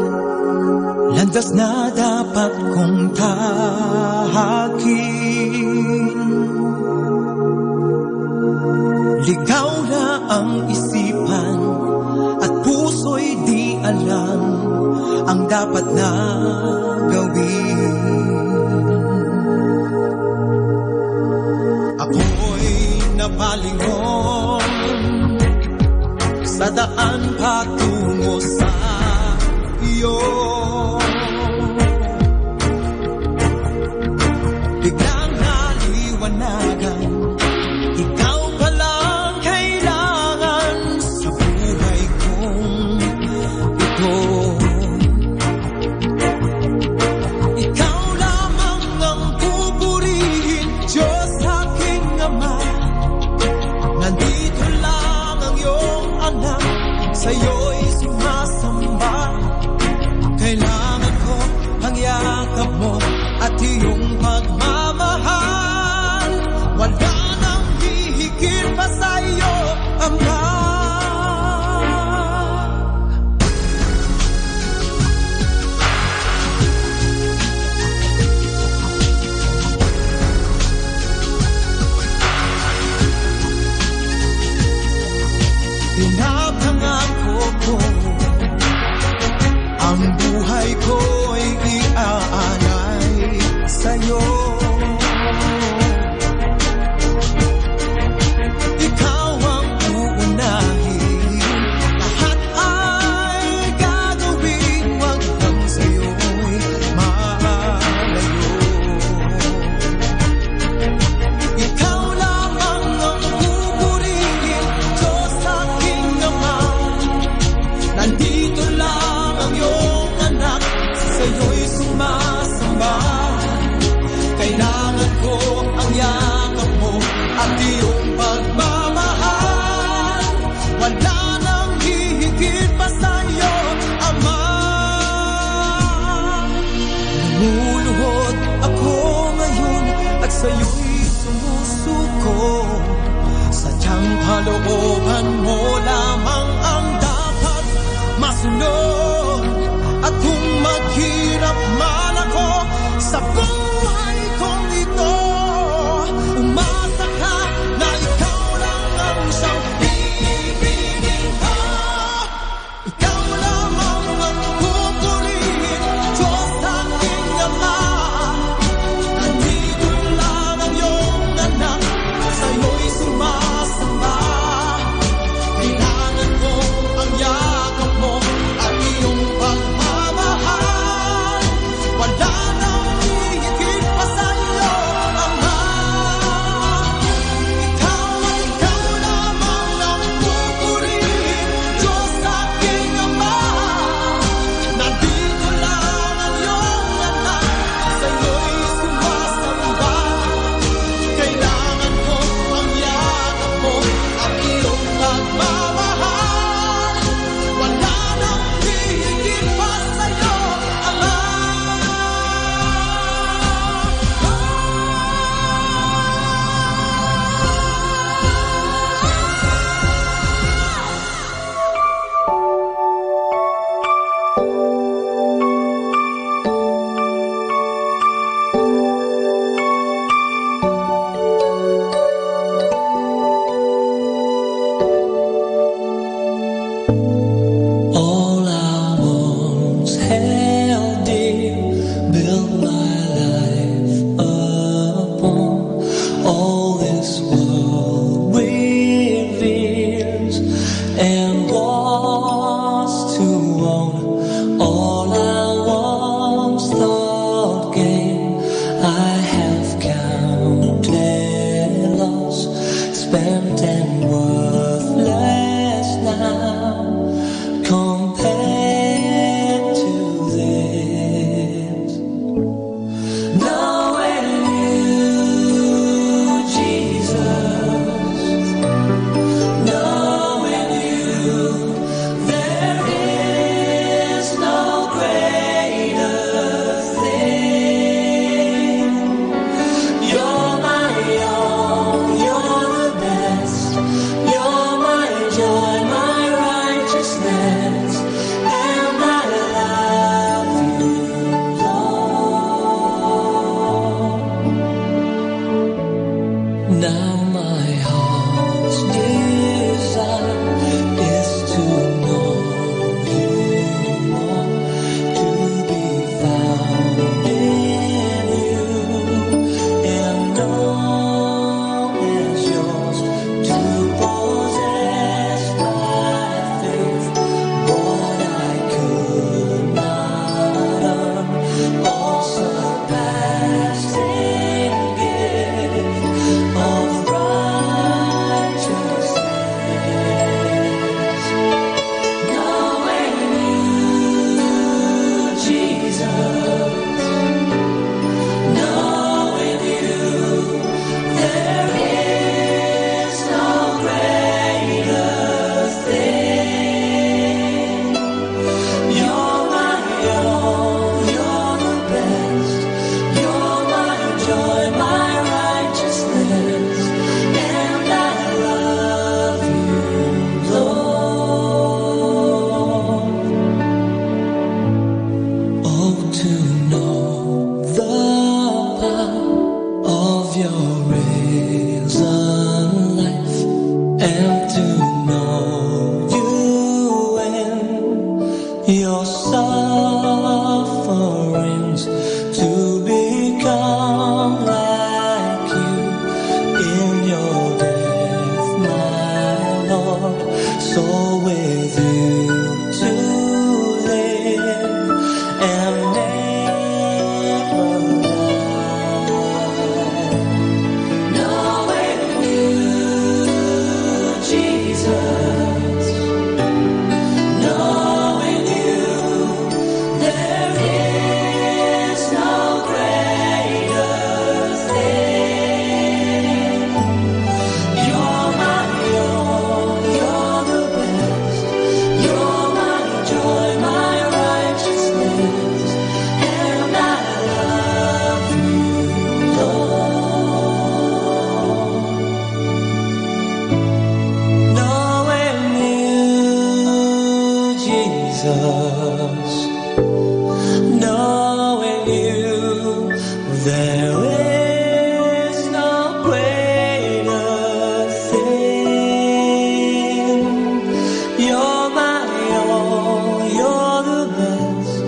landas na dapat kong tahakin. Ligaw na ang isipan at puso'y di alam ang dapat na gawin. Ako'y napalingon sa daan patungo sa iyo. Biglang naliwanagan, ikaw palang kailangan sa buhay kong ito. Kailangan ko ang yakap mo at iyong pagmamahal. Wala nang hihigit pa sa'yo, Ama. Lumuluhod ako ngayon at sa'yo'y sumusuko. Sadyang kalooban mo lamang ang dapat masunod. At kung maghirap man ako sa buhay kong ito, umasa ka na ikaw lang ang siyang ibigin ko. Ikaw lamang ang pupurihin, Diyos aking Ama. Nandito lang ang iyong anak, sa'yo'y sumasamba. Kailangan ko ang yakap mo at iyong pagmamahal. Wala nang hihigit pa sa'yo, Ama. Ikaw lamang ang pupurihin, Diyos aking Ama. Nandito lang ang iyong anak, sa'yo'y sumasamba. Kailangan ko ang yakap mo at iyong pagmamahal. Wala nang hihigit pa sa'yo, Ama. All I once held dear, built my life upon. All this world reveres and was to own. All I once thought gain, I have counted loss, spent and worthless now. Compared to this, knowing you, Jesus, knowing you, there is no greater thing. You're my all, you're the best, you're my joy, my righteousness, and I love you, Lord. Now my heart's desire is to know you more, to be found in you, and all is yours, to possess by faith what I could not earn, all surpassing gift of righteousness. Knowing you, Jesus, knowing you, there is no greater thing. You're my all, you're the best, you're my joy, my righteousness, and I love you, Lord. Oh, to know the power of your risen life, and to know you in your sufferings, to become like you in your death, my Lord. So with you to live and never die. There is no greater thing. You're my all, you're the best.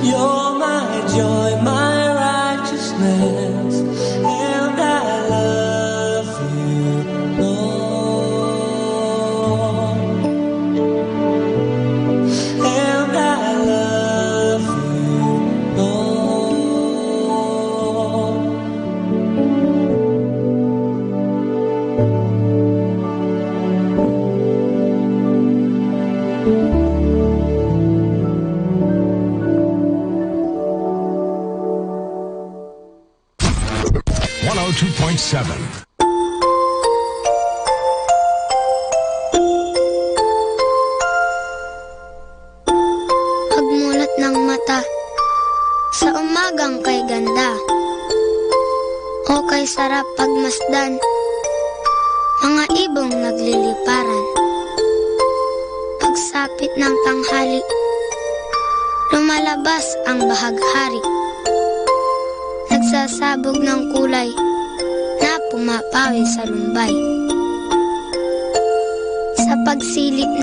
You're my joy, my righteousness, and I love you, Lord. And I love you, Lord. 102.7. Pagmulat ng mata sa umagang kay ganda, o kay sarap pagmasdan, mga ibong nagliliparan. Pagsapit ng tanghali, lumalabas ang bahaghari, nagsasabog ng kulay na pumapawi sa lumbay. Sa pagsilip